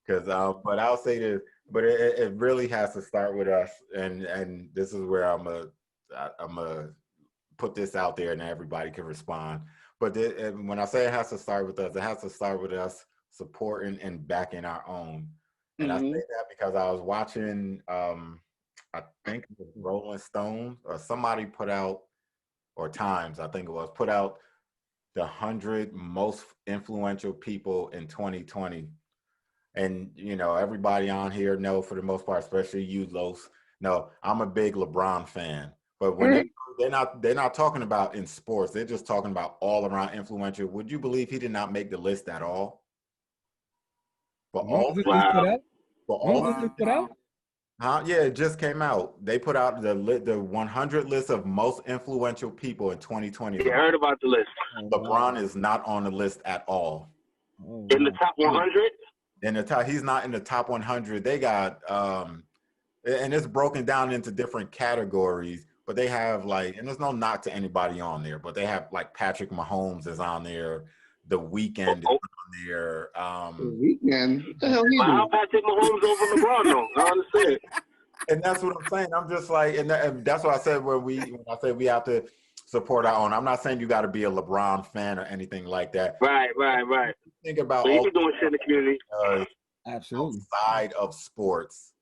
Because, but I'll say this. But it really has to start with us, and this is where I'm gonna put this out there, and everybody can respond. But when I say it has to start with us, it has to start with us supporting and backing our own. And I say that because I was watching, I think it was Rolling Stone or somebody put out, or Times, I think it was, put out the 100 most influential people in 2020. And, you know, everybody on here know, for the most part, especially you, Los, no, I'm a big LeBron fan. But when they're not talking about in sports, they're just talking about all around influential. Would you believe he did not make the list at all? For all, yeah, it just came out. They put out the 100 list of most influential people in 2020. Yeah, I heard about the list. LeBron is not on the list at all. In the top 100? In the top, he's not in the top 100. They got, and it's broken down into different categories. But they have like, and there's no knock to anybody on there, but they have like Patrick Mahomes is on there. The Weeknd is on there. The Weeknd? What the hell he doing? How Patrick Mahomes over LeBron though? I understand. And that's what I'm saying. I'm just like, and that's what I said when I say we have to support our own. I'm not saying you got to be a LeBron fan or anything like that. Right. Think about all you doing shit in the community. Absolutely. Outside of sports,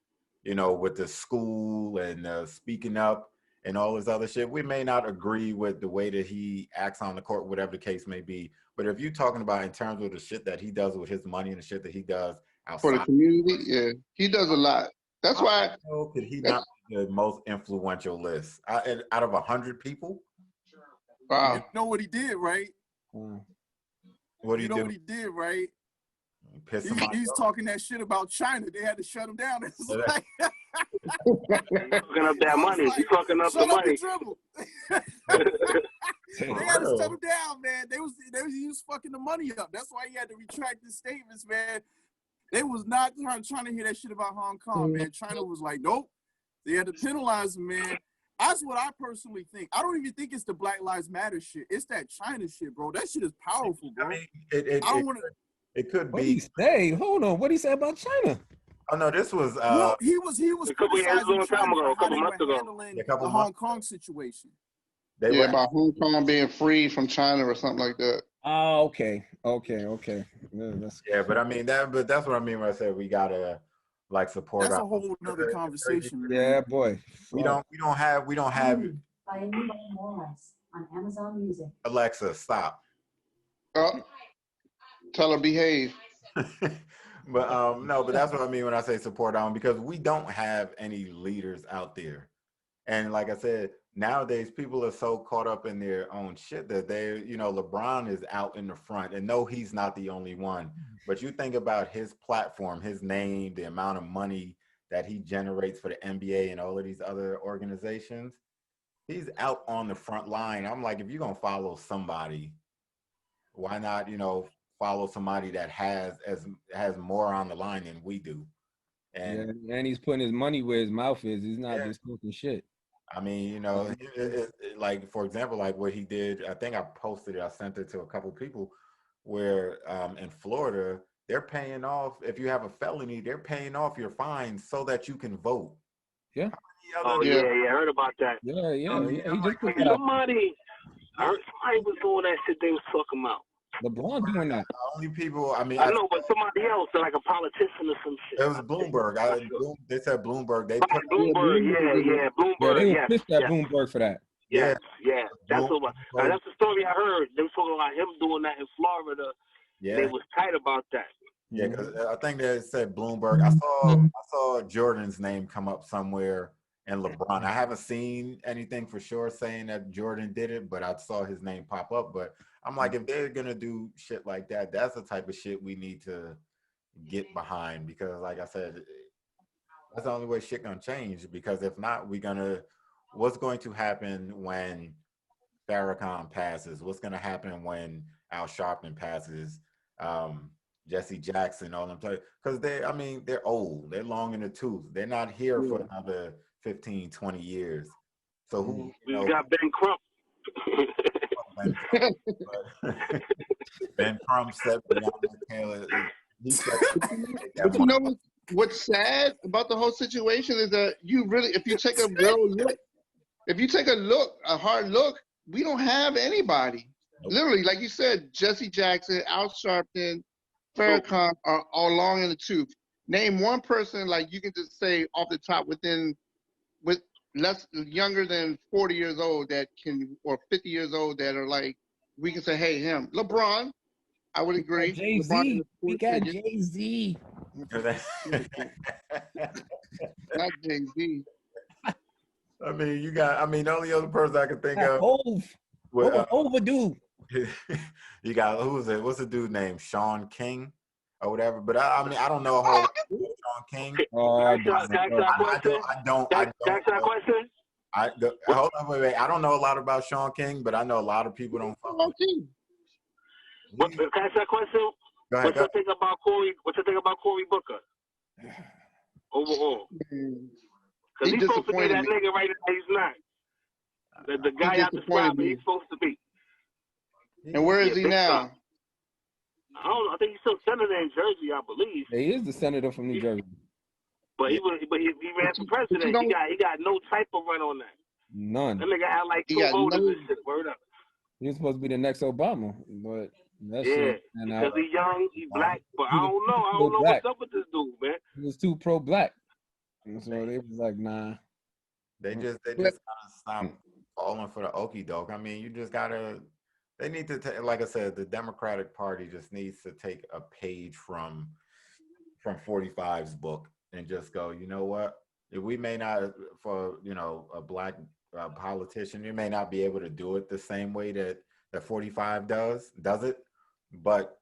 you know, with the school and speaking up and all this other shit. We may not agree with the way that he acts on the court, whatever the case may be. But if you're talking about in terms of the shit that he does with his money and the shit that he does outside for the community, yeah, he does a lot. That's why. Could he not be the most influential list out of 100 people? Wow. You know what he did, right? What do you do? What he did, right? He's talking that shit about China. They had to shut him down. It's like, fucking up that money. like, You fucking up the shut up money. and dribble. They had to shut him down, man. He was fucking the money up. That's why he had to retract his statements, man. They was not trying to hear that shit about Hong Kong, man. China was like, nope. They had to penalize him, man. That's what I personally think. I don't even think it's the Black Lives Matter shit. It's that China shit, bro. That shit is powerful, bro. I mean, I don't want to. It could What be. he say? Hold on. What he say about China? Oh no, this was. Well, he was a couple years criticizing ago, China for a how couple they months were ago. handling A couple the months Hong Kong situation. They Yeah, were, about Hong Kong being free from China or something like that. Oh, okay. yeah, but I mean but that's what I mean when I said we gotta like support. That's our, a whole nother conversation, man. Yeah, boy. We don't have By Amy Morris on Amazon Music. Alexa, stop. Oh, tell her behave. But no, but that's what I mean when I say support because we don't have any leaders out there. And like I said, nowadays people are so caught up in their own shit that LeBron is out in the front, and no, he's not the only one. But you think about his platform, his name, the amount of money that he generates for the NBA and all of these other organizations. He's out on the front line. I'm like, if you're gonna follow somebody, why not, follow somebody that has more on the line than we do? And he's putting his money where his mouth is. He's not just talking shit. I mean, like for example, like what he did. I think I posted it. I sent it to a couple people where in Florida they're paying off. If you have a felony, they're paying off your fines so that you can vote. Yeah. Oh yeah, I heard about that. Yeah. He just put somebody was doing that shit they was talking about. LeBron doing that. Only people. I mean, I know, but somebody else, like a politician or some shit. It was Bloomberg. They said Bloomberg. They put Bloomberg. Yeah, Bloomberg. Yeah, they pissed at Bloomberg for that. Yeah. That's what. That's the story I heard. They were talking about him doing that in Florida. Yeah, they was tight about that. Yeah, because I think they said Bloomberg. I saw Jordan's name come up somewhere and LeBron. I haven't seen anything for sure saying that Jordan did it, but I saw his name pop up. But I'm like, if they're gonna do shit like that, that's the type of shit we need to get behind, because like I said, that's the only way shit gonna change. Because if not, what's going to happen when Farrakhan passes? What's gonna happen when Al Sharpton passes? Jesse Jackson, all them, because they're old, they're long in the tooth, they're not here for another 15, 20 years. So who we got Ben Crump. Ben Crump said Breonna Taylor. But you know what's sad about the whole situation is that if you take a hard look, we don't have anybody. Nope. Literally, like you said, Jesse Jackson, Al Sharpton, Farrakhan are all long in the tooth. Name one person like you can just say off the top with less younger than 40 years old or 50 years old that are like, we can say, hey, him. LeBron, I would agree. Jay-Z. We got Jay-Z. Not Jay-Z. The only other person I can think of. Overdue. You got, what's the dude named Sean King or whatever, but I don't know a whole lot about Sean King. Hold on, wait. I don't know a lot about Sean King, but I know a lot of people don't follow him. Can I ask that question? Go ahead. What you think about Cory Booker? Overall. Because he's supposed to be that nigga right now. He's not. The guy out the spot, he's supposed to be. And where is he now? I don't know. I think he's still senator in Jersey, I believe. He is the senator from New Jersey. But he ran for president. He got no type of run on that. None. That nigga had like 2 voters and shit. Word up. He was supposed to be the next Obama, but because he's young, he's black. But I don't know what's up with this dude, man. He was too pro-black, and so they was like, nah. They just gotta stop falling for the okie doke. You just gotta. They need to, like I said, the Democratic Party just needs to take a page from 45's book and just go, you know what? If we may not, for a black politician, you may not be able to do it the same way that 45 does it, but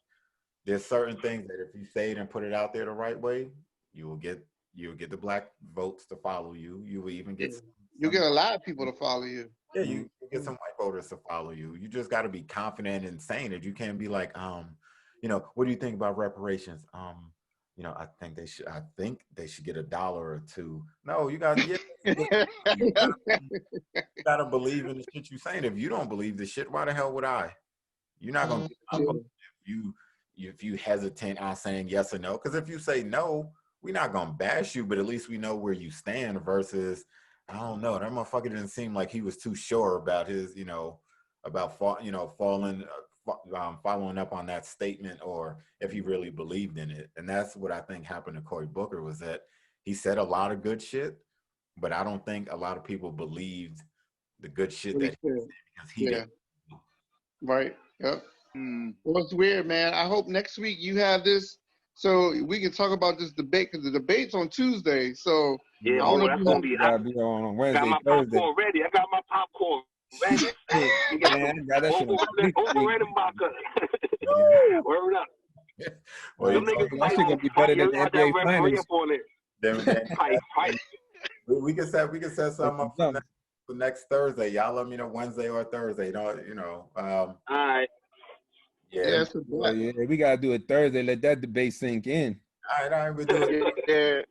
there's certain things that if you say it and put it out there the right way, you'll get the black votes to follow you. You will even get You get a lot of people to follow you. Yeah, you get some white voters to follow you. You just got to be confident in saying it. You can't be like, what do you think about reparations? I think they should get $1 or $2. No, you got you gotta believe in the shit you saying. If you don't believe the shit, why the hell would I? You're not gonna if you hesitant on saying yes or no. Because if you say no, we're not gonna bash you, but at least we know where you stand versus, I don't know, that motherfucker didn't seem like he was too sure about his, following up on that statement, or if he really believed in it. And that's what I think happened to Cory Booker, was that he said a lot of good shit, but I don't think a lot of people believed the good shit that he said because he didn't. Right. Yep. Well, it's weird, man. I hope next week you have this so we can talk about this debate, because the debate's on Tuesday. So yeah, that's gonna be. I got my popcorn ready. I got my popcorn ready. You got over Redenbacher. Word up. Well, them niggas that shit gonna be better than the NBA Finals. We can set something up for next Thursday. Y'all let me know Wednesday or Thursday. All right. Yeah. We gotta do it Thursday. Let that debate sink in. All right, we'll do it.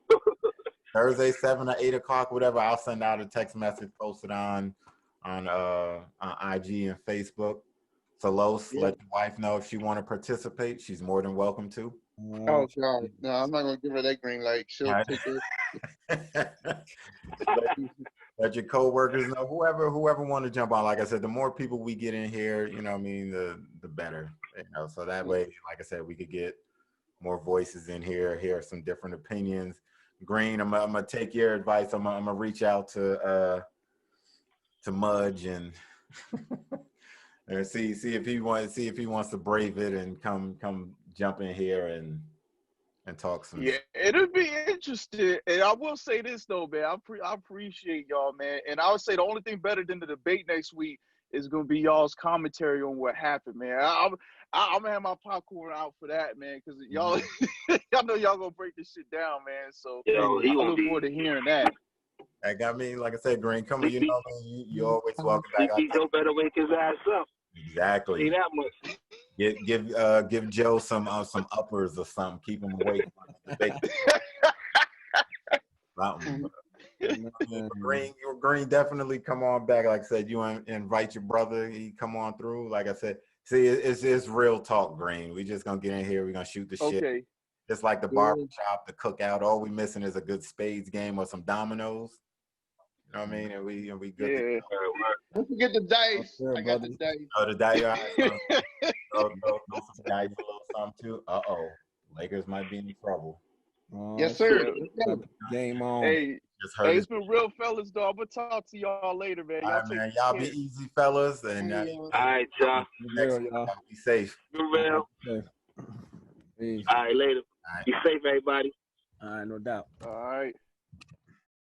Thursday, 7 or 8 o'clock, whatever. I'll send out a text message, posted on IG and Facebook. So Los, let your wife know if she want to participate. She's more than welcome to. Oh God, no, I'm not gonna give her that green light. She'll take it. Let your co-workers know, whoever want to jump on. Like I said, the more people we get in here, the better. So that way, like I said, we could get more voices in here, hear some different opinions. Green, I'm gonna take your advice. I'm gonna reach out to Mudge and see if he wants to brave it and come jump in here and talk some shit. It'll be interesting. And I will say this though, man. I appreciate y'all, man. And I would say the only thing better than the debate next week is gonna be y'all's commentary on what happened, man. I'm gonna have my popcorn out for that, man, because y'all, y'all know y'all gonna break this shit down, man. So I look forward to hearing that. Like I said, Green, come on, you always welcome back. Joe better wake his ass up. Exactly. Ain't that much. Give Joe some uppers or something. Keep him awake. Green, definitely come on back. Like I said, you invite your brother. He come on through. Like I said, see, it's real talk, Green. We just gonna get in here. We're gonna shoot the shit. Just like the barbershop, the cookout. All we missing is a good spades game or some dominoes. You know what I mean? And we good. Yeah. Don't forget the dice. I got the dice. Oh, the dice. Throw some dice, a little something too. Lakers might be in trouble. Yes, sir. Game on. Hey, it's been real, fellas. Though I'm gonna talk to y'all later, man. All right, man. Y'all be easy, fellas, and all right, y'all. Be safe. Be real. All right, later. All right. Be safe, everybody. All right, no doubt. All right.